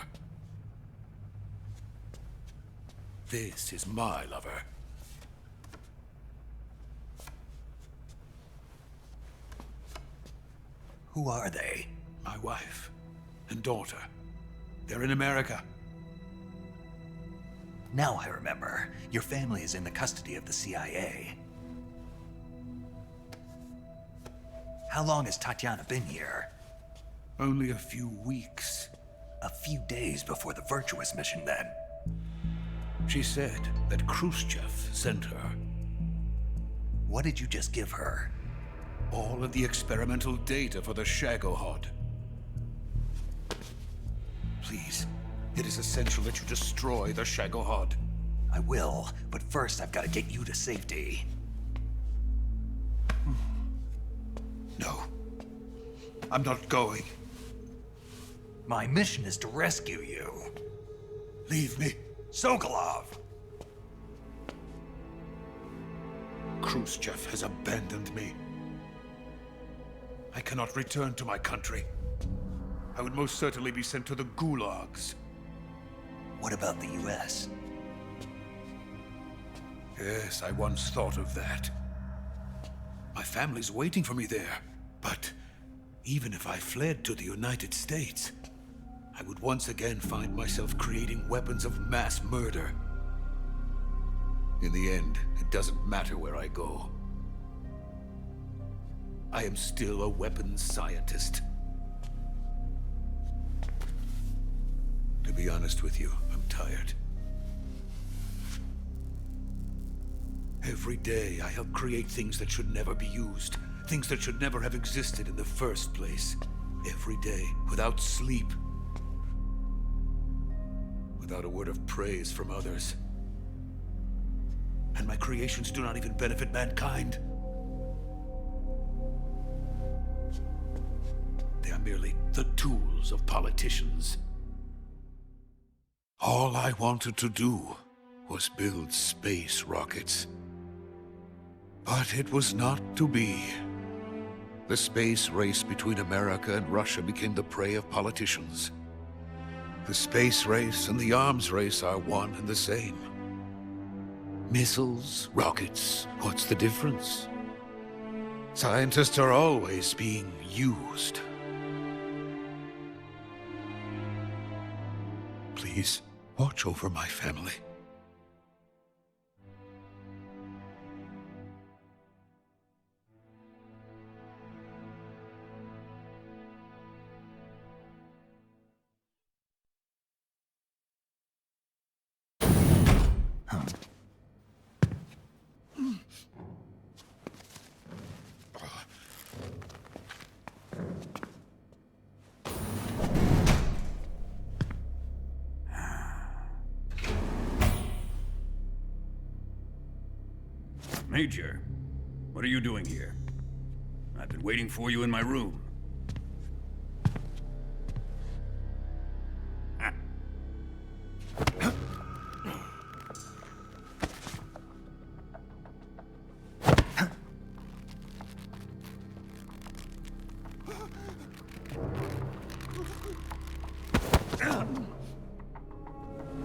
This is my lover. Who are they? My wife and daughter. They're in America. Now I remember. Your family is in the custody of the CIA. How long has Tatiana been here? Only a few weeks. A few days before the Virtuous mission, then. She said that Khrushchev sent her. What did you just give her? All of the experimental data for the Shagohod. Please, it is essential that you destroy the Shagohod. I will, but first I've got to get you to safety. No. I'm not going. My mission is to rescue you. Leave me. Sokolov! Khrushchev has abandoned me. I cannot return to my country. I would most certainly be sent to the gulags. What about the US? Yes, I once thought of that. My family's waiting for me there. But even if I fled to the United States, I would once again find myself creating weapons of mass murder. In the end, it doesn't matter where I go. I am still a weapons scientist. To be honest with you, I'm tired. Every day I help create things that should never be used. Things that should never have existed in the first place. Every day, without sleep. Without a word of praise from others. And my creations do not even benefit mankind. They are merely the tools of politicians. All I wanted to do was build space rockets. But it was not to be. The space race between America and Russia became the prey of politicians. The space race and the arms race are one and the same. Missiles, rockets, what's the difference? Scientists are always being used. Please, watch over my family. Major, what are you doing here? I've been waiting for you in my room.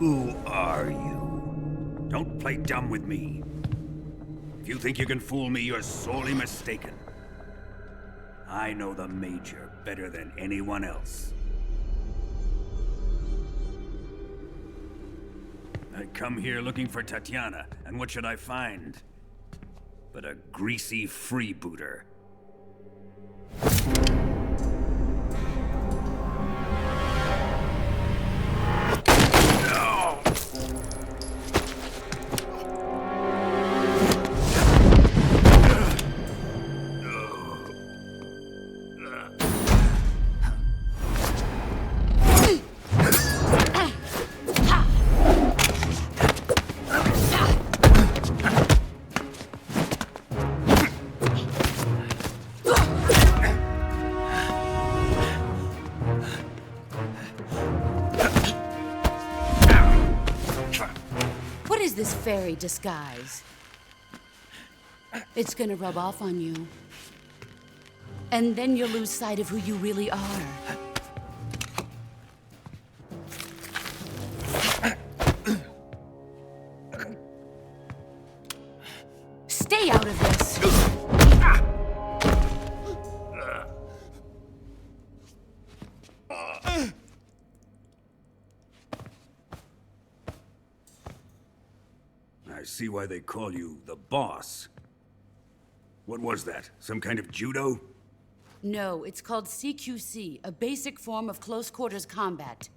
Who are you? Don't play dumb with me. If you think you can fool me, you're sorely mistaken. I know the Major better than anyone else. I come here looking for Tatiana, and what should I find? But a greasy freebooter. This fairy disguise. It's gonna rub off on you. And then you'll lose sight of who you really are. Stay out of this! I see why they call you the boss. What was that? Some kind of judo? No, it's called CQC, a basic form of close quarters combat.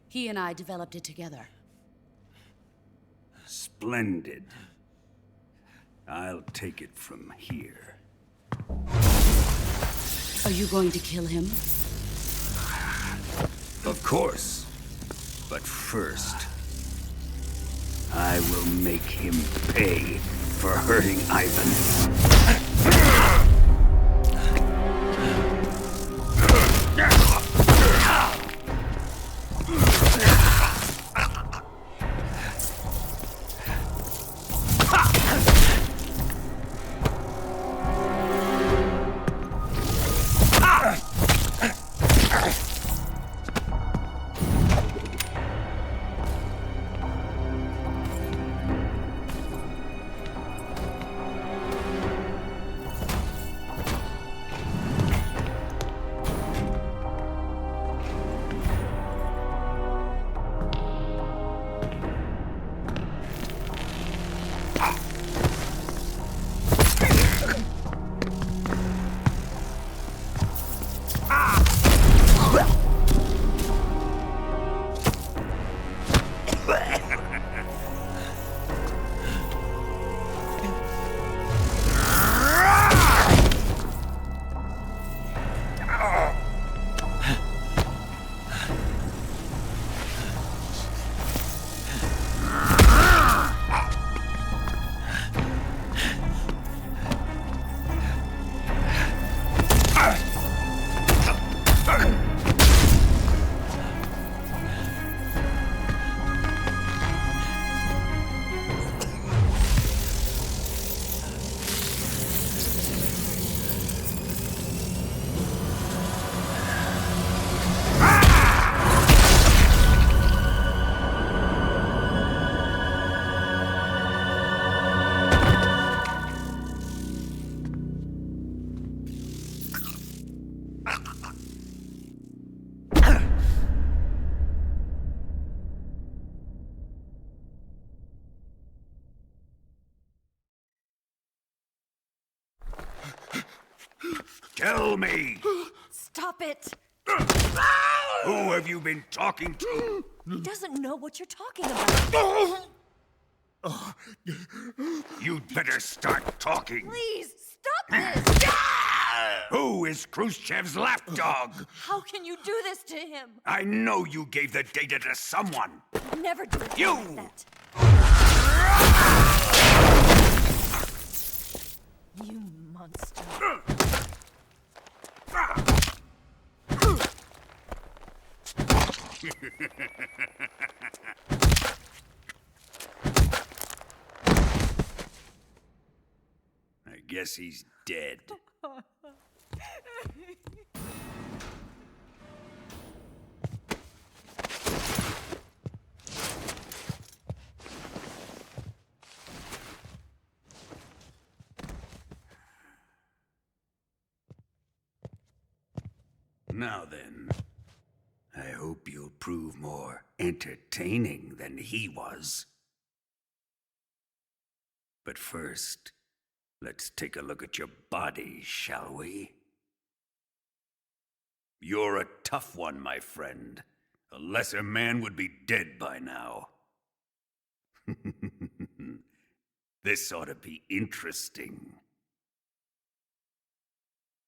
He and I developed it together. Splendid. I'll take it from here. Are you going to kill him? Of course. But first, I will make him pay for hurting Ivan. Tell me! Stop it! Who have you been talking to? He doesn't know what you're talking about. You'd better start talking. Please, stop this! Who is Khrushchev's lapdog? How can you do this to him? I know you gave the data to someone. Never do it You! like that. I guess he's dead. Now then, I hope you'll prove more entertaining than he was. But first, let's take a look at your body, shall we? You're a tough one, my friend. A lesser man would be dead by now. This ought to be interesting.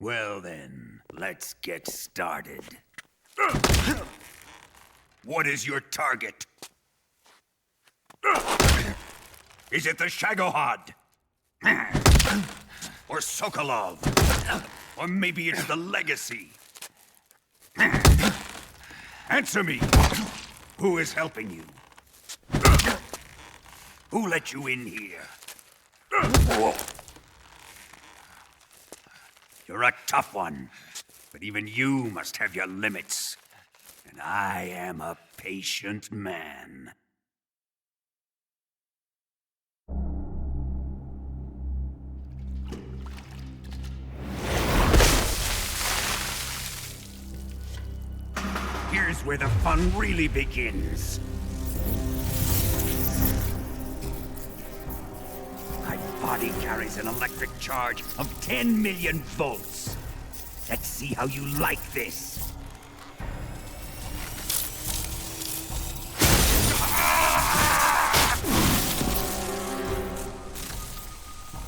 Well then, let's get started. What is your target? Is it the Shagohod? Or Sokolov? Or maybe it's the Legacy? Answer me! Who is helping you? Who let you in here? You're a tough one, but even you must have your limits. And I am a patient man. Here's where the fun really begins. My body carries an electric charge of 10 million volts. Let's see how you like this.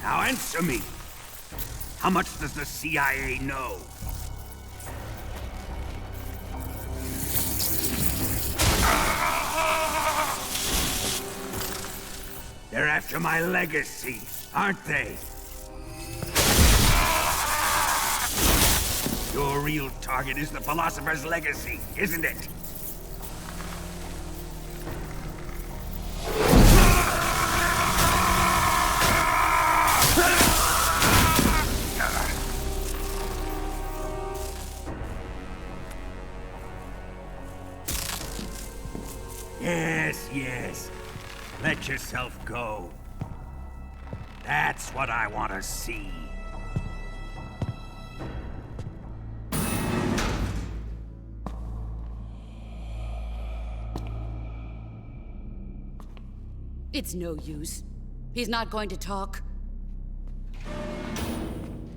Now answer me. How much does the CIA know? They're after my legacy, aren't they? Your real target is the Philosopher's Legacy, isn't it? Yes. Let yourself go. That's what I want to see. It's no use. He's not going to talk.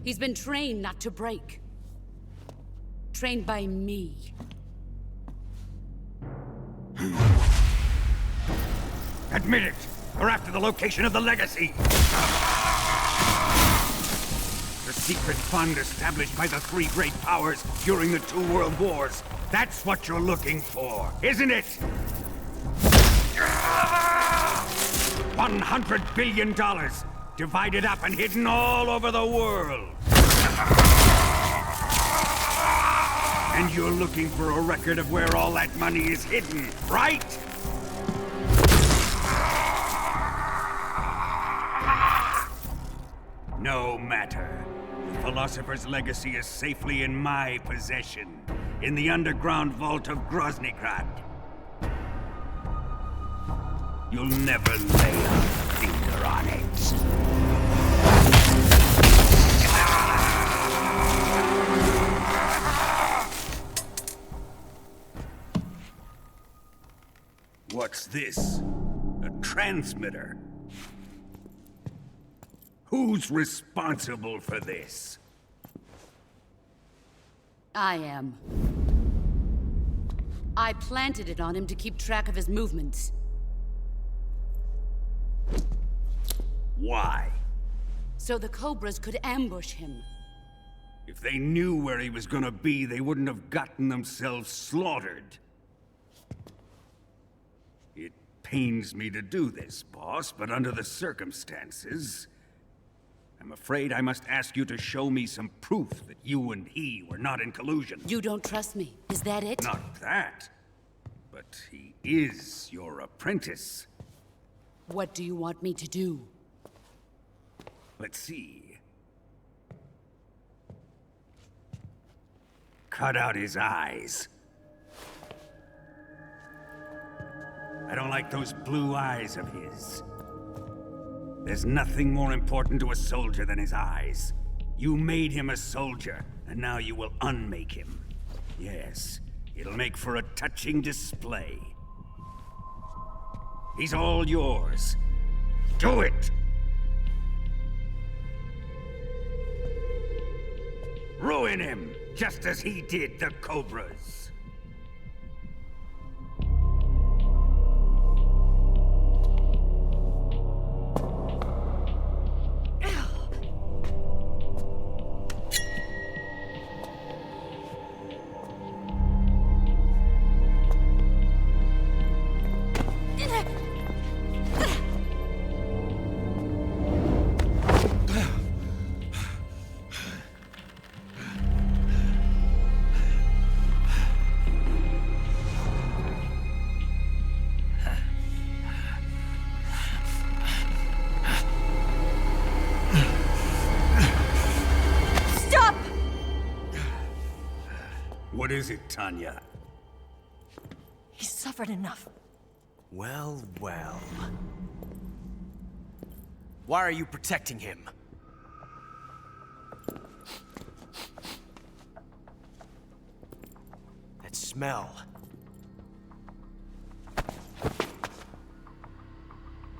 He's been trained not to break. Trained by me. Admit it! You're after the location of the Legacy! The secret fund established by the three great powers during the 2 world wars. That's what you're looking for, isn't it? $100 billion, divided up and hidden all over the world. And you're looking for a record of where all that money is hidden, right? No matter. The Philosopher's Legacy is safely in my possession, in the underground vault of Graznigrad. You'll never lay a finger on it. What's this? A transmitter? Who's responsible for this? I am. I planted it on him to keep track of his movements. Why? So the Cobras could ambush him. If they knew where he was gonna be, they wouldn't have gotten themselves slaughtered. It pains me to do this, boss, but under the circumstances, I'm afraid I must ask you to show me some proof that you and he were not in collusion. You don't trust me, is that it? Not that. but he is your apprentice. What do you want me to do? Let's see. Cut out his eyes. I don't like those blue eyes of his. There's nothing more important to a soldier than his eyes. You made him a soldier, and now you will unmake him. Yes, it'll make for a touching display. He's all yours. Do it! Ruin him, just as he did the Cobras. What is it, Tanya? He's suffered enough. Well, well. Why are you protecting him? That smell.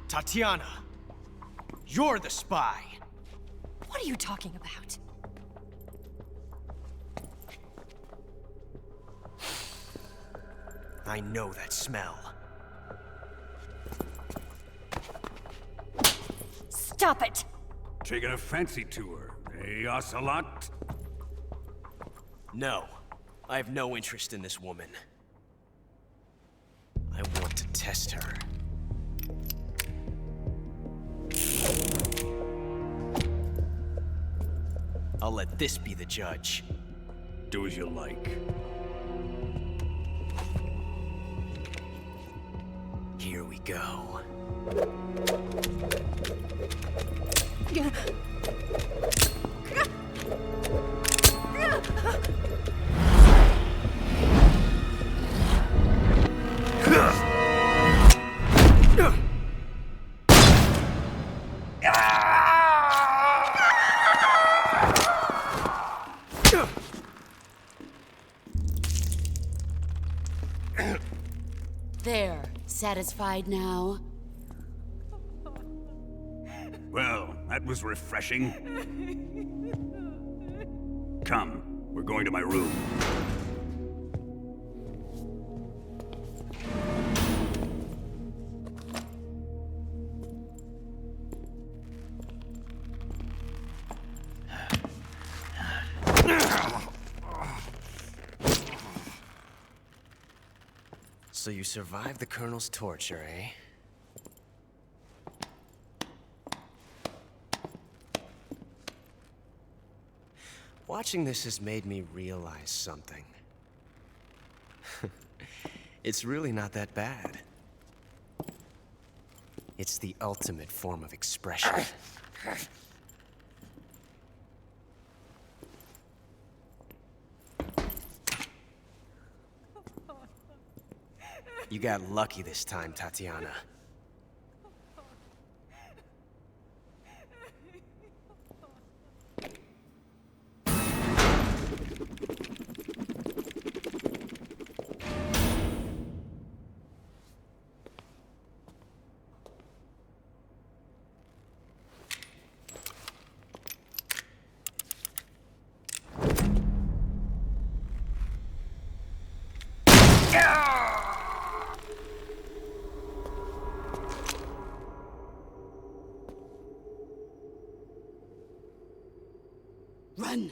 Tatiana, you're the spy. What are you talking about? I know that smell. Stop it! Taking a fancy to her, eh, Ocelot? No, I have no interest in this woman. I want to test her. I'll let this be the judge. Do as you like. Here we go. There. Satisfied now? Well, that was refreshing. Come, we're going to my room. So you survived the Colonel's torture, eh? Watching this has made me realize something. It's really not that bad. It's the ultimate form of expression. You got lucky this time, Tatiana. Run!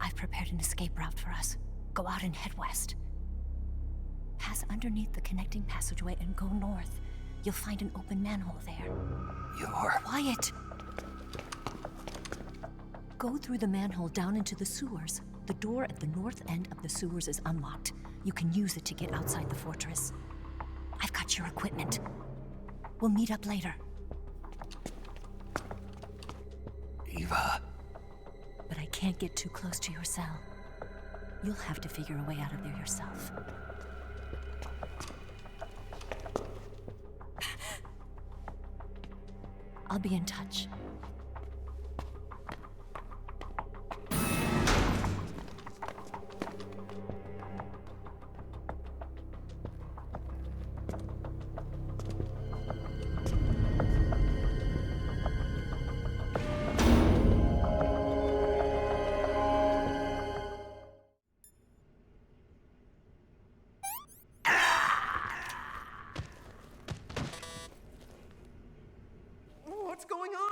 I've prepared an escape route for us. Go out and head west. Pass underneath the connecting passageway and go north. You'll find an open manhole there. You're... Quiet! Go through the manhole down into the sewers. The door at the north end of the sewers is unlocked. You can use it to get outside the fortress. I've got your equipment. We'll meet up later. Eva. But I can't get too close to your cell. You'll have to figure a way out of there yourself. I'll be in touch. What's going on?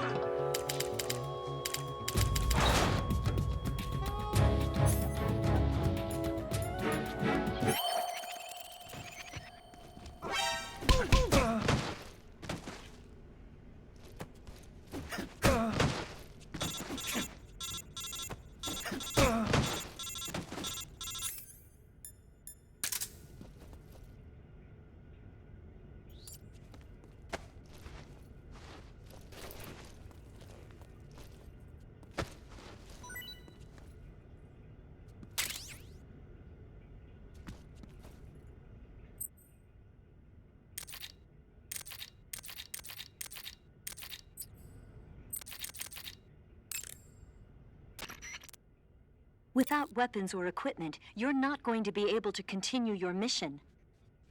Without weapons or equipment, you're not going to be able to continue your mission.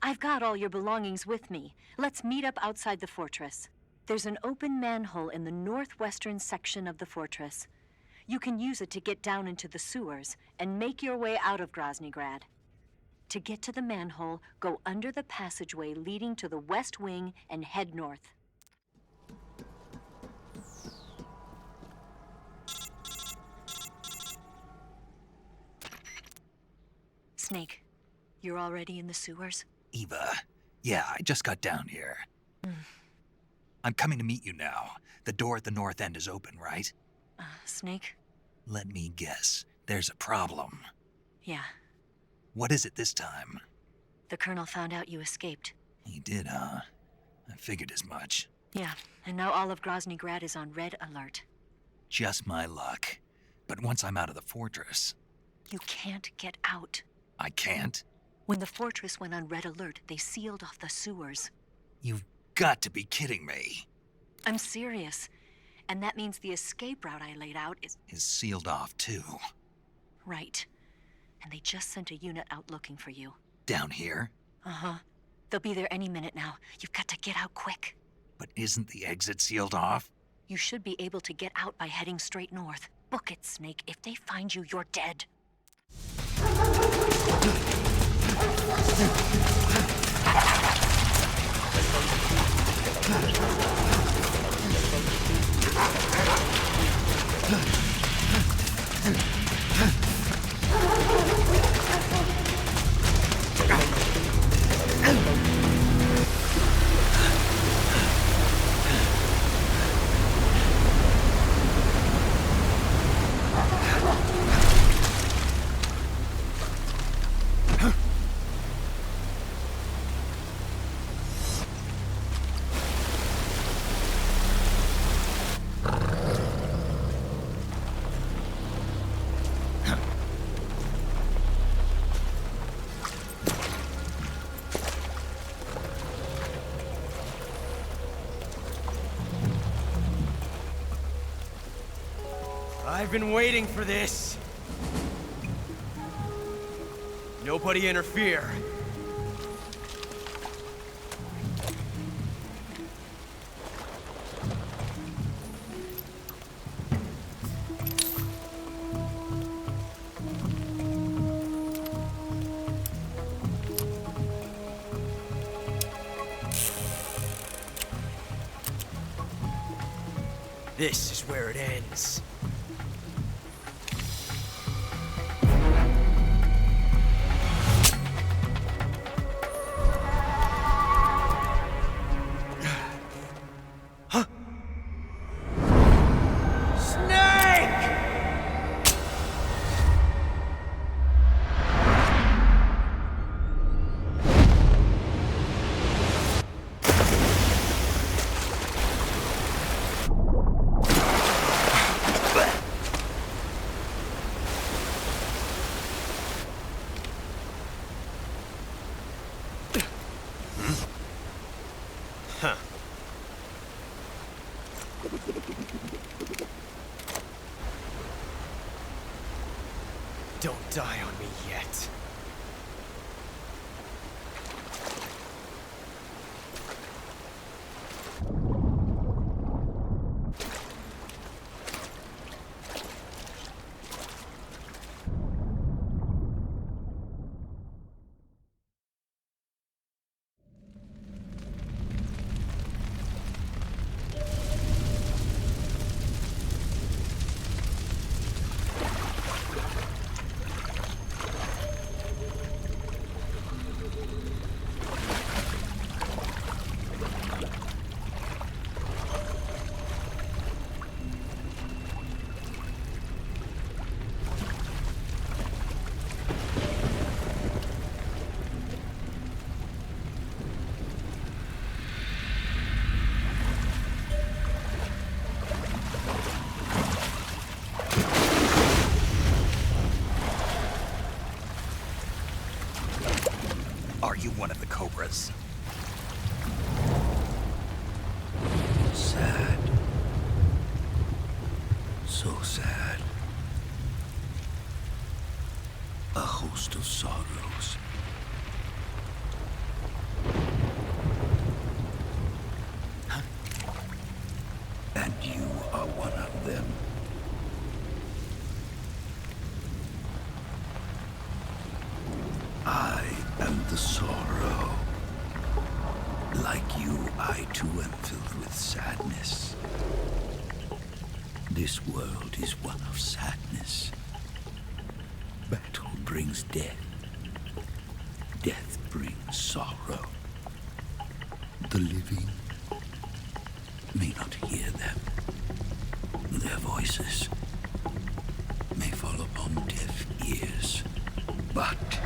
I've got all your belongings with me. Let's meet up outside the fortress. There's an open manhole in the northwestern section of the fortress. You can use it to get down into the sewers and make your way out of Graznigrad. To get to the manhole, go under the passageway leading to the west wing and head north. Snake, you're already in the sewers? Eva. Yeah, I just got down here. I'm coming to meet you now. The door at the north end is open, right? Snake? Let me guess. There's a problem. Yeah. What is it this time? The Colonel found out you escaped. He did, huh? I figured as much. Yeah, and now all of Graznigrad is on red alert. Just my luck. But once I'm out of the fortress... You can't get out. I can't? When the fortress went on red alert, they sealed off the sewers. You've got to be kidding me. I'm serious. And that means the escape route I laid out is sealed off, too. Right. And they just sent a unit out looking for you. Down here? Uh-huh. They'll be there any minute now. You've got to get out quick. But isn't the exit sealed off? You should be able to get out by heading straight north. Book it, Snake. If they find you, you're dead. I've been waiting for this. Nobody interfere. This is where it ends. Huh. Don't die on me yet. Are you one of the Cobras? Sad. So sad. A host of sorrows. And you are one of them. I am the sorrow. Like you, I too am filled with sadness. This world is one of sadness. Battle brings death. Death brings sorrow. The living may not hear them. Their voices may fall upon deaf ears. But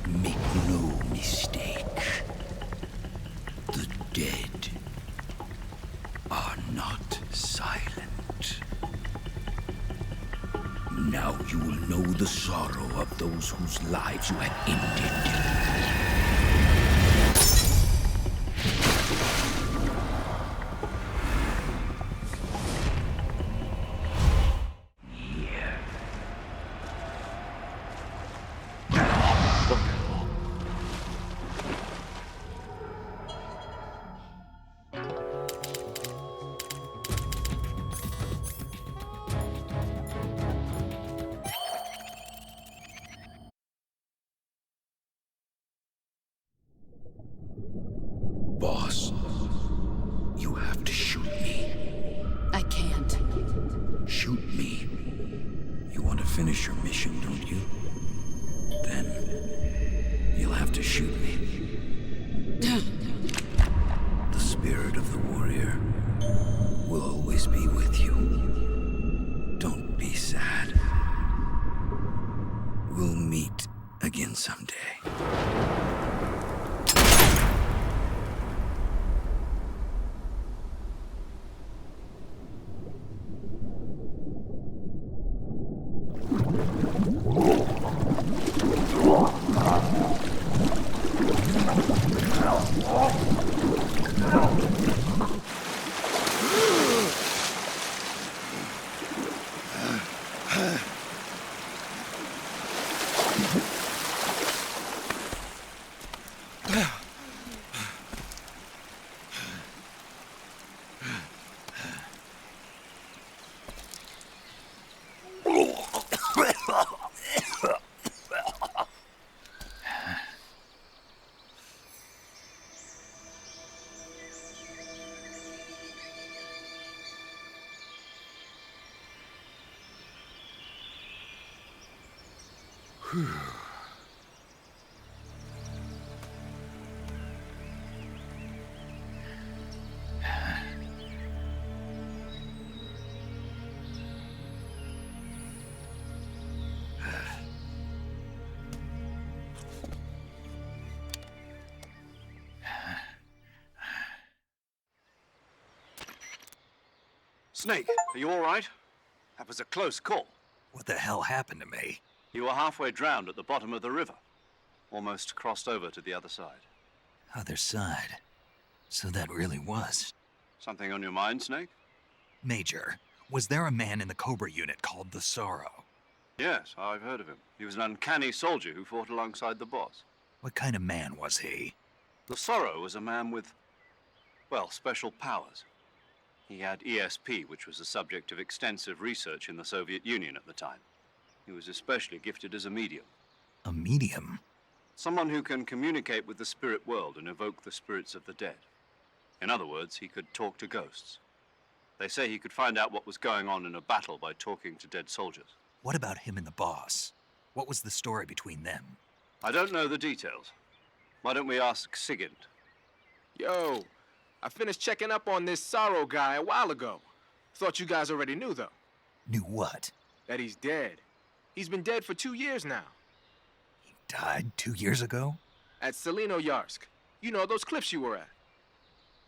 make no mistake, the dead are not silent. Now you will know the sorrow of those whose lives you have ended. Boss, you have to shoot me. I can't. Shoot me. You want to finish your mission, don't you? Then you'll have to shoot me. The spirit of the warrior will always be with you. Don't be sad. We'll meet again someday. Snake, are you all right? That was a close call. What the hell happened to me? You were halfway drowned at the bottom of the river. Almost crossed over to the other side. Other side? So that really was. Something on your mind, Snake? Major, was there a man in the Cobra unit called the Sorrow? Yes, I've heard of him. He was an uncanny soldier who fought alongside the boss. What kind of man was he? The Sorrow was a man with, well, special powers. He had ESP, which was the subject of extensive research in the Soviet Union at the time. He was especially gifted as a medium. A medium? Someone who can communicate with the spirit world and evoke the spirits of the dead. In other words, he could talk to ghosts. They say he could find out what was going on in a battle by talking to dead soldiers. What about him and the boss? What was the story between them? I don't know the details. Why don't we ask Sigint? Yo, I finished checking up on this Sorrow guy a while ago. Thought you guys already knew, though. Knew what? That he's dead. He's been dead for 2 years now. He died 2 years ago? At Selino-Yarsk. You know, those cliffs you were at.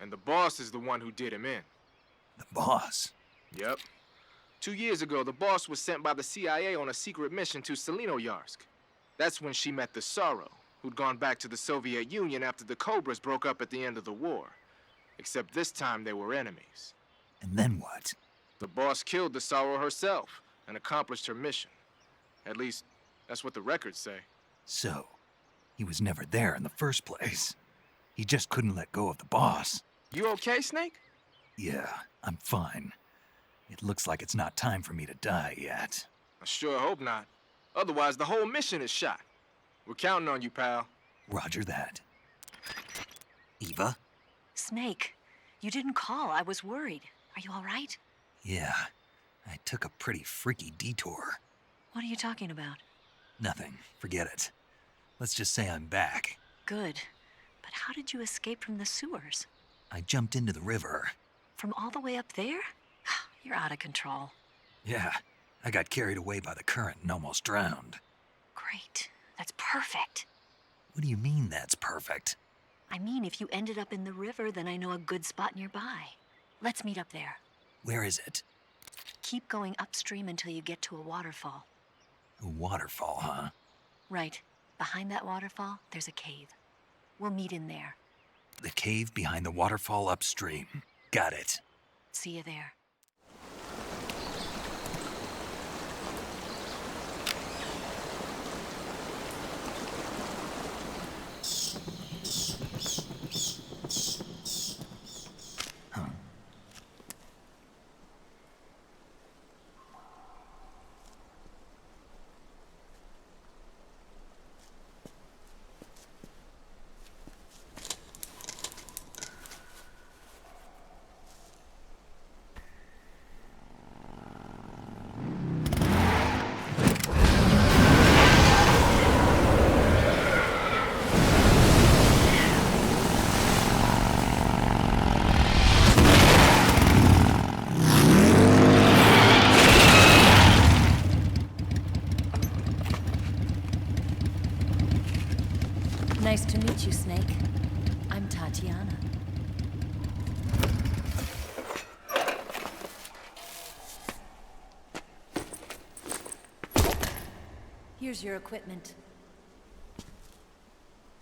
And the boss is the one who did him in. The boss? Yep. 2 years ago, the boss was sent by the CIA on a secret mission to Selino-Yarsk. That's when she met the Sorrow, who'd gone back to the Soviet Union after the Cobras broke up at the end of the war. Except this time they were enemies. And then what? The boss killed the Sorrow herself and accomplished her mission. At least, that's what the records say. So, he was never there in the first place. He just couldn't let go of the boss. You okay, Snake? Yeah, I'm fine. It looks like it's not time for me to die yet. I sure hope not. Otherwise, the whole mission is shot. We're counting on you, pal. Roger that. Eva? Snake, you didn't call. I was worried. Are you all right? Yeah, I took a pretty freaky detour. What are you talking about? Nothing. Forget it. Let's just say I'm back. Good. But how did you escape from the sewers? I jumped into the river. From all the way up there? You're out of control. Yeah, I got carried away by the current and almost drowned. Great. That's perfect. What do you mean that's perfect? I mean, if you ended up in the river, then I know a good spot nearby. Let's meet up there. Where is it? Keep going upstream until you get to a waterfall. A waterfall, huh? Right. Behind that waterfall, there's a cave. We'll meet in there. The cave behind the waterfall upstream. Got it. See you there. Nice to meet you, Snake. I'm Tatiana. Here's your equipment.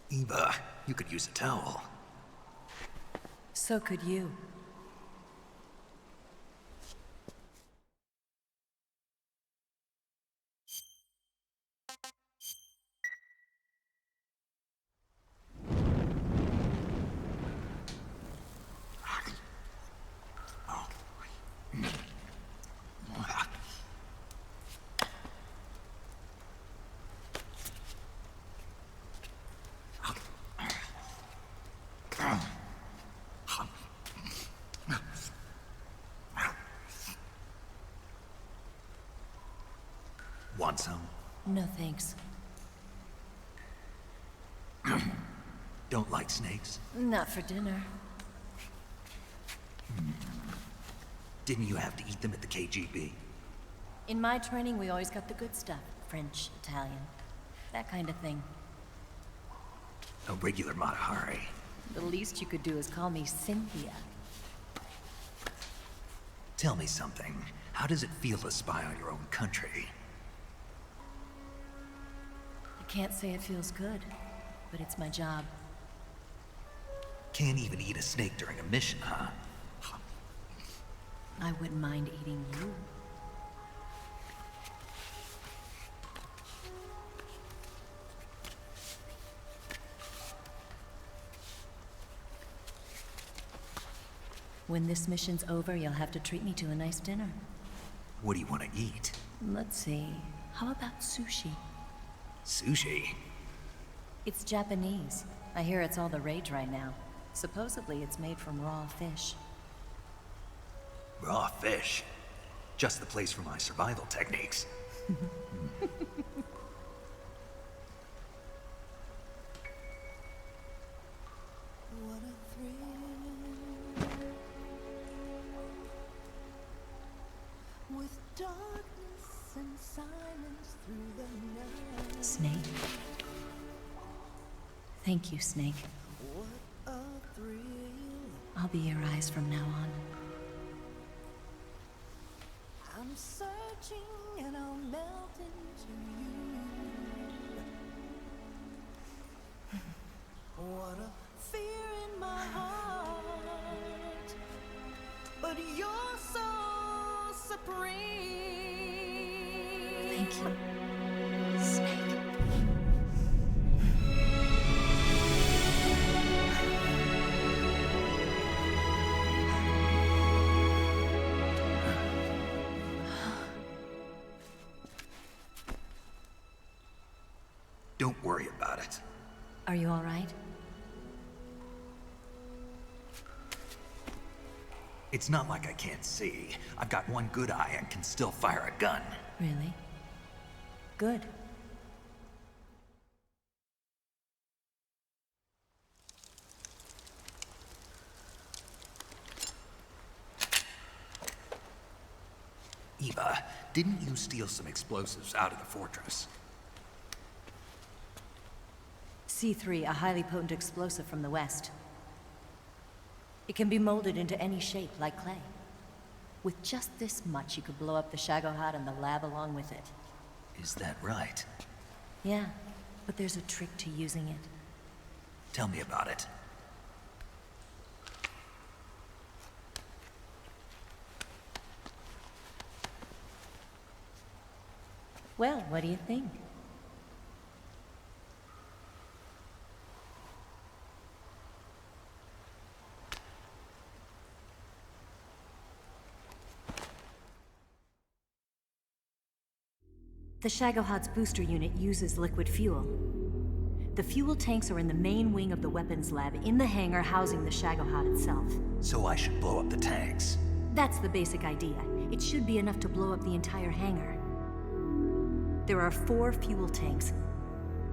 Eva, you could use a towel. So could you. Want some? No thanks. Don't like snakes? Not for dinner. Didn't you have to eat them at the KGB? In my training, we always got the good stuff. French, Italian, that kind of thing. A regular Mata Hari. The least you could do is call me Cynthia. Tell me something. How does it feel to spy on your own country? I can't say it feels good, but it's my job. Can't even eat a snake during a mission, huh? I wouldn't mind eating you. When this mission's over, you'll have to treat me to a nice dinner. What do you want to eat? Let's see. How about sushi? Sushi? It's Japanese. I hear it's all the rage right now. Supposedly it's made from raw fish. Raw fish? Just the place for my survival techniques. Snake. Thank you, Snake. I'll be your eyes from now on. I'm searching and I'll melt into you. What a fear in my heart, but you're so supreme. Thank you, Snake. Don't worry about it. Are you all right? It's not like I can't see. I've got one good eye and can still fire a gun. Really? Good. Eva, didn't you steal some explosives out of the fortress? C3, a highly potent explosive from the west. It can be molded into any shape, like clay. With just this much, you could blow up the Shagohod and the lab along with it. Is that right? Yeah, but there's a trick to using it. Tell me about it. Well, what do you think? The Shagohod's booster unit uses liquid fuel. The fuel tanks are in the main wing of the weapons lab, in the hangar housing the Shagohod itself. So I should blow up the tanks. That's the basic idea. It should be enough to blow up the entire hangar. There are 4 fuel tanks.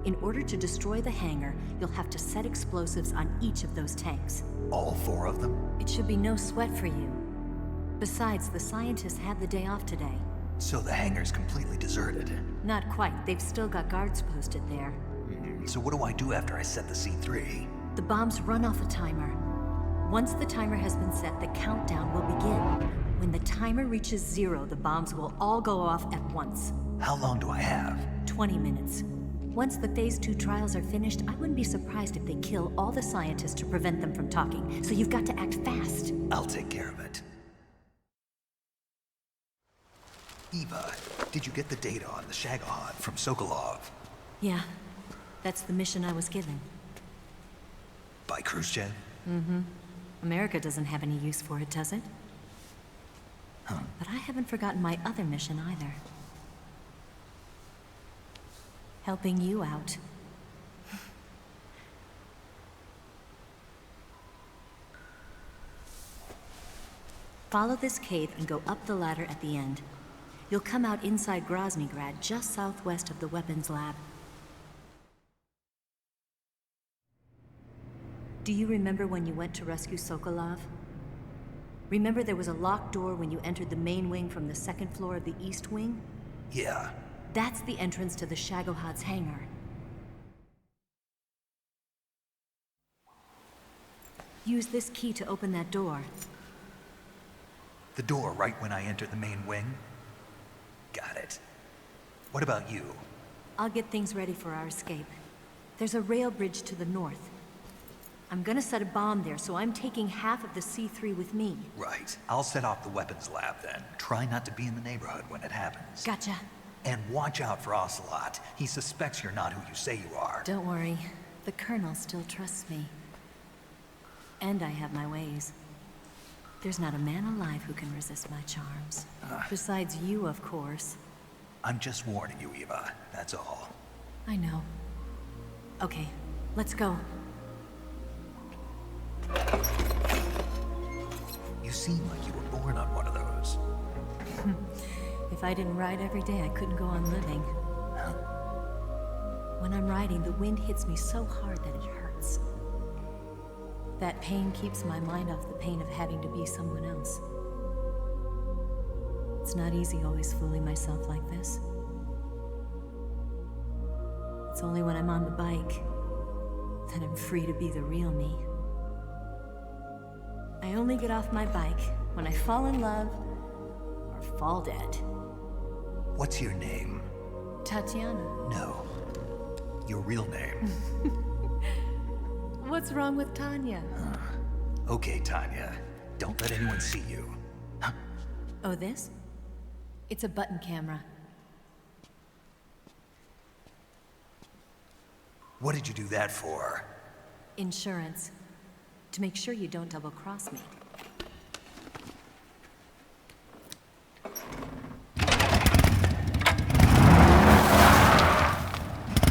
In order to destroy the hangar, you'll have to set explosives on each of those tanks. All 4 of them? It should be no sweat for you. Besides, the scientists had the day off today. So the hangar's completely deserted. Not quite. They've still got guards posted there. So what do I do after I set the C3? The bombs run off a timer. Once the timer has been set, the countdown will begin. When the timer reaches 0, the bombs will all go off at once. How long do I have? 20 minutes. Once the Phase 2 trials are finished, I wouldn't be surprised if they kill all the scientists to prevent them from talking. So you've got to act fast. I'll take care of it. Eva, did you get the data on the Shagohod from Sokolov? Yeah, that's the mission I was given. By Khrushchev? Mm-hmm. America doesn't have any use for it, does it? Huh. But I haven't forgotten my other mission either. Helping you out. Follow this cave and go up the ladder at the end. You'll come out inside Graznigrad, just southwest of the weapons lab. Do you remember when you went to rescue Sokolov? Remember there was a locked door when you entered the main wing from the 2nd floor of the east wing? Yeah. That's the entrance to the Shagohod's hangar. Use this key to open that door. The door right when I enter the main wing? Got it. What about you? I'll get things ready for our escape. There's a rail bridge to the north. I'm gonna set a bomb there, so I'm taking half of the C3 with me. Right. I'll set off the weapons lab then. Try not to be in the neighborhood when it happens. Gotcha. And watch out for Ocelot. He suspects you're not who you say you are. Don't worry. The Colonel still trusts me. And I have my ways. There's not a man alive who can resist my charms. Besides you, of course. I'm just warning you, Eva. That's all. I know. Okay, let's go. You seem like you were born on one of those. If I didn't ride every day, I couldn't go on living. When I'm riding, the wind hits me so hard that it hurts. That pain keeps my mind off the pain of having to be someone else. It's not easy always fooling myself like this. It's only when I'm on the bike that I'm free to be the real me. I only get off my bike when I fall in love or fall dead. What's your name? Tatiana. No. Your real name. What's wrong with Tanya? Okay, Tanya. Don't let anyone see you. Oh, this? It's a button camera. What did you do that for? Insurance. To make sure you don't double-cross me.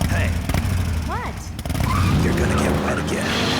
Hey. What? You're gonna get wet again.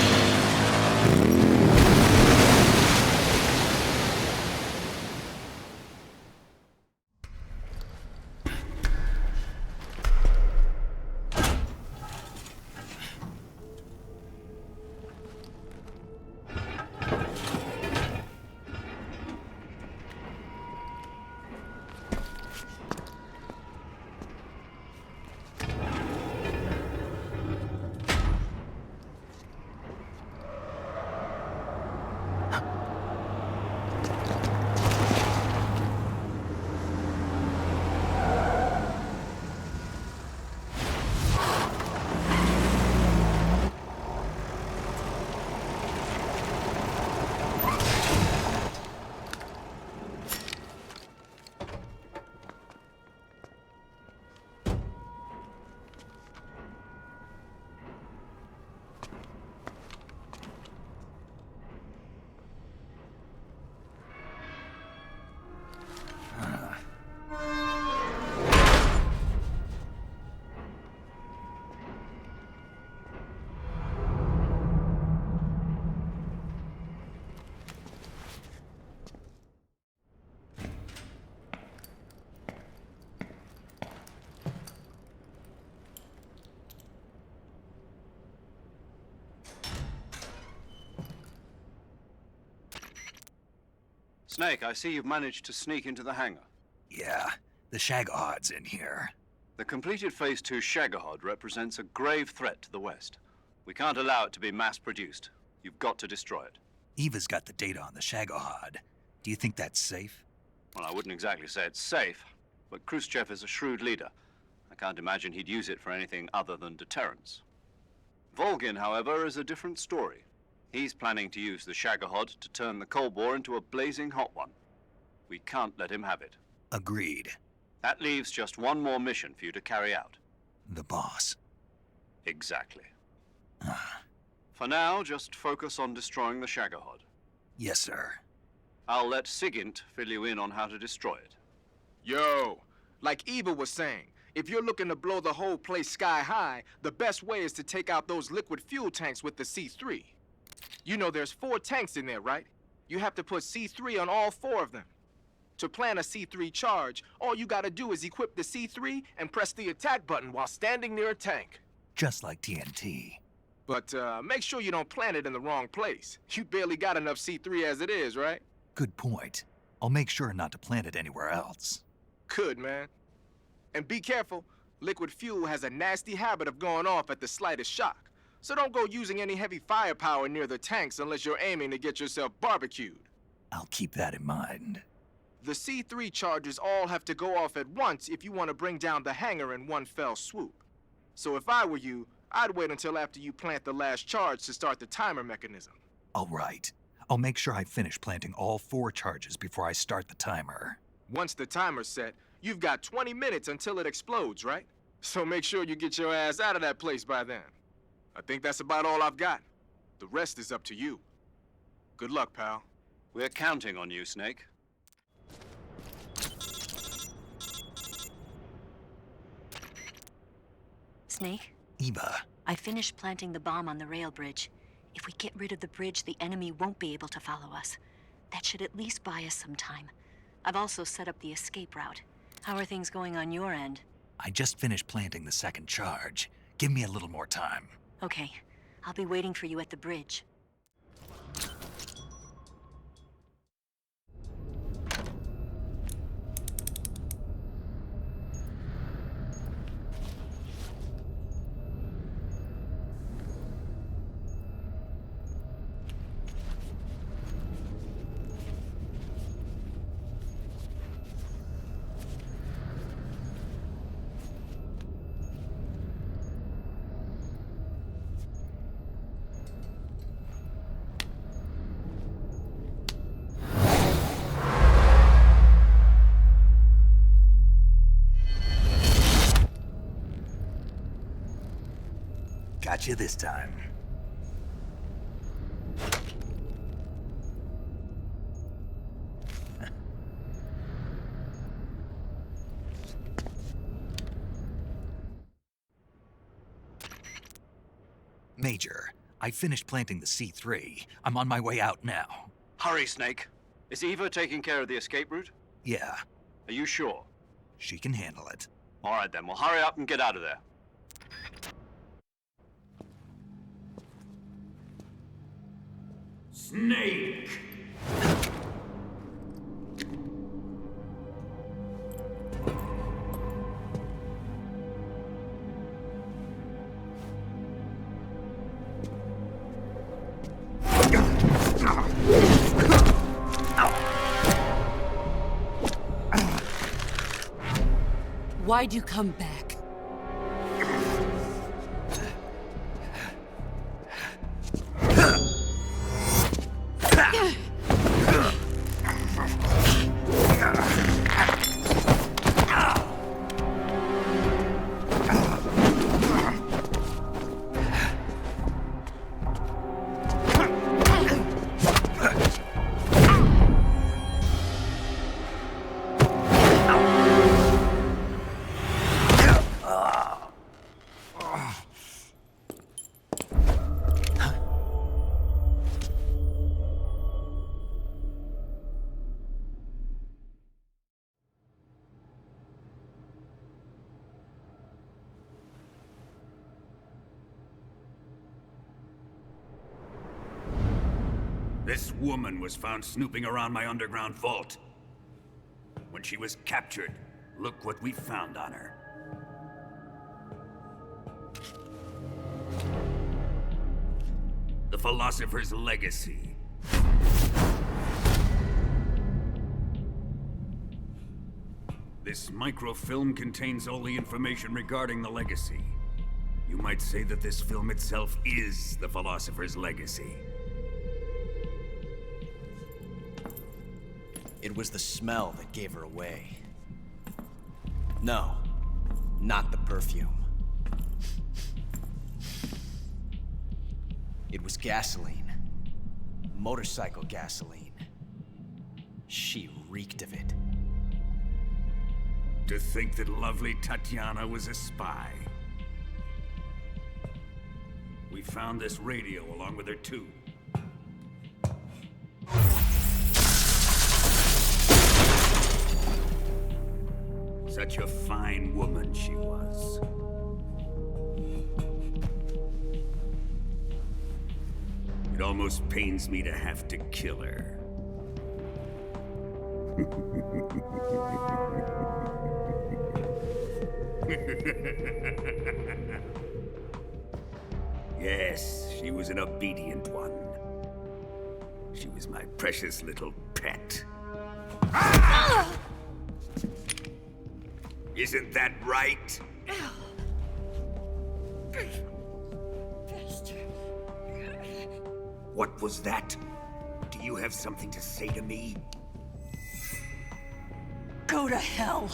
Snake, I see you've managed to sneak into the hangar. Yeah, the Shagohod's in here. The completed Phase 2 Shagohod represents a grave threat to the West. We can't allow it to be mass-produced. You've got to destroy it. Eva's got the data on the Shagohod. Do you think that's safe? Well, I wouldn't exactly say it's safe, but Khrushchev is a shrewd leader. I can't imagine he'd use it for anything other than deterrence. Volgin, however, is a different story. He's planning to use the Shagohod to turn the Cold War into a blazing hot one. We can't let him have it. Agreed. That leaves just one more mission for you to carry out. The boss. Exactly. For now, just focus on destroying the Shagohod. Yes, sir. I'll let Sigint fill you in on how to destroy it. Yo, like Eva was saying, if you're looking to blow the whole place sky high, the best way is to take out those liquid fuel tanks with the C3. You know there's 4 tanks in there, right? You have to put C3 on all 4 of them. To plan a C3 charge, all you gotta do is equip the C3 and press the attack button while standing near a tank. Just like TNT. But make sure you don't plant it in the wrong place. You barely got enough C3 as it is, right? Good point. I'll make sure not to plant it anywhere else. Good, man. And be careful. Liquid fuel has a nasty habit of going off at the slightest shock. So don't go using any heavy firepower near the tanks unless you're aiming to get yourself barbecued. I'll keep that in mind. The C3 charges all have to go off at once if you want to bring down the hangar in one fell swoop. So if I were you, I'd wait until after you plant the last charge to start the timer mechanism. All right. I'll make sure I finish planting all 4 charges before I start the timer. Once the timer's set, you've got 20 minutes until it explodes, right? So make sure you get your ass out of that place by then. I think that's about all I've got. The rest is up to you. Good luck, pal. We're counting on you, Snake. Snake? Eva. I finished planting the bomb on the rail bridge. If we get rid of the bridge, the enemy won't be able to follow us. That should at least buy us some time. I've also set up the escape route. How are things going on your end? I just finished planting the 2nd charge. Give me a little more time. Okay. I'll be waiting for you at the bridge. Got you this time. Major, I finished planting the C3. I'm on my way out now. Hurry, Snake. Is Eva taking care of the escape route? Yeah. Are you sure? She can handle it. All right, then. Well, hurry up and get out of there. Snake! Why'd you come back? This woman was found snooping around my underground vault. When she was captured, look what we found on her. The Philosopher's Legacy. This microfilm contains all the information regarding the Legacy. You might say that this film itself is the Philosopher's Legacy. It was the smell that gave her away. No, not the perfume. It was gasoline. Motorcycle gasoline. She reeked of it. To think that lovely Tatiana was a spy. We found this radio along with her too. Such a fine woman she was. It almost pains me to have to kill her. Yes, she was an obedient one. She was my precious little pet. Isn't that right? What was that? Do you have something to say to me? Go to hell.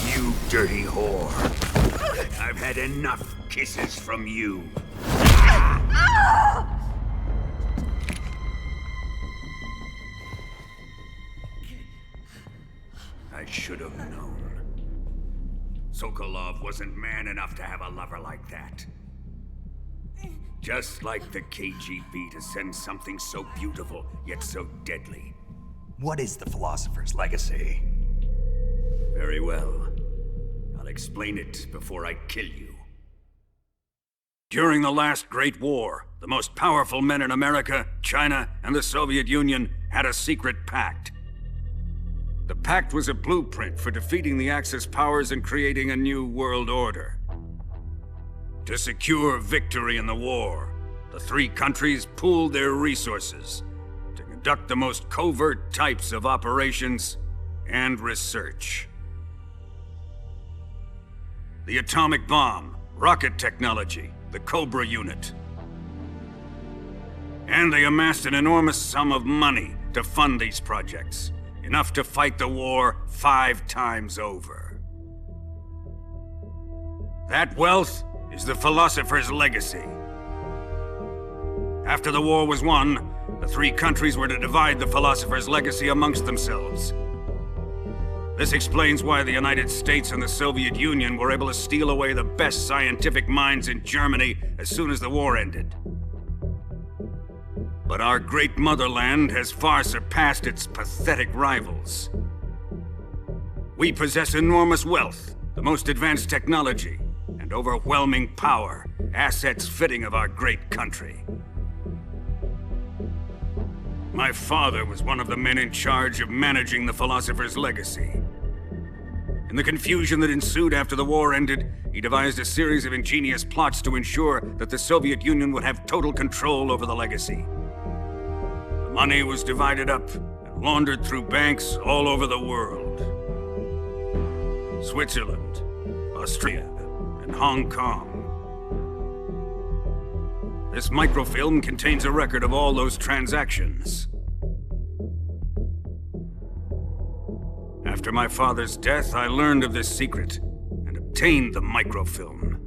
You dirty whore. I've had enough kisses from you. I should have known. Sokolov wasn't man enough to have a lover like that. Just like the KGB to send something so beautiful, yet so deadly. What is the Philosopher's Legacy? Very well. I'll explain it before I kill you. During the last Great War, the most powerful men in America, China, and the Soviet Union had a secret pact. The pact was a blueprint for defeating the Axis powers and creating a new world order. To secure victory in the war, the three countries pooled their resources to conduct the most covert types of operations and research. The atomic bomb, rocket technology, the Cobra unit. And they amassed an enormous sum of money to fund these projects, enough to fight the war 5 times over. That wealth is the Philosopher's Legacy. After the war was won, the three countries were to divide the Philosopher's Legacy amongst themselves. This explains why the United States and the Soviet Union were able to steal away the best scientific minds in Germany as soon as the war ended. But our great motherland has far surpassed its pathetic rivals. We possess enormous wealth, the most advanced technology, and overwhelming power, assets fitting of our great country. My father was one of the men in charge of managing the Philosopher's Legacy. In the confusion that ensued after the war ended, he devised a series of ingenious plots to ensure that the Soviet Union would have total control over the legacy. The money was divided up and laundered through banks all over the world. Switzerland, Austria, and Hong Kong. This microfilm contains a record of all those transactions. After my father's death, I learned of this secret and obtained the microfilm.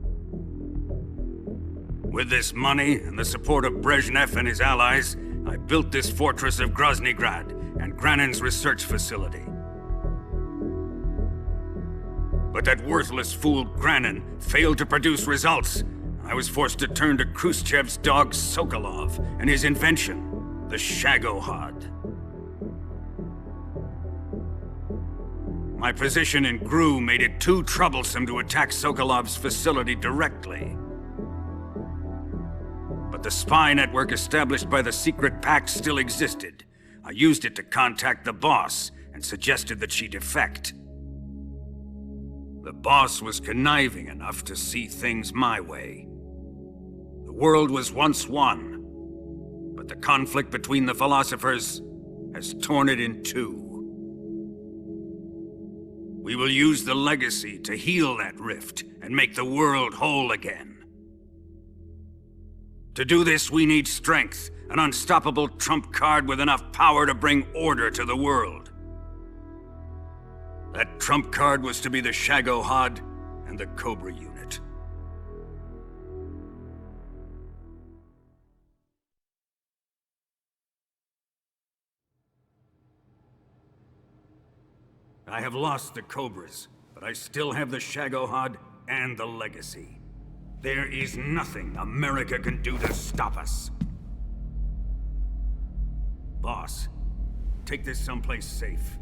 With this money and the support of Brezhnev and his allies, I built this fortress of Graznigrad and Granin's research facility. But that worthless fool Granin failed to produce results. I was forced to turn to Khrushchev's dog Sokolov and his invention, the Shagohod. My position in GRU made it too troublesome to attack Sokolov's facility directly. But the spy network established by the secret pact still existed. I used it to contact the boss and suggested that she defect. The boss was conniving enough to see things my way. The world was once one, but the conflict between the philosophers has torn it in two. We will use the legacy to heal that rift and make the world whole again. To do this, we need strength, an unstoppable trump card with enough power to bring order to the world. That trump card was to be the Shagohod and the Cobra unit. I have lost the Cobras, but I still have the Shagohod and the legacy. There is nothing America can do to stop us. Boss, take this someplace safe.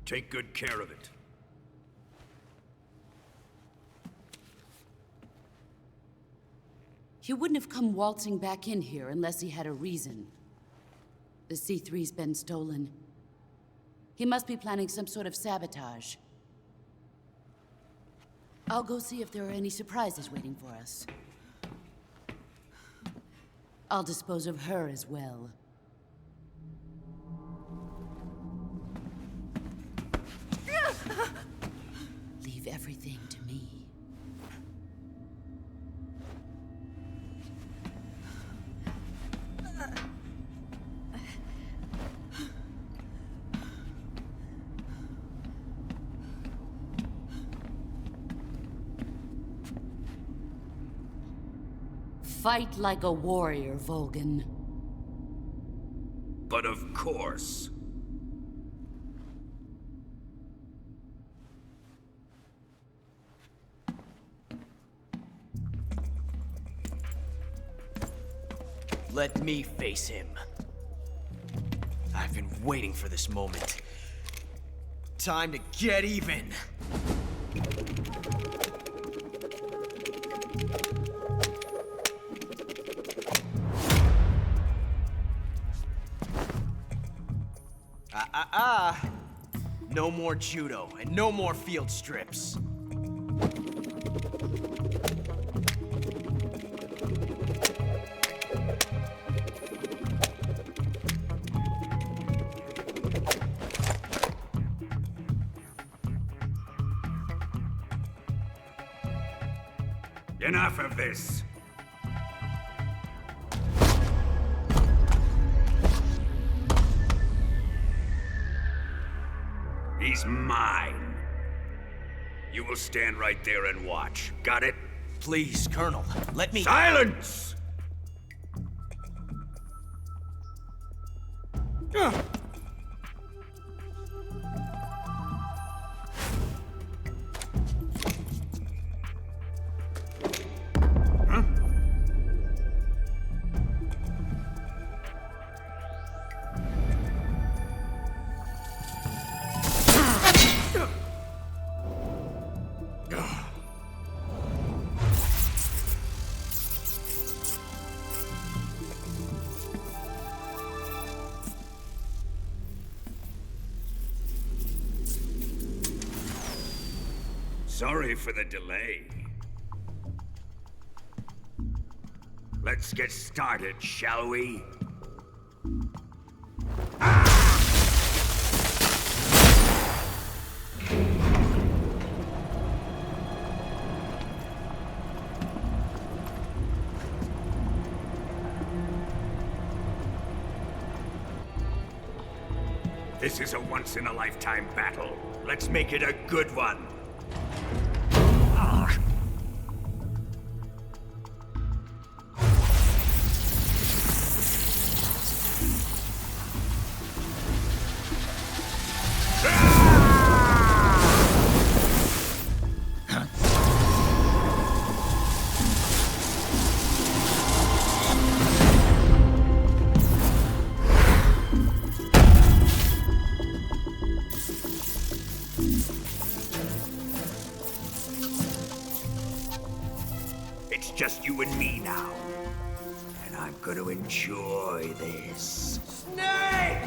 Take good care of it. He wouldn't have come waltzing back in here unless he had a reason. The C3's been stolen. He must be planning some sort of sabotage. I'll go see if there are any surprises waiting for us. I'll dispose of her as well. Leave everything to me. Fight like a warrior, Volgin. But of course. Let me face him. I've been waiting for this moment. Time to get even. No more judo, and no more field strips. Enough of this. He's mine. You will stand right there and watch. Got it? Please, Colonel, let me— Silence! Sorry for the delay. Let's get started, shall we? This is a once-in-a-lifetime battle. Let's make it a good one. It's just you and me now. And I'm gonna enjoy this. Snake!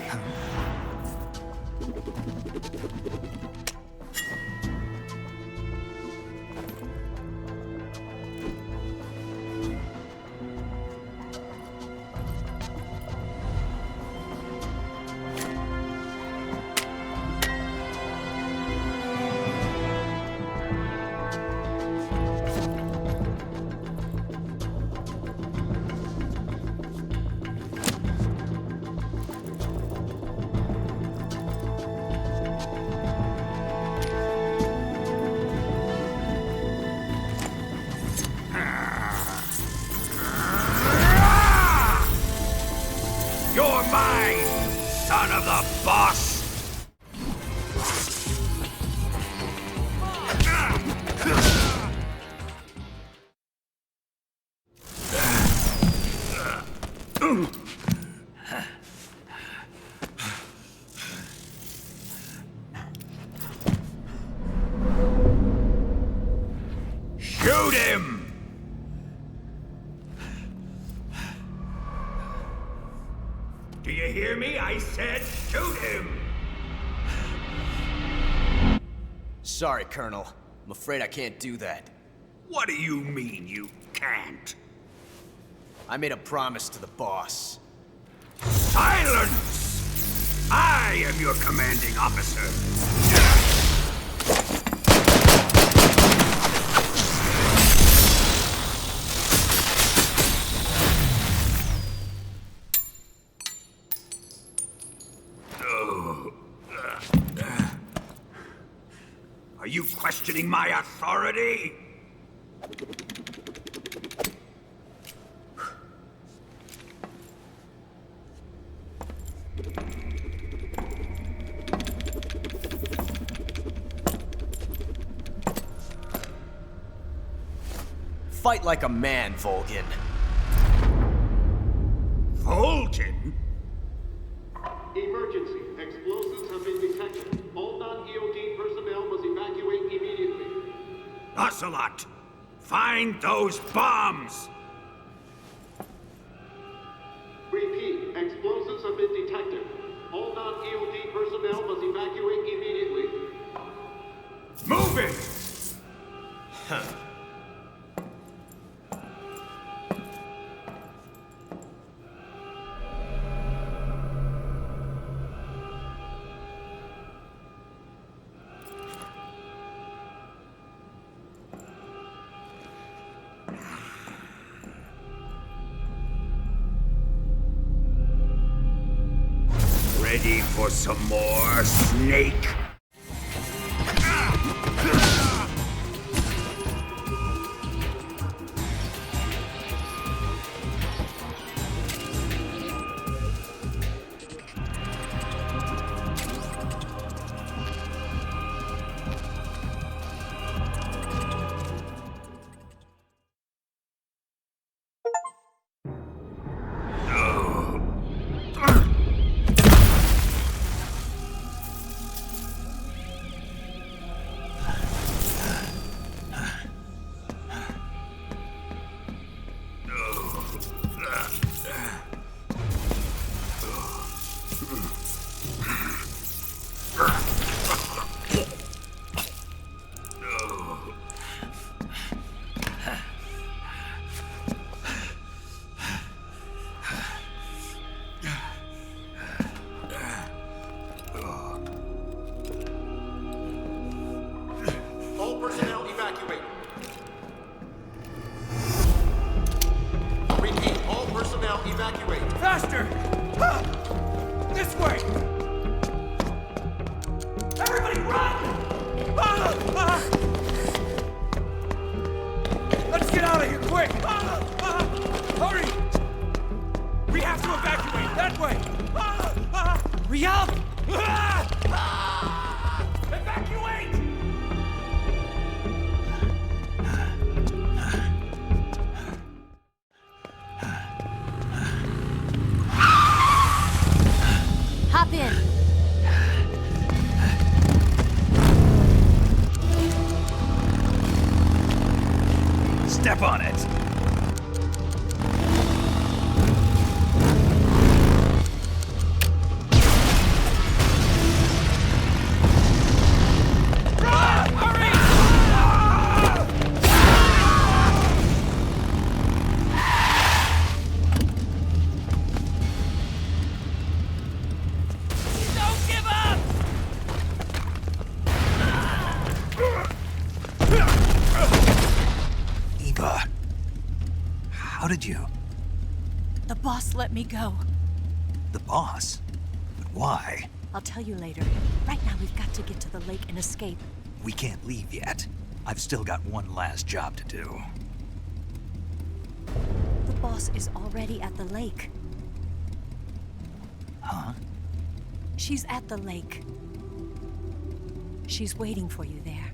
You're mine, son of the boss! Shoot him! Do you hear me? I said shoot him! Sorry, Colonel. I'm afraid I can't do that. What do you mean you can't? I made a promise to the boss. Silence! I am your commanding officer. Are you questioning my authority? Fight like a man, Volgin. Volgin? Emergency. Explosives have been detected. All non-EOD personnel must evacuate immediately. Ocelot! Find those bombs! Repeat. Explosives have been detected. All non-EOD personnel must evacuate immediately. Move it! Huh. Ready for some more, snake? All personnel evacuate. Repeat. All personnel evacuate. Faster! This way! Everybody run! Let's get out of here, quick! Hurry! We have to evacuate, that way! Hurry up! Evacuate! Hop in. Step on it. How did you? The boss let me go. The boss? But why? I'll tell you later. Right now, we've got to get to the lake and escape. We can't leave yet. I've still got one last job to do. The boss is already at the lake. Huh? She's at the lake. She's waiting for you there.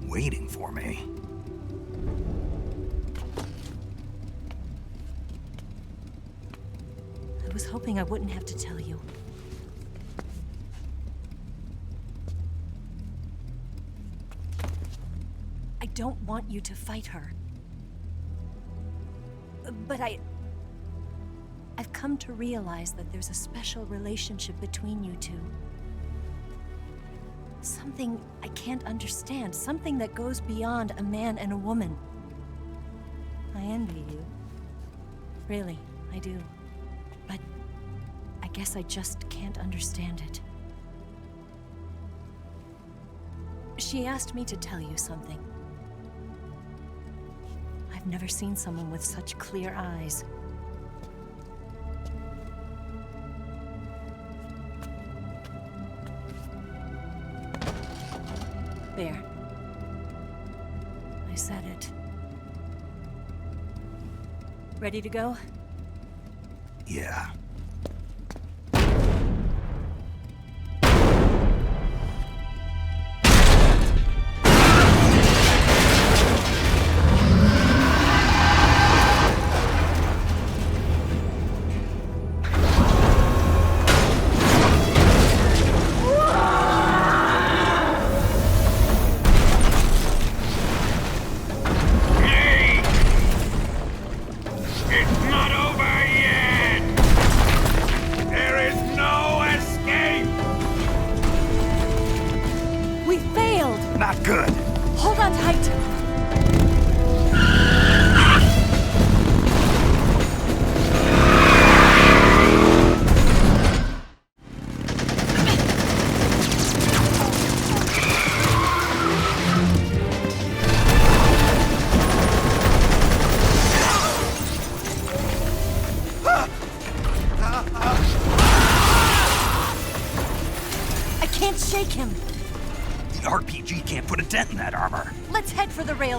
Waiting for me? I was hoping I wouldn't have to tell you. I don't want you to fight her. But I've come to realize that there's a special relationship between you two. Something I can't understand. Something that goes beyond a man and a woman. I envy you. Really, I do. But I guess I just can't understand it. She asked me to tell you something. I've never seen someone with such clear eyes. There. I said it. Ready to go? Yeah.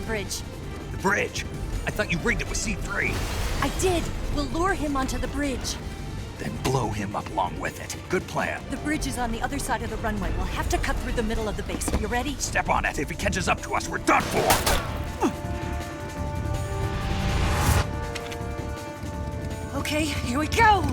Bridge. The bridge? I thought you rigged it with C3. I did. We'll lure him onto the bridge. Then blow him up along with it. Good plan. The bridge is on the other side of the runway. We'll have to cut through the middle of the base. You ready? Step on it. If he catches up to us, we're done for. Okay, here we go!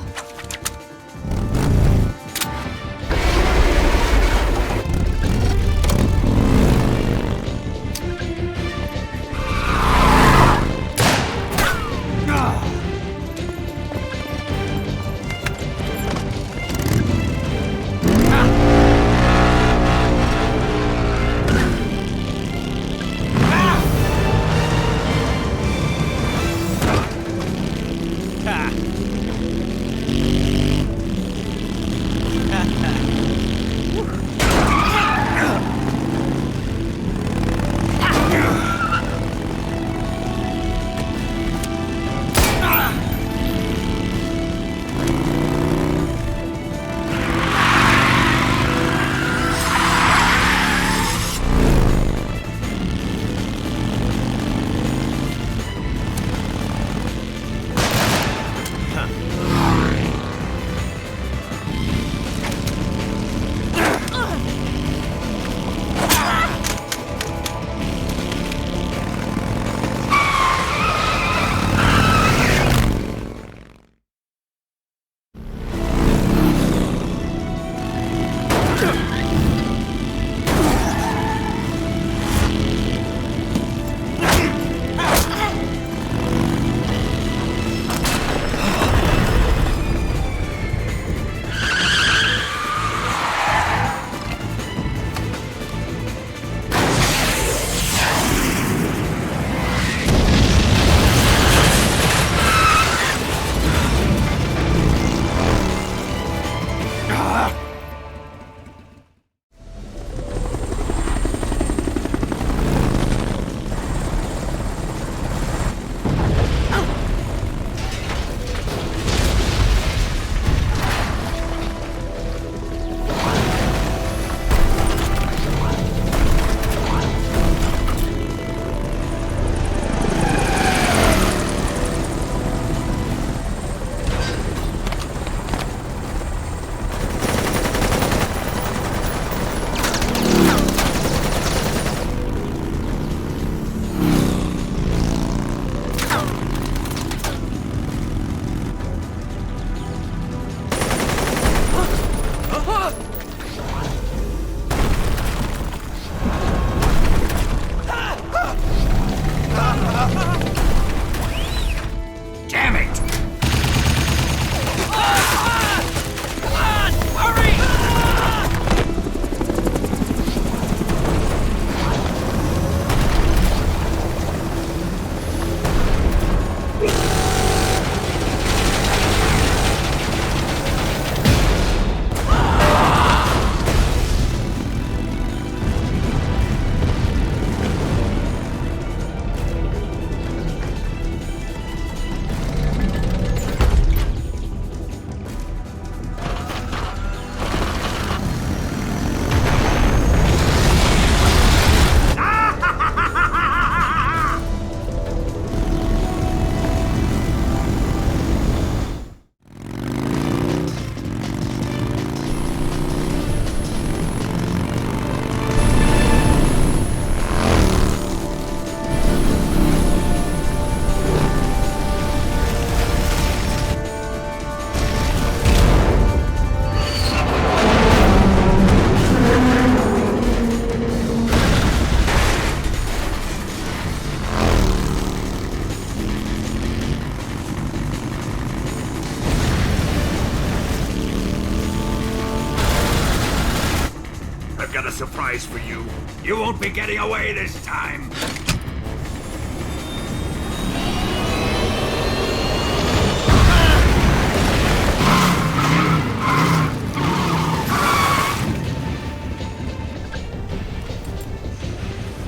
surprise for you. You won't be getting away this time.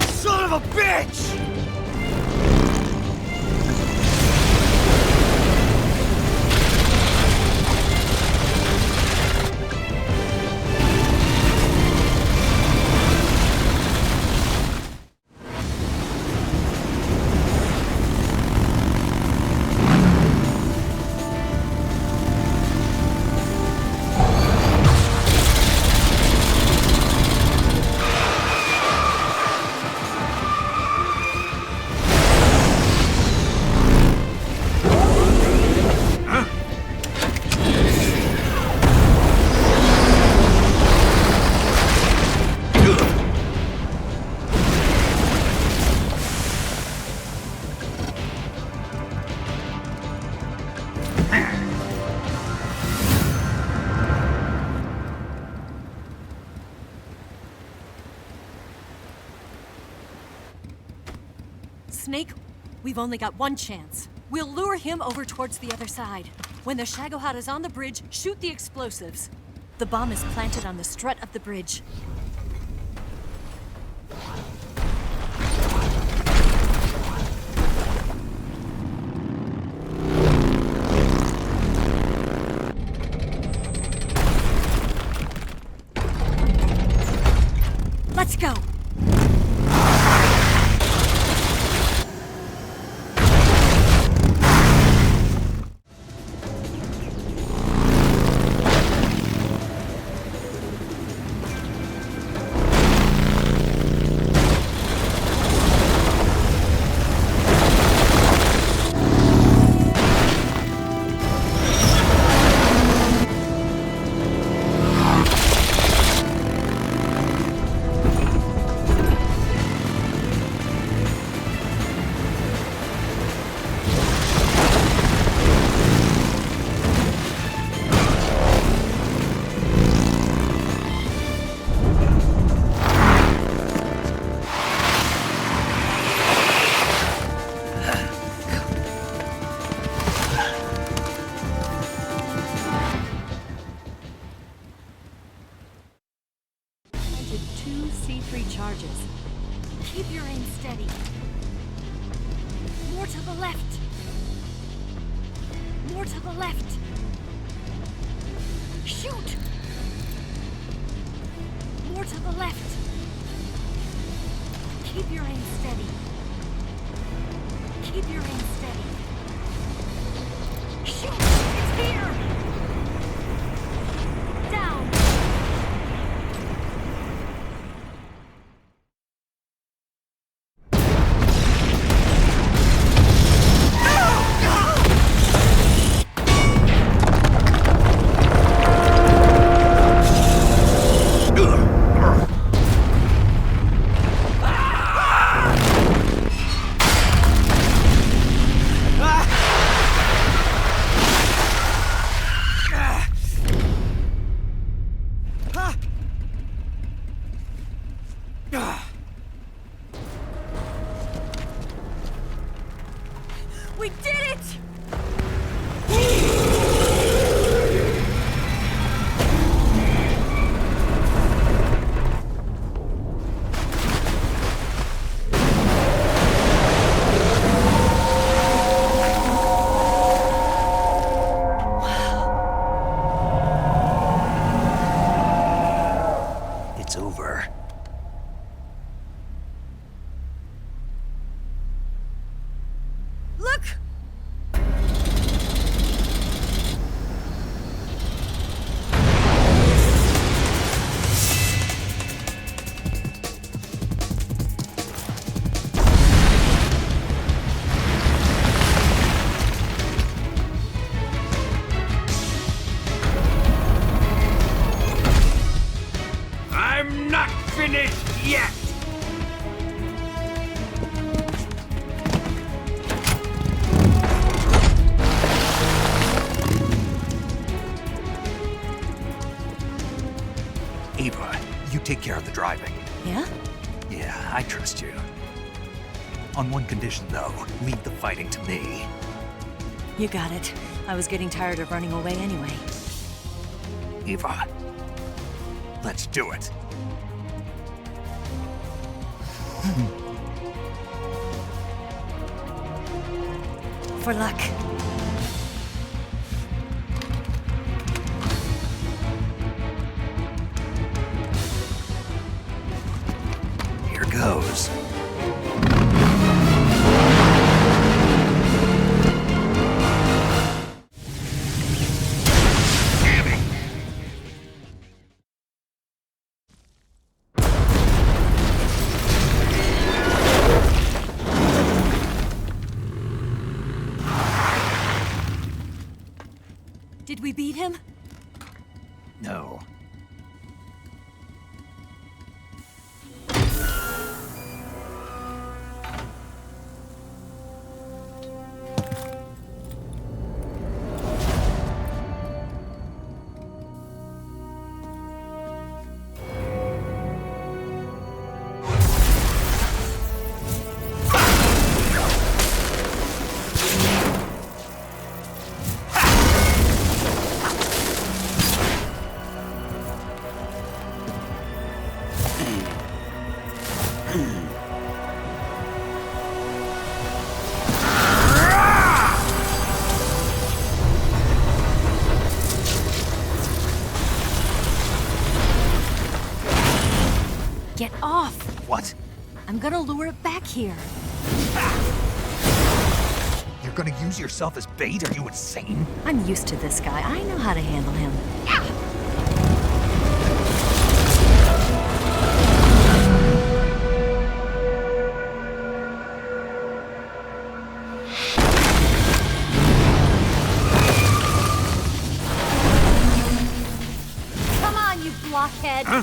Son of a bitch! Snake, we've only got one chance. We'll lure him over towards the other side. When the Shagohod is on the bridge, shoot the explosives. The bomb is planted on the strut of the bridge. Let's go! Charges. Keep your aim steady. More to the left. More to the left. Shoot! More to the left. Keep your aim steady. Keep your aim steady. Shoot! It's here! Down! We did it! It's over. Look! I'm not finished yet! driving. Yeah? Yeah, I trust you. On one condition, though. Leave the fighting to me. You got it. I was getting tired of running away anyway. Eva, let's do it. For luck. Here goes. Did we beat him? No. Get off! What? I'm gonna lure it back here. You're gonna use yourself as bait? Are you insane? I'm used to this guy. I know how to handle him. Come on, you blockhead! Huh?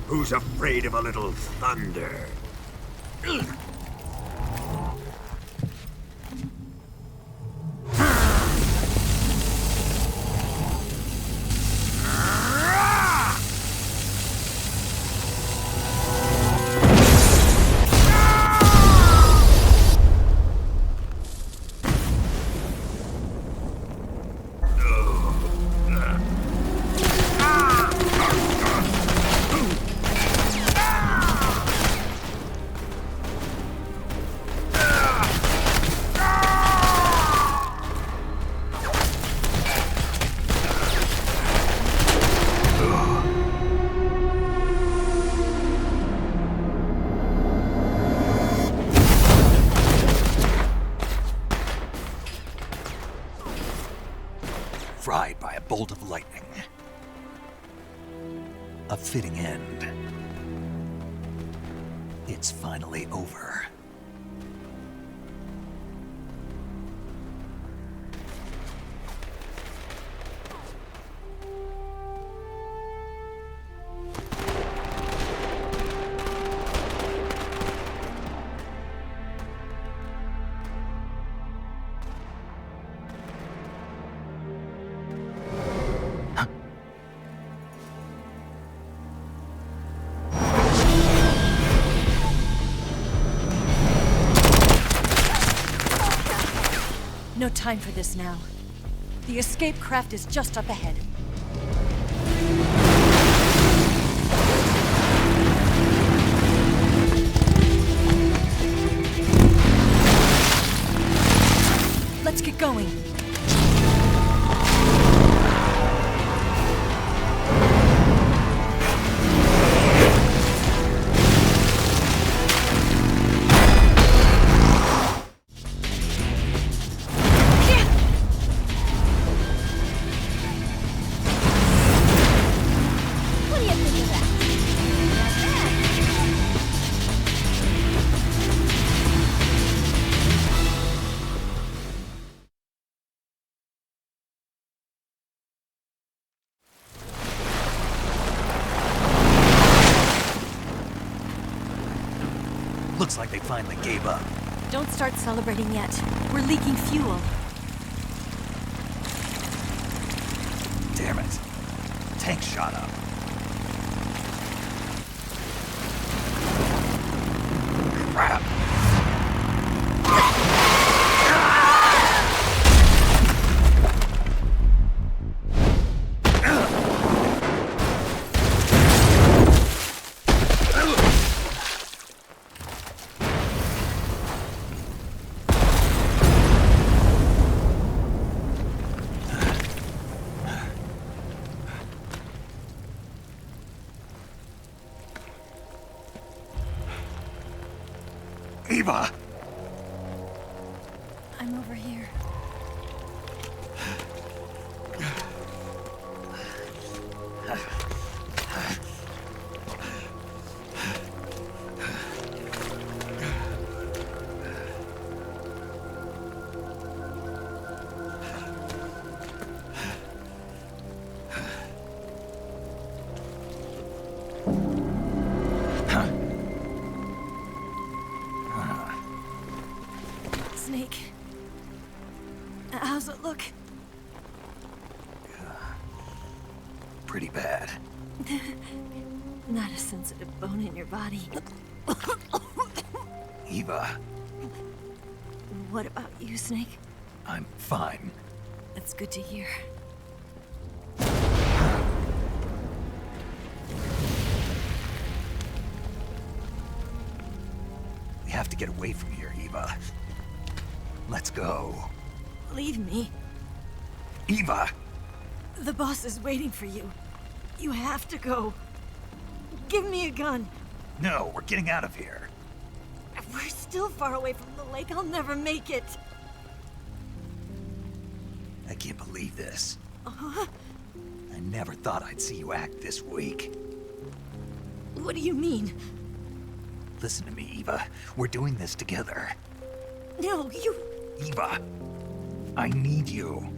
Who's afraid of a little thunder? Fried by a bolt of lightning. A fitting end. It's finally over. time for this now. The escape craft is just up ahead. Let's get going. Looks like they finally gave up. Don't start celebrating yet. We're leaking fuel. Damn it. Tank shot up. Crap. Eva! I'm over here. Snake. How's it look? Pretty bad. Not a sensitive bone in your body. Eva, What about you, Snake? I'm fine. That's good to hear. We have to get away from here, Eva. Let's go. Leave me. Eva! The boss is waiting for you. You have to go. Give me a gun. No, we're getting out of here. We're still far away from the lake. I'll never make it. I can't believe this. Uh-huh. I never thought I'd see you act this weak. What do you mean? Listen to me, Eva. We're doing this together. No, you... Eva, I need you.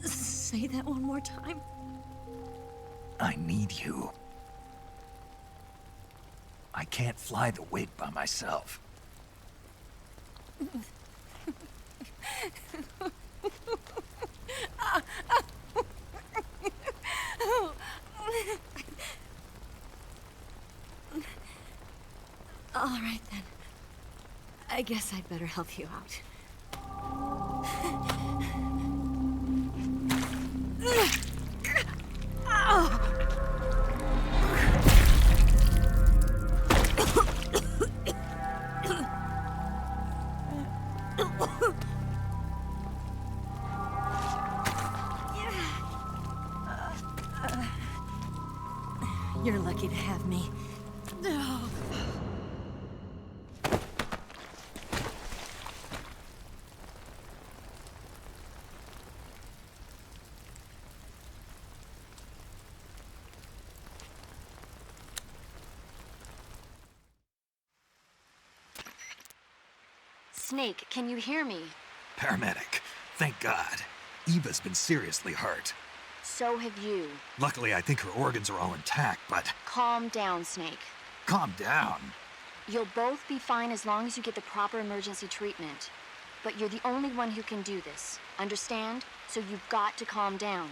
Say that one more time. I need you. I can't fly the wig by myself. All right, then. I guess I'd better help you out. You're lucky to have me. Snake, can you hear me? Paramedic, thank God. Eva's been seriously hurt. So have you. Luckily, I think her organs are all intact, but... Calm down, Snake. Calm down. You'll both be fine as long as you get the proper emergency treatment. But you're the only one who can do this. Understand? So you've got to calm down.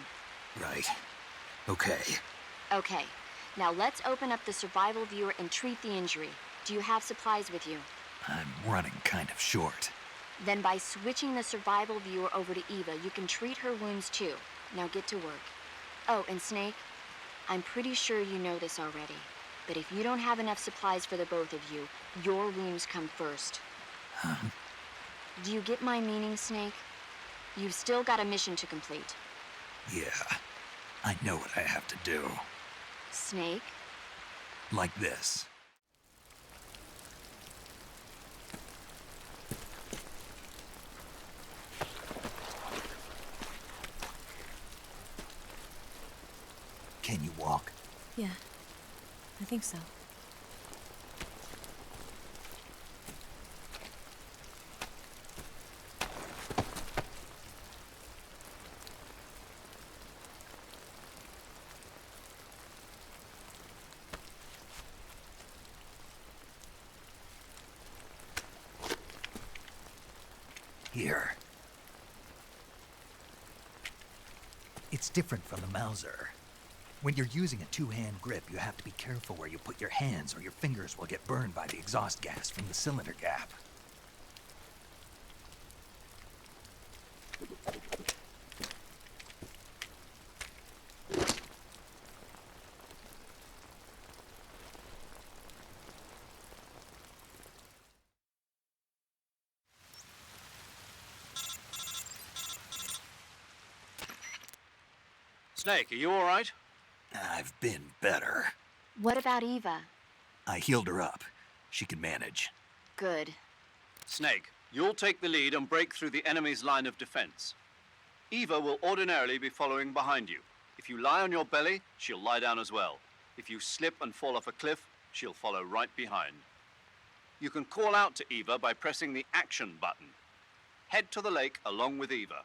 Right. Okay. Okay. Now let's open up the survival viewer and treat the injury. Do you have supplies with you? I'm running kind of short. Then by switching the survival viewer over to Eva, you can treat her wounds too. Now get to work. Oh, and Snake, I'm pretty sure you know this already, but if you don't have enough supplies for the both of you, your wounds come first. Huh? Do you get my meaning, Snake? You've still got a mission to complete. Yeah, I know what I have to do. Snake? Like this. Can you walk? Yeah, I think so. Here. It's different from the Mauser. When you're using a two-hand grip, you have to be careful where you put your hands or your fingers will get burned by the exhaust gas from the cylinder gap. Snake, are you all right? I've been better. What about Eva? I healed her up. She can manage. Good. Snake, you'll take the lead and break through the enemy's line of defense. Eva will ordinarily be following behind you. If you lie on your belly, she'll lie down as well. If you slip and fall off a cliff, she'll follow right behind. You can call out to Eva by pressing the action button. Head to the lake along with Eva.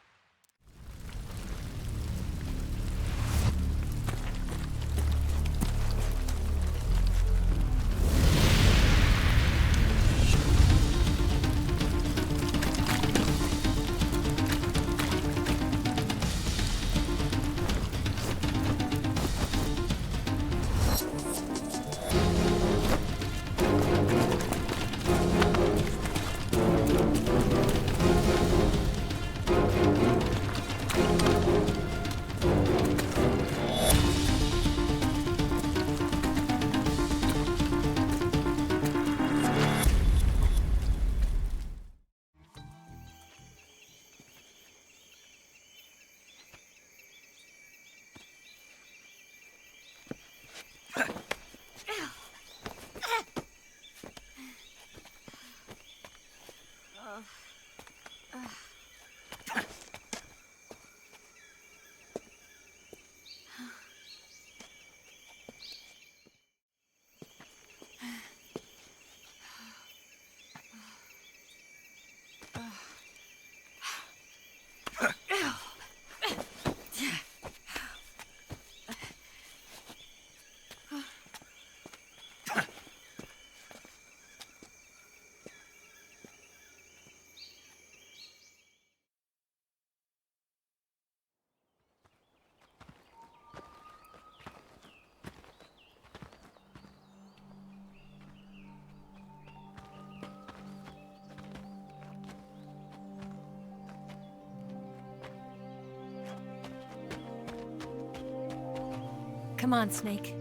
Come on, Snake.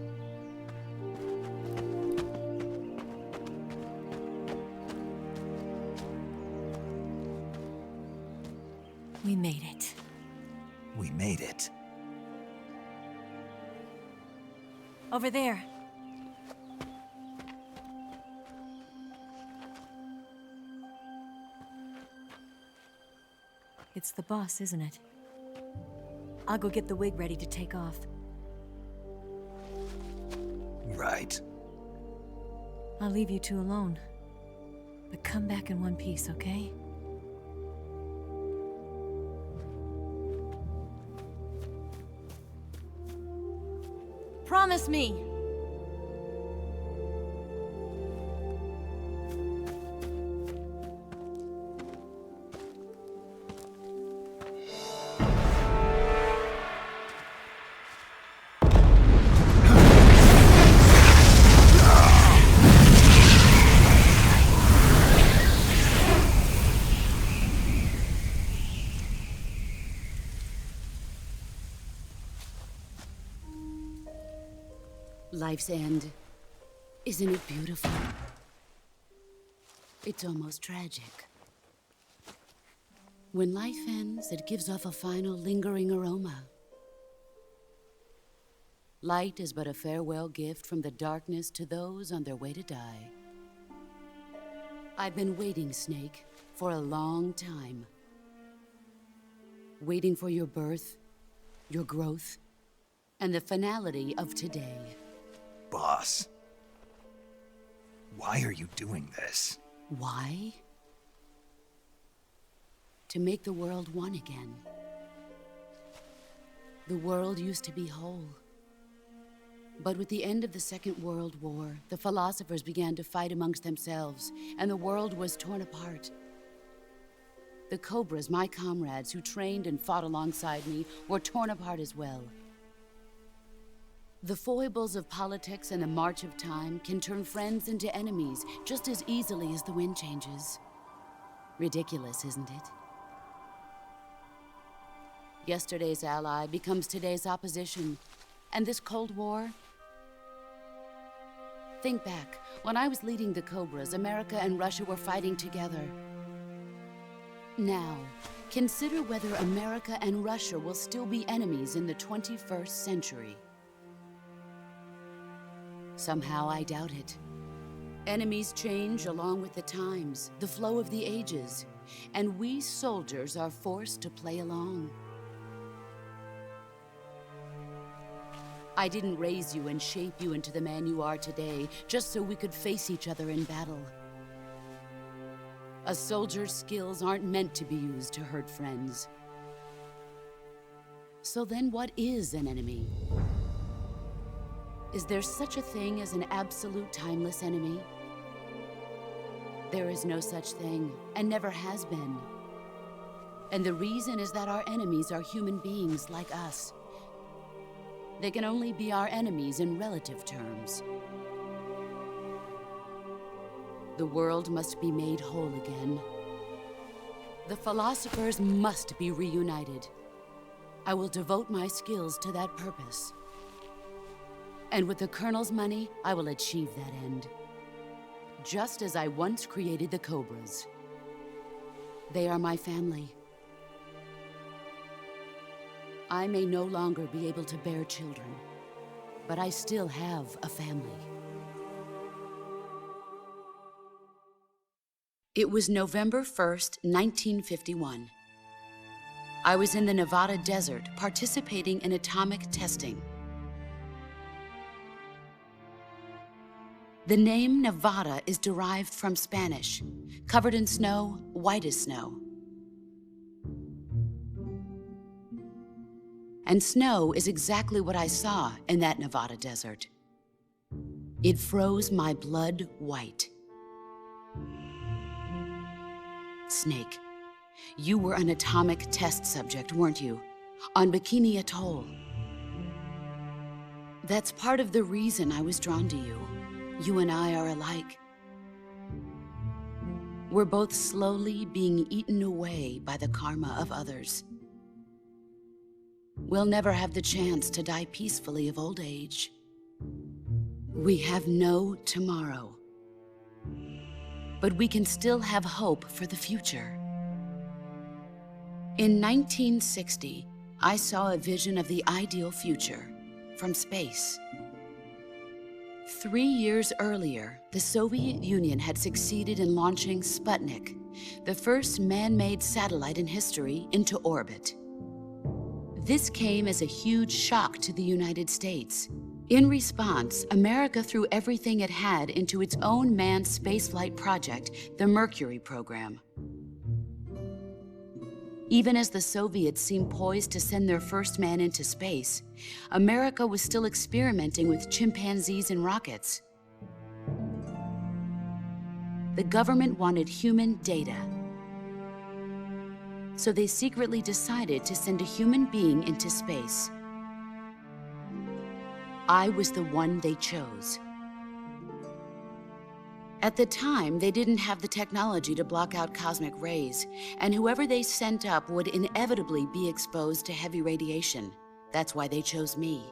We made it. We made it. Over there. It's the boss, isn't it? I'll go get the wig ready to take off. Right. I'll leave you two alone. But come back in one piece, okay? Promise me! Life's end. Isn't it beautiful? It's almost tragic. When life ends, it gives off a final lingering aroma. Light is but a farewell gift from the darkness to those on their way to die. I've been waiting, Snake, for a long time. Waiting for your birth, your growth, and the finality of today. Boss, why are you doing this? Why? To make the world one again. The world used to be whole. But with the end of the Second World War, the philosophers began to fight amongst themselves, and the world was torn apart. The Cobras, my comrades who trained and fought alongside me, were torn apart as well. The foibles of politics and the march of time can turn friends into enemies just as easily as the wind changes. Ridiculous, isn't it? Yesterday's ally becomes today's opposition, and this Cold War. Think back. When I was leading the Cobras, America and Russia were fighting together. Now, consider whether America and Russia will still be enemies in the 21st century. Somehow I doubt it. Enemies change along with the times, the flow of the ages, and we soldiers are forced to play along. I didn't raise you and shape you into the man you are today just so we could face each other in battle. A soldier's skills aren't meant to be used to hurt friends. So then what is an enemy? Is there such a thing as an absolute timeless enemy? There is no such thing, and never has been. And the reason is that our enemies are human beings like us. They can only be our enemies in relative terms. The world must be made whole again. The philosophers must be reunited. I will devote my skills to that purpose. And with the Colonel's money, I will achieve that end. Just as I once created the Cobras. They are my family. I may no longer be able to bear children, but I still have a family. It was November 1st, 1951. I was in the Nevada desert participating in atomic testing. The name Nevada is derived from Spanish, covered in snow, white as snow. And snow is exactly what I saw in that Nevada desert. It froze my blood white. Snake, you were an atomic test subject, weren't you? On Bikini Atoll. That's part of the reason I was drawn to you. You and I are alike. We're both slowly being eaten away by the karma of others. We'll never have the chance to die peacefully of old age. We have no tomorrow. But we can still have hope for the future. In 1960, I saw a vision of the ideal future from space. 3 years earlier, the Soviet Union had succeeded in launching Sputnik, the first man-made satellite in history, into orbit. This came as a huge shock to the United States. In response, America threw everything it had into its own manned spaceflight project, the Mercury program. Even as the Soviets seemed poised to send their first man into space, America was still experimenting with chimpanzees and rockets. The government wanted human data. So they secretly decided to send a human being into space. I was the one they chose. At the time, they didn't have the technology to block out cosmic rays, and whoever they sent up would inevitably be exposed to heavy radiation. That's why they chose me.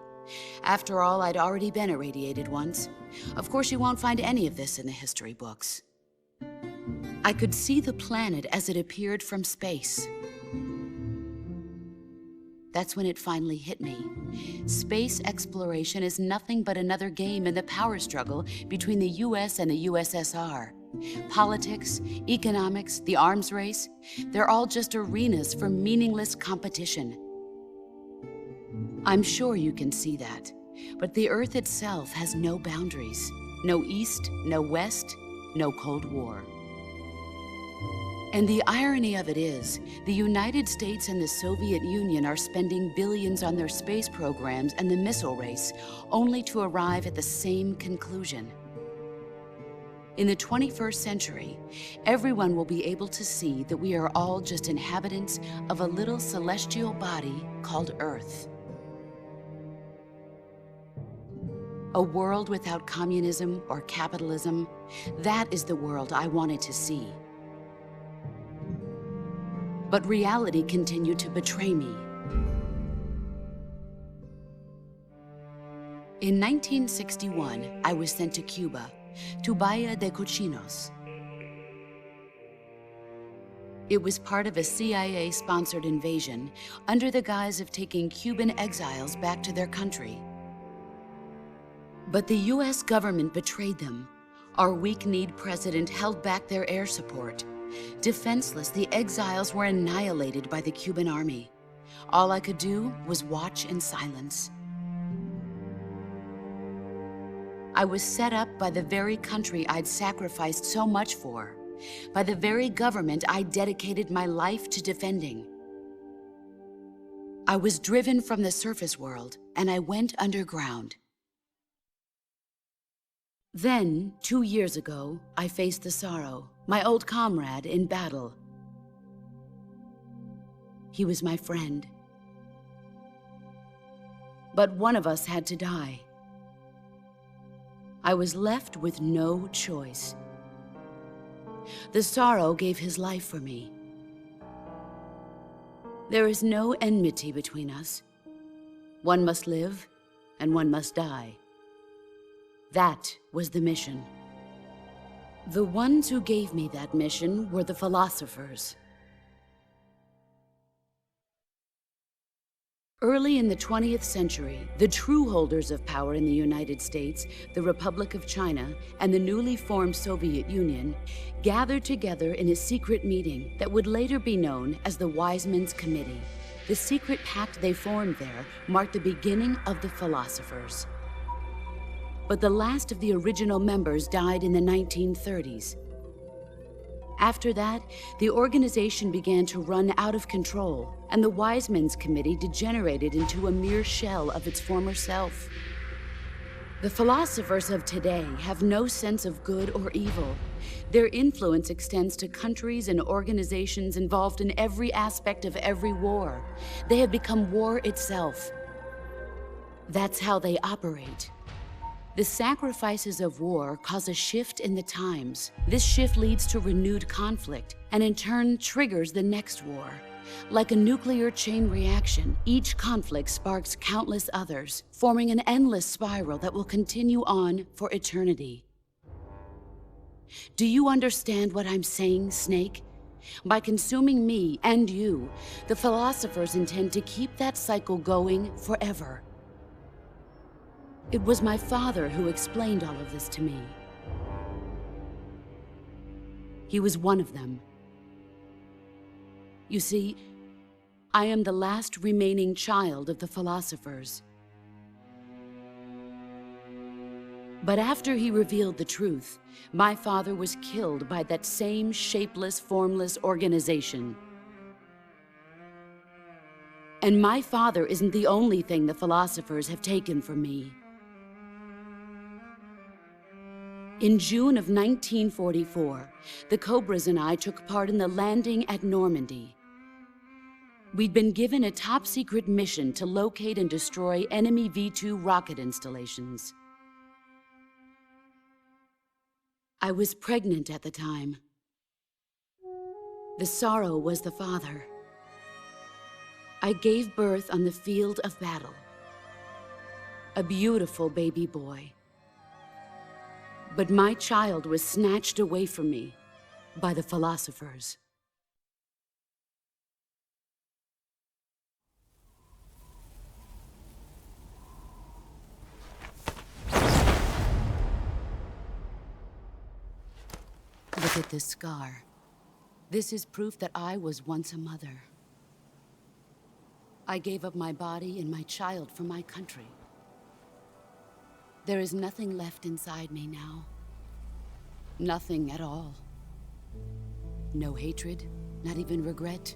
After all, I'd already been irradiated once. Of course, you won't find any of this in the history books. I could see the planet as it appeared from space. That's when it finally hit me. Space exploration is nothing but another game in the power struggle between the US and the USSR. Politics, economics, the arms race, they're all just arenas for meaningless competition. I'm sure you can see that, but the Earth itself has no boundaries. No East, no West, no Cold War. And the irony of it is, the United States and the Soviet Union are spending billions on their space programs and the missile race, only to arrive at the same conclusion. In the 21st century, everyone will be able to see that we are all just inhabitants of a little celestial body called Earth. A world without communism or capitalism, that is the world I wanted to see. But reality continued to betray me. In 1961, I was sent to Cuba, to Bahia de Cochinos. It was part of a CIA-sponsored invasion under the guise of taking Cuban exiles back to their country. But the US government betrayed them. Our weak-kneed president held back their air support. Defenseless, the exiles were annihilated by the Cuban army. All I could do was watch in silence. I was set up by the very country I'd sacrificed so much for, by the very government I dedicated my life to defending. I was driven from the surface world, and I went underground. Then, 2 years ago, I faced the Sorrow, my old comrade in battle. He was my friend. But one of us had to die. I was left with no choice. The Sorrow gave his life for me. There is no enmity between us. One must live, and one must die. That was the mission. The ones who gave me that mission were the philosophers. Early in the 20th century, the true holders of power in the United States, the Republic of China, and the newly formed Soviet Union gathered together in a secret meeting that would later be known as the Wise Men's Committee. The secret pact they formed there marked the beginning of the philosophers. But the last of the original members died in the 1930s. After that, the organization began to run out of control, and the Wise Men's Committee degenerated into a mere shell of its former self. The philosophers of today have no sense of good or evil. Their influence extends to countries and organizations involved in every aspect of every war. They have become war itself. That's how they operate. The sacrifices of war cause a shift in the times. This shift leads to renewed conflict, and in turn triggers the next war. Like a nuclear chain reaction, each conflict sparks countless others, forming an endless spiral that will continue on for eternity. Do you understand what I'm saying, Snake? By consuming me and you, the philosophers intend to keep that cycle going forever. It was my father who explained all of this to me. He was one of them. You see, I am the last remaining child of the philosophers. But after he revealed the truth, my father was killed by that same shapeless, formless organization. And my father isn't the only thing the philosophers have taken from me. In June of 1944, the Cobras and I took part in the landing at Normandy. We'd been given a top-secret mission to locate and destroy enemy V-2 rocket installations. I was pregnant at the time. The Sorrow was the father. I gave birth on the field of battle. a beautiful baby boy. But my child was snatched away from me by the philosophers. Look at this scar. This is proof that I was once a mother. I gave up my body and my child for my country. There is nothing left inside me now. Nothing at all. No hatred, not even regret.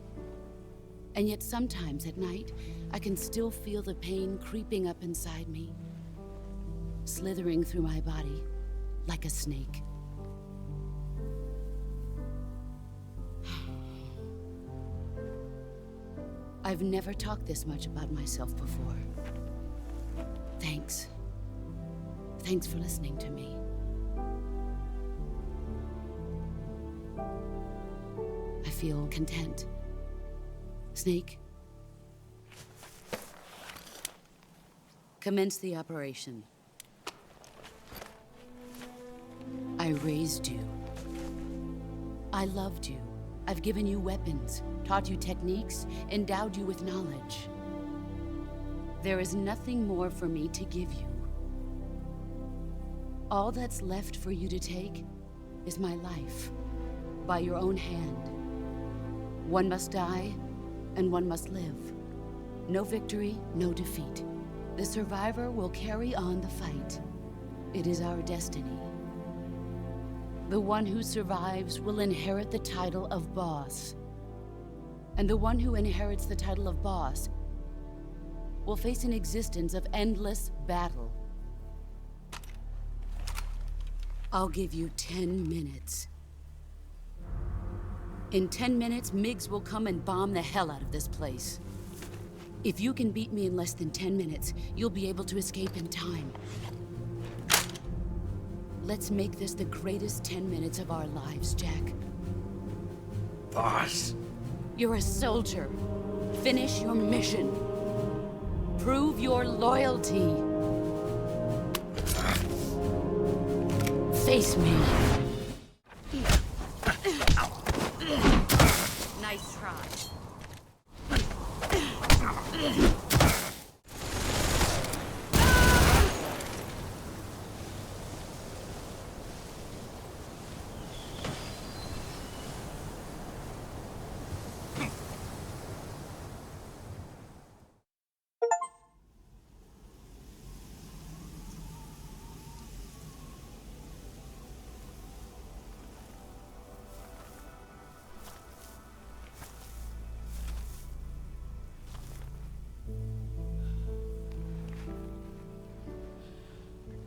And yet sometimes at night, I can still feel the pain creeping up inside me, slithering through my body like a snake. I've never talked this much about myself before. Thanks. Thanks for listening to me. I feel content. Snake? Commence the operation. I raised you. I loved you. I've given you weapons, taught you techniques, endowed you with knowledge. There is nothing more for me to give you. All that's left for you to take is my life, by your own hand. One must die, and one must live. No victory, no defeat. The survivor will carry on the fight. It is our destiny. The one who survives will inherit the title of boss. And the one who inherits the title of boss will face an existence of endless battle. I'll give you 10 minutes. In 10 minutes, MiGs will come and bomb the hell out of this place. If you can beat me in less than 10 minutes, you'll be able to escape in time. Let's make this the greatest 10 minutes of our lives, Jack. Boss. You're a soldier. Finish your mission. Prove your loyalty. Face me. Nice try.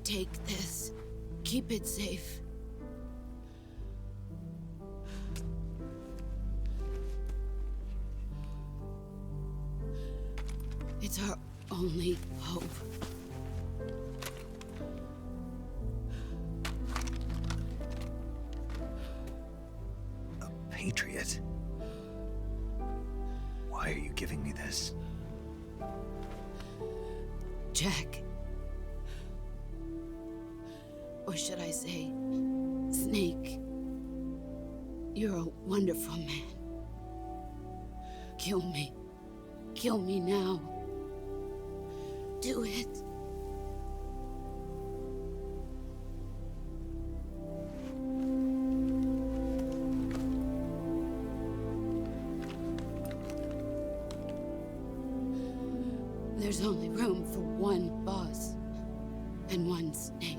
Take this. Keep it safe. It's our only hope. A patriot? Why are you giving me this? Jack. Or should I say, Snake? You're a wonderful man. Kill me. Kill me now. Do it. There's only room for one boss and one Snake.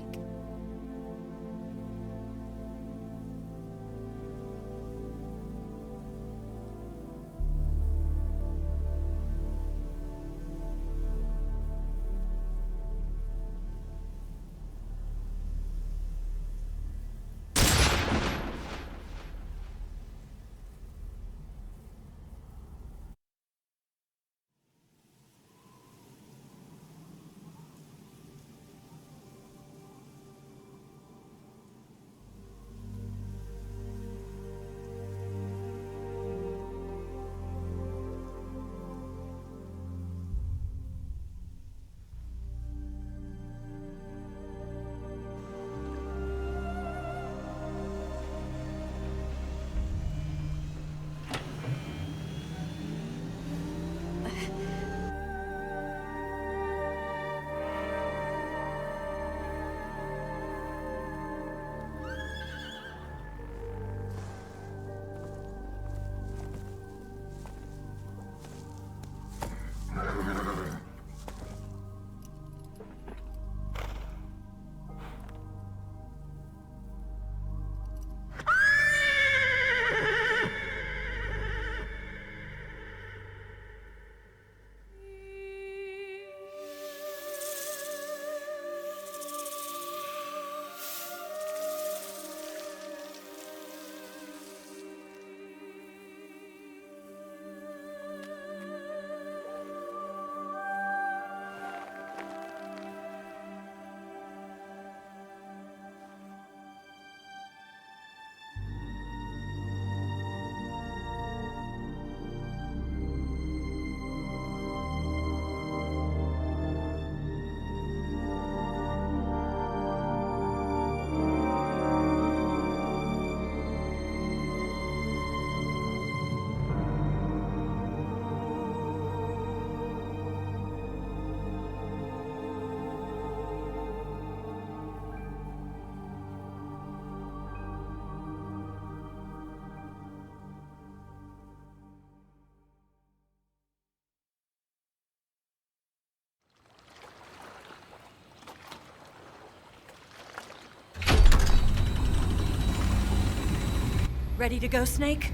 Ready to go, Snake?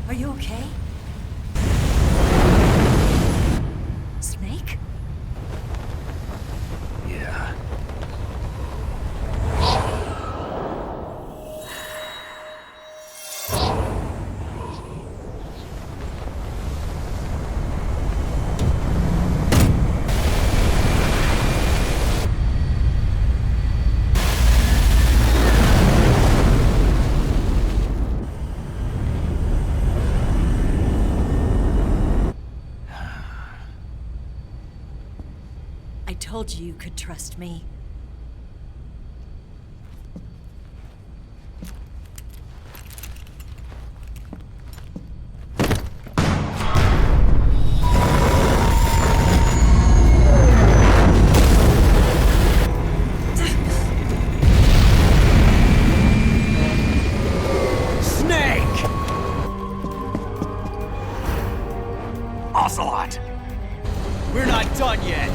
Are you okay? Snake? Yeah. I told you you could trust me. Snake! Ocelot! We're not done yet!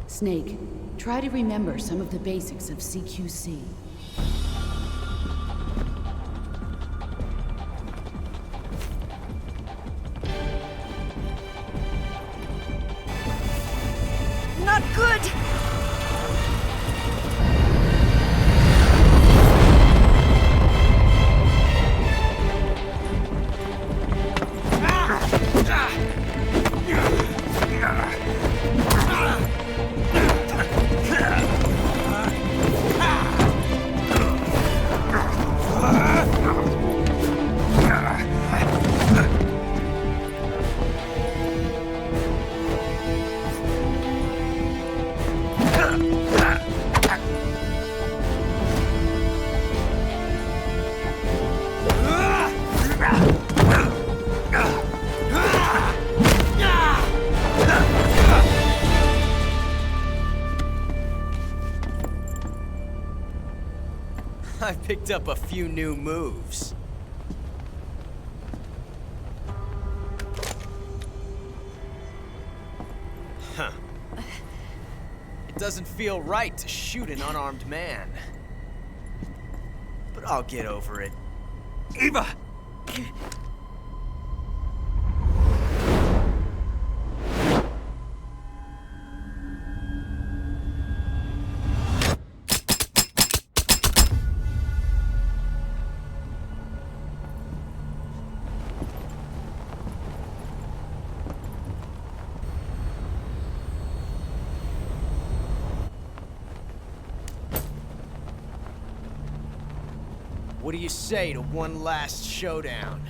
Snake, try to remember some of the basics of CQC. Not good! I picked up a few new moves. Huh. It doesn't feel right to shoot an unarmed man. But I'll get over it. Eva! What do you say to one last showdown?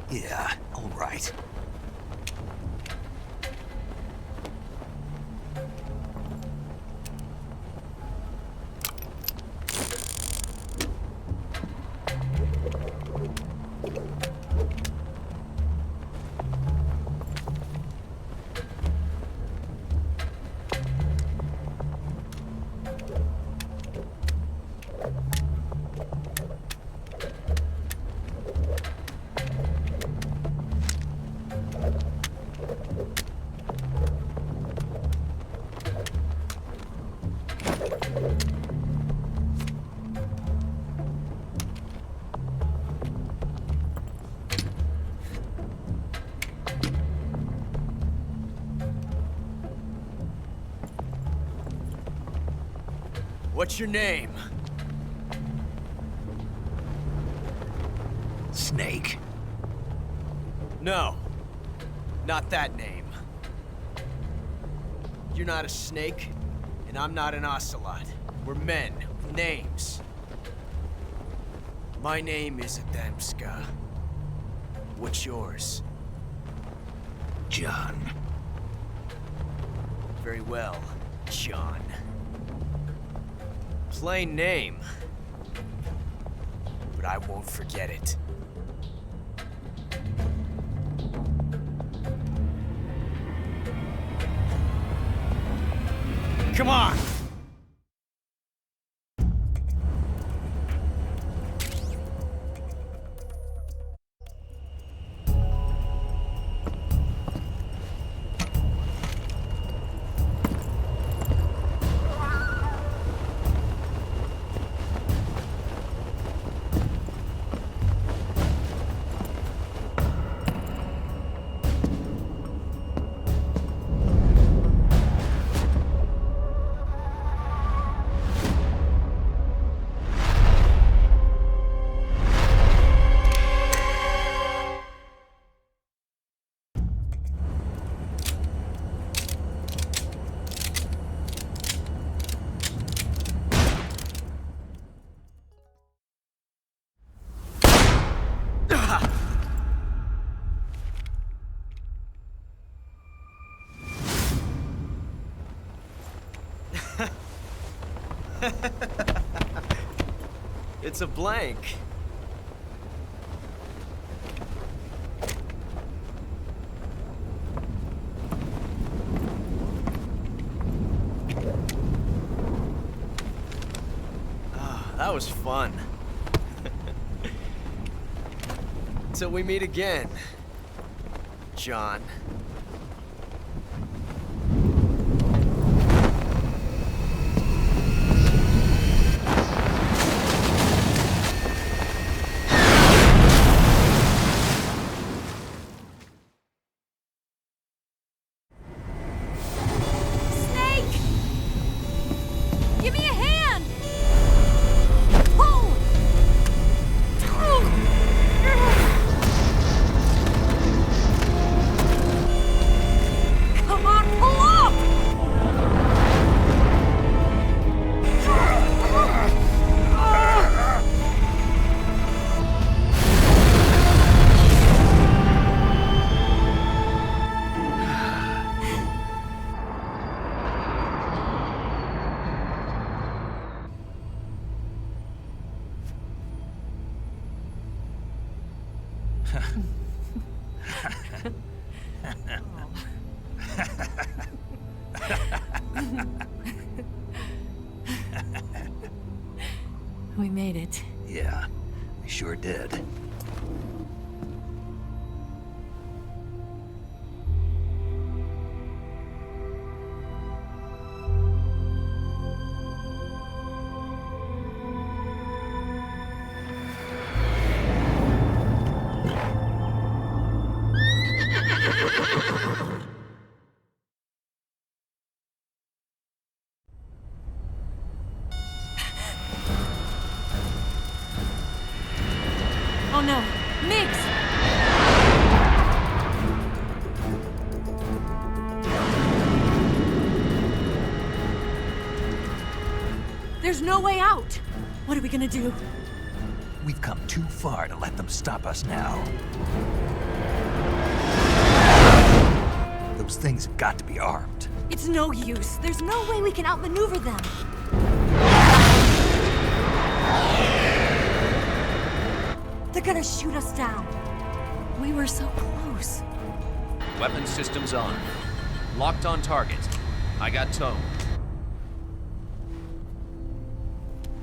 Yeah, all right. What's your name? Snake. No. Not that name. You're not a snake, and I'm not an Ocelot. We're men with names. My name is Adamska. What's yours? John. Very well, John. Plain name. But I won't forget it. Come on! It's a blank. That was fun. Till we meet again, John. We made it. Yeah, we sure did. Oh no, Migs! There's no way out! What are we gonna do? We've come too far to let them stop us now. Those things have got to be armed. It's no use. There's no way we can outmaneuver them. They're gonna shoot us down. We were so close. Weapon systems on. Locked on target. I got tow.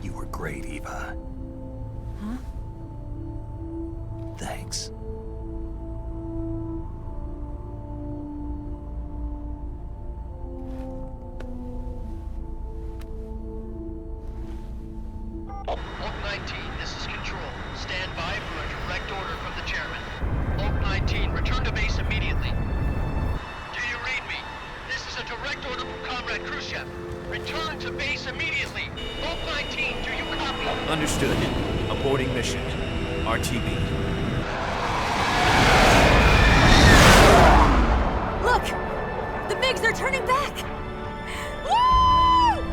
You were great, Eva. Huh? Thanks. Oak 19, this is Control. Stand by for a direct order from the chairman. Oak 19, return to base immediately. Do you read me? This is a direct order from Comrade Khrushchev. Return to base immediately. Oak Understood. Aborting mission. RTB. Look! The MiGs are turning back! Woo!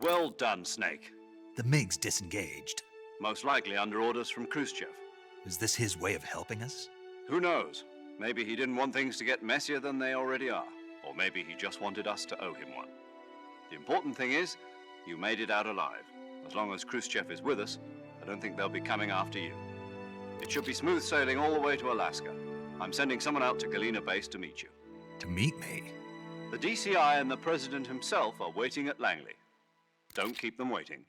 Well done, Snake. The MiGs disengaged. Most likely under orders from Khrushchev. Is this his way of helping us? Who knows? Maybe he didn't want things to get messier than they already are. Or maybe he just wanted us to owe him one. The important thing is, you made it out alive. As long as Khrushchev is with us, I don't think they'll be coming after you. It should be smooth sailing all the way to Alaska. I'm sending someone out to Galena Base to meet you. To meet me? The DCI and the President himself are waiting at Langley. Don't keep them waiting.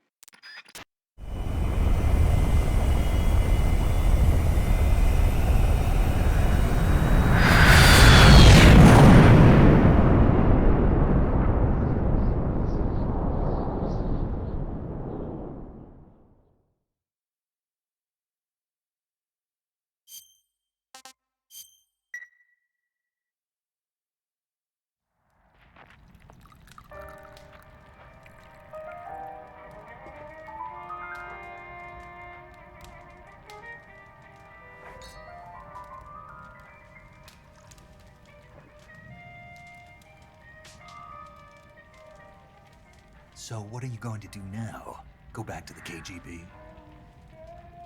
So what are you going to do now? Go back to the KGB?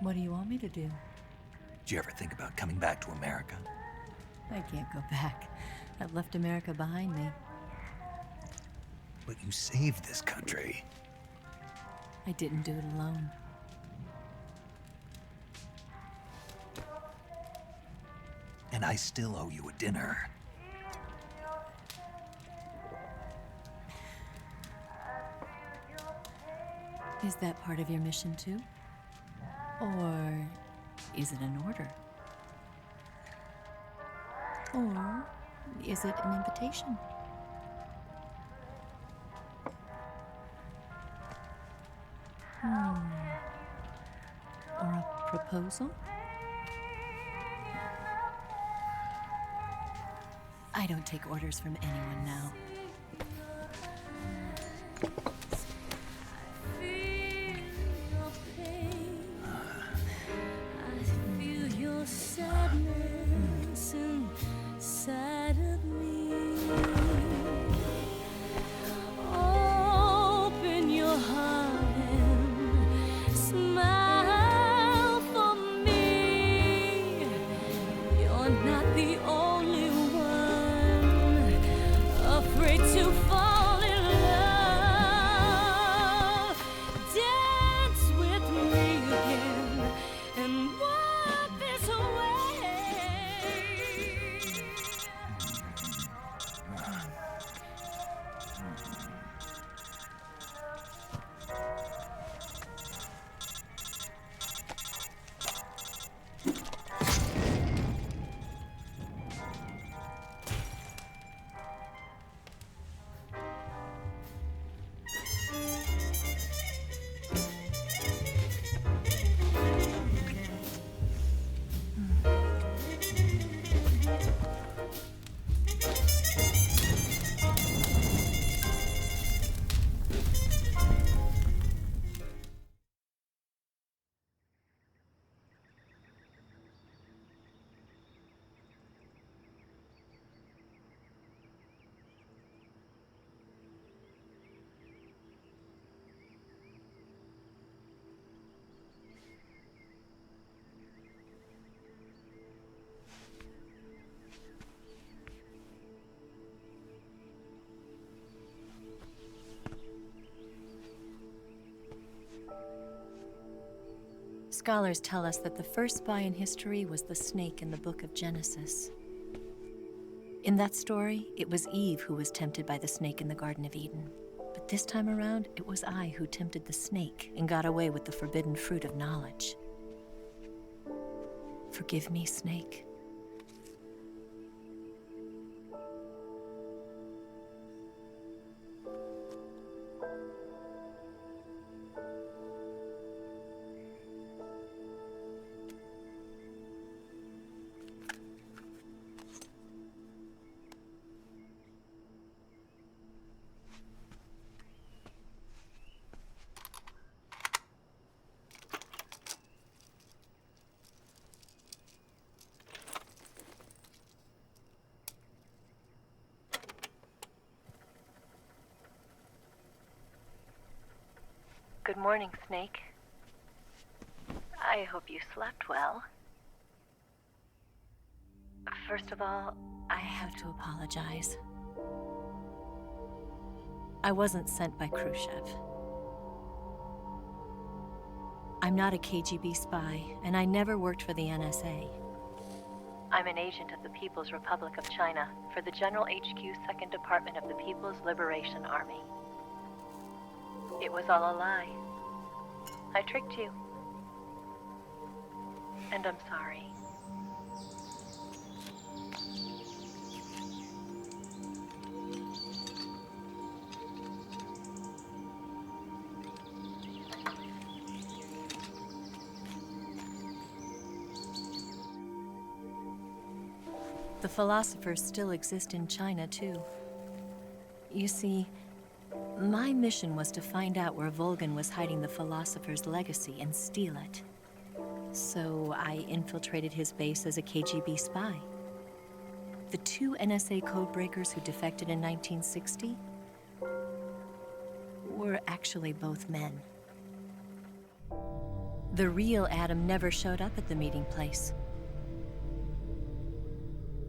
What do you want me to do? Did you ever think about coming back to America? I can't go back. I've left America behind me. But you saved this country. I didn't do it alone. And I still owe you a dinner. Is that part of your mission too? Or is it an order? Or is it an invitation? Or a proposal? I don't take orders from anyone now. Scholars tell us that the first spy in history was the snake in the book of Genesis. In that story, it was Eve who was tempted by the snake in the Garden of Eden. But this time around, it was I who tempted the snake and got away with the forbidden fruit of knowledge. Forgive me, Snake. Good morning, Snake. I hope you slept well. First of all, I have to apologize. I wasn't sent by Khrushchev. I'm not a KGB spy, and I never worked for the NSA. I'm an agent of the People's Republic of China for the General HQ 2nd Department of the People's Liberation Army. It was all a lie. I tricked you. And I'm sorry. The philosophers still exist in China, too. You see, my mission was to find out where Volgin was hiding the philosopher's legacy and steal it. So I infiltrated his base as a KGB spy. The 2 NSA codebreakers who defected in 1960 were actually both men. The real Adam never showed up at the meeting place,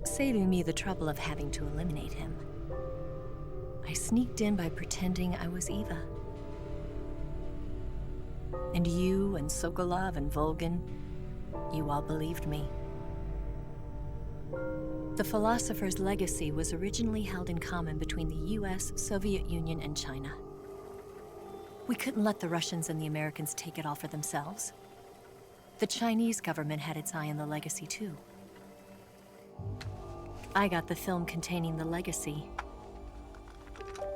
saving me the trouble of having to eliminate him. I sneaked in by pretending I was Eva. And you and Sokolov and Volgin, you all believed me. The philosopher's legacy was originally held in common between the US, Soviet Union, and China. We couldn't let the Russians and the Americans take it all for themselves. The Chinese government had its eye on the legacy, too. I got the film containing the legacy,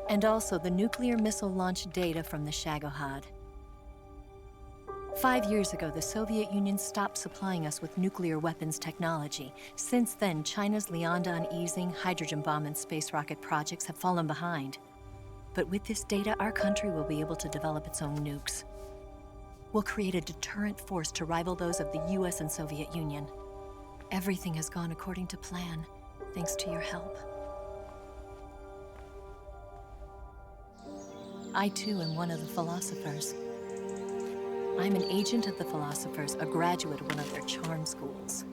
and also the nuclear missile launch data from the Shagohod. 5 years ago, the Soviet Union stopped supplying us with nuclear weapons technology. Since then, China's Liaodong easing, hydrogen bomb, and space rocket projects have fallen behind. But with this data, our country will be able to develop its own nukes. We'll create a deterrent force to rival those of the US and Soviet Union. Everything has gone according to plan, thanks to your help. I too am one of the philosophers. I'm an agent of the philosophers, a graduate of one of their charm schools.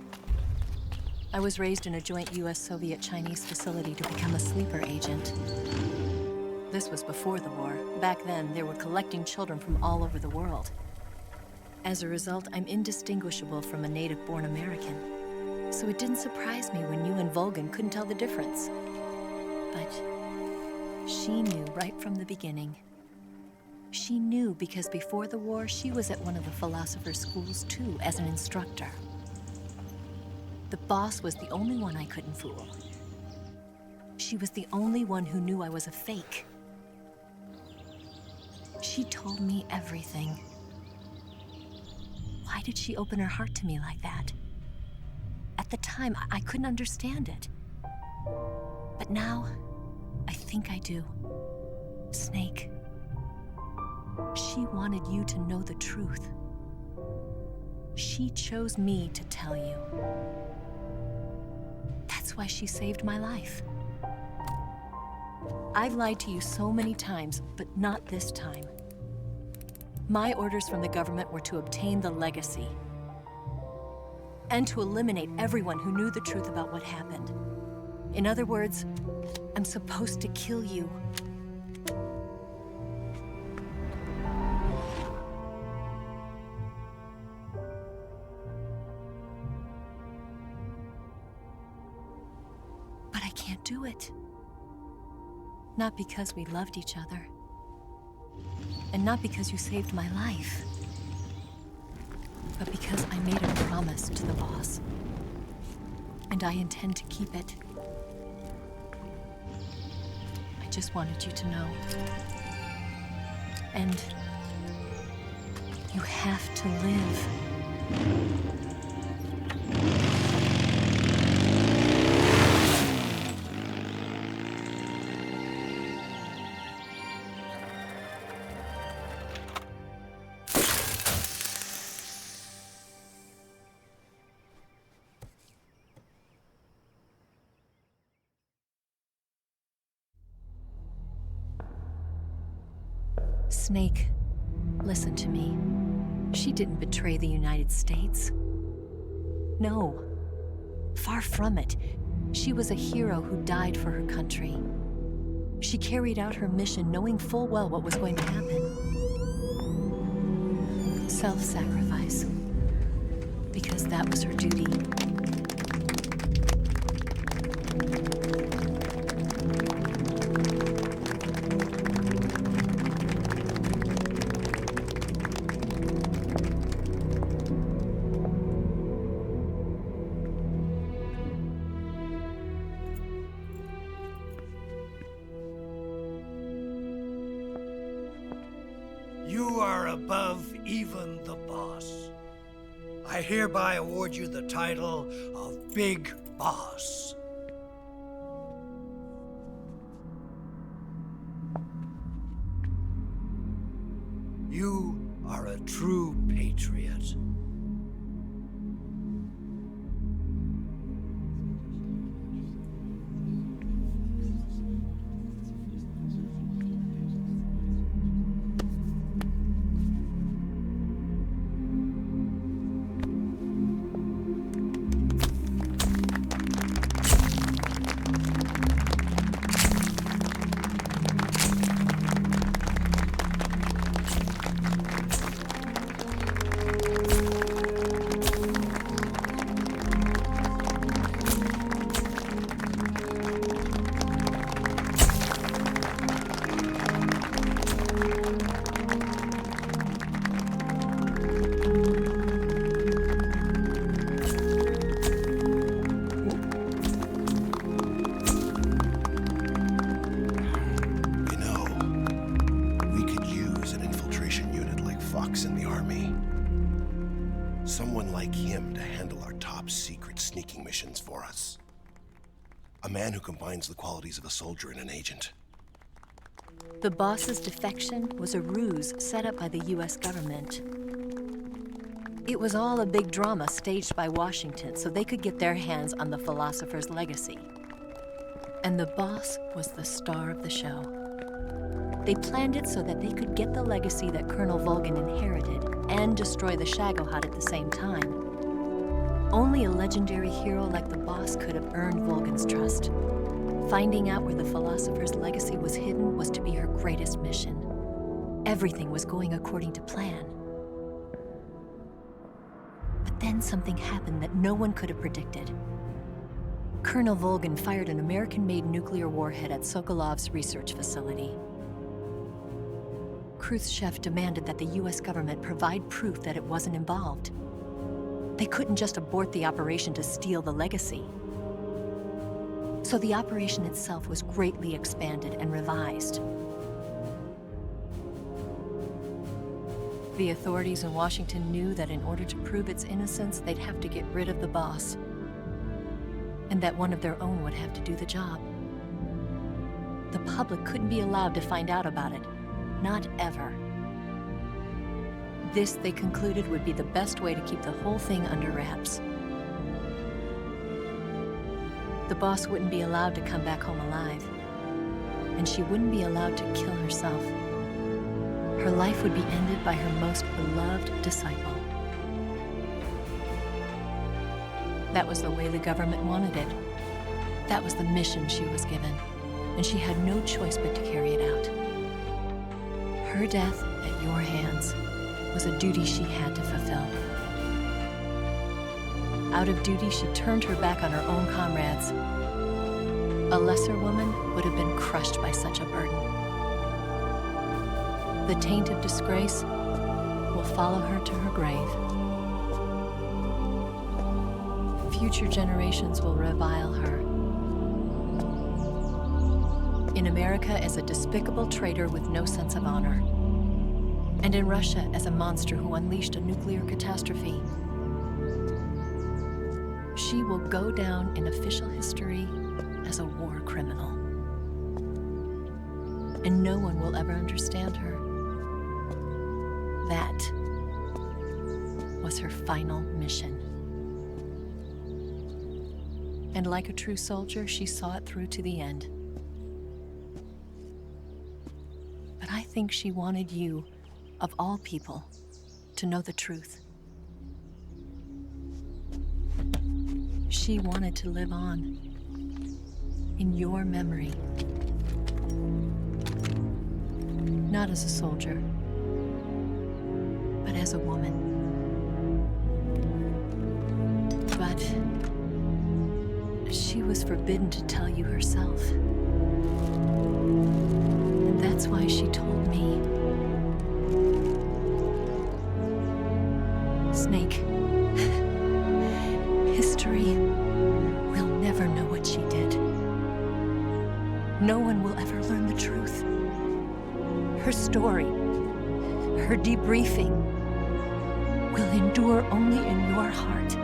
I was raised in a joint US-Soviet-Chinese facility to become a sleeper agent. This was before the war. Back then, they were collecting children from all over the world. As a result, I'm indistinguishable from a native-born American. So it didn't surprise me when you and Volgin couldn't tell the difference. But she knew right from the beginning. She knew because before the war, she was at one of the philosopher's schools too, as an instructor. The boss was the only one I couldn't fool. She was the only one who knew I was a fake. She told me everything. Why did she open her heart to me like that? At the time, I couldn't understand it. But now, I think I do. Snake. She wanted you to know the truth. She chose me to tell you. That's why she saved my life. I've lied to you so many times, but not this time. My orders from the government were to obtain the legacy and to eliminate everyone who knew the truth about what happened. In other words, I'm supposed to kill you. But I can't do it. Not because we loved each other. And not because you saved my life. But because I made a promise to the boss. And I intend to keep it. I just wanted you to know. And you have to live. Snake, Listen to me. She didn't betray the United States. No. Far from it. She was a hero who died for her country. She carried out her mission knowing full well what was going to happen. Self-sacrifice. Because that was her duty. You are above even the boss. I hereby award you the title of Big Boss. You are a true patriot. Someone like him to handle our top secret sneaking missions for us. A man who combines the qualities of a soldier and an agent. The boss's defection was a ruse set up by the US government. It was all a big drama staged by Washington so they could get their hands on the philosopher's legacy. And the boss was the star of the show. They planned it so that they could get the legacy that Colonel Volgin inherited and destroy the Shagohod at the same time. Only a legendary hero like the boss could have earned Volgin's trust. Finding out where the philosopher's legacy was hidden was to be her greatest mission. Everything was going according to plan. But then something happened that no one could have predicted. Colonel Volgin fired an American-made nuclear warhead at Sokolov's research facility. Khrushchev demanded that the US government provide proof that it wasn't involved. They couldn't just abort the operation to steal the legacy. So the operation itself was greatly expanded and revised. The authorities in Washington knew that in order to prove its innocence, they'd have to get rid of the boss, and that one of their own would have to do the job. The public couldn't be allowed to find out about it. Not ever. This, they concluded, would be the best way to keep the whole thing under wraps. The boss wouldn't be allowed to come back home alive, and she wouldn't be allowed to kill herself. Her life would be ended by her most beloved disciple. That was the way the government wanted it. That was the mission she was given, and she had no choice but to carry it out. Her death at your hands was a duty she had to fulfill. Out of duty, she turned her back on her own comrades. A lesser woman would have been crushed by such a burden. The taint of disgrace will follow her to her grave. Future generations will revile her. In America as a despicable traitor with no sense of honor. And in Russia as a monster who unleashed a nuclear catastrophe. She will go down in official history as a war criminal. And no one will ever understand her. That was her final mission. And like a true soldier, she saw it through to the end. But I think she wanted you of all people, to know the truth. She wanted to live on, in your memory. Not as a soldier, but as a woman. But she was forbidden to tell you herself. And that's why she told me. Snake, history will never know what she did. No one will ever learn the truth. Her story, her debriefing, will endure only in your heart.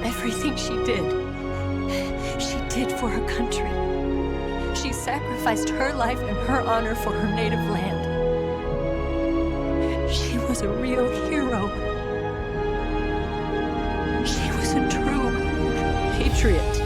Everything she did for her country. She sacrificed her life and her honor for her native land. She was a real hero. She was a true patriot.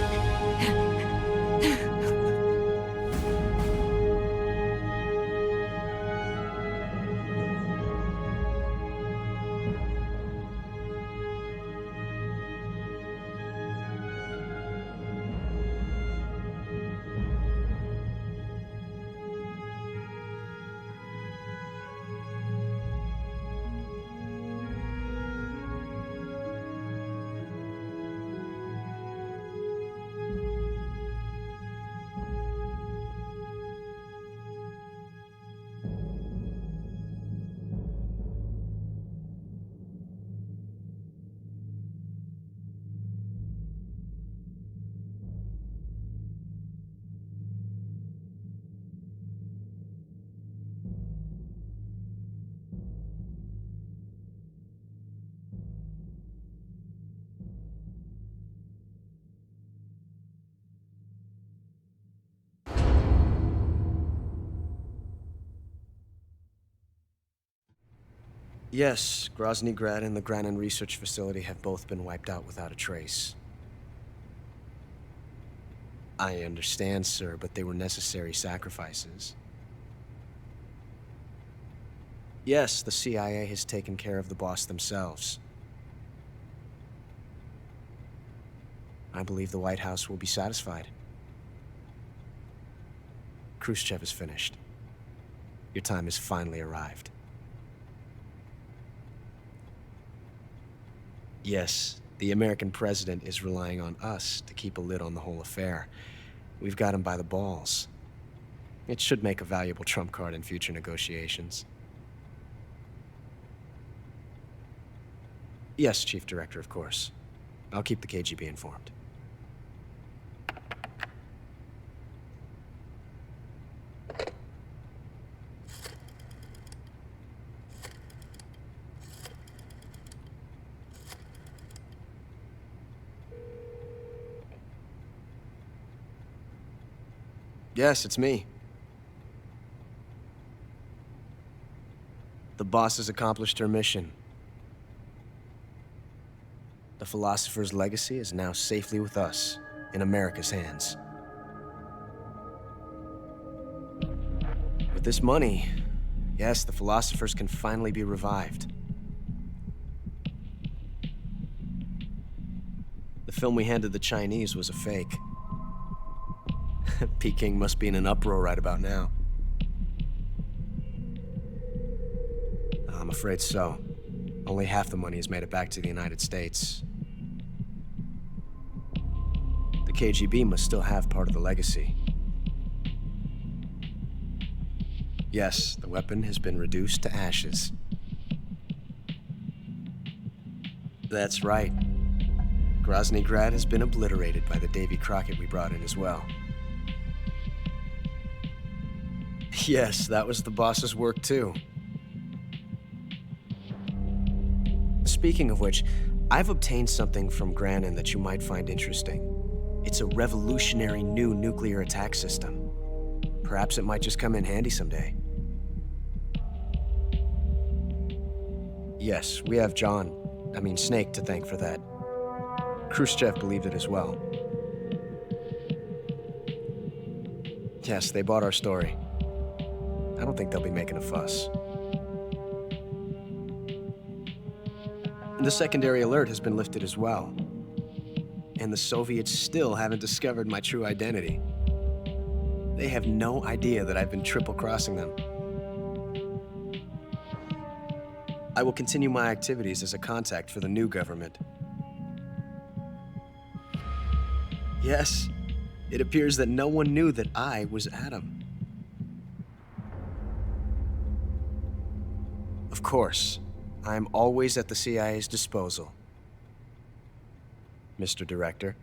Yes, Graznigrad and the Granin research facility have both been wiped out without a trace. I understand, sir, but they were necessary sacrifices. Yes, the CIA has taken care of the boss themselves. I believe the White House will be satisfied. Khrushchev is finished. Your time has finally arrived. Yes, the American president is relying on us to keep a lid on the whole affair. We've got him by the balls. It should make a valuable trump card in future negotiations. Yes, Chief Director, of course. I'll keep the KGB informed. Yes, it's me. The boss has accomplished her mission. The philosopher's legacy is now safely with us, in America's hands. With this money, yes, the philosophers can finally be revived. The film we handed the Chinese was a fake. Peking must be in an uproar right about now. I'm afraid so. Only half the money has made it back to the United States. The KGB must still have part of the legacy. Yes, the weapon has been reduced to ashes. That's right. Graznigrad has been obliterated by the Davy Crockett we brought in as well. Yes, that was the boss's work too. Speaking of which, I've obtained something from Granin that you might find interesting. It's a revolutionary new nuclear attack system. Perhaps it might just come in handy someday. Yes, we have Snake to thank for that. Khrushchev believed it as well. Yes, they bought our story. I don't think they'll be making a fuss. And the secondary alert has been lifted as well. And the Soviets still haven't discovered my true identity. They have no idea that I've been triple-crossing them. I will continue my activities as a contact for the new government. Yes, it appears that no one knew that I was Adam. Of course, I am always at the CIA's disposal, Mr. Director.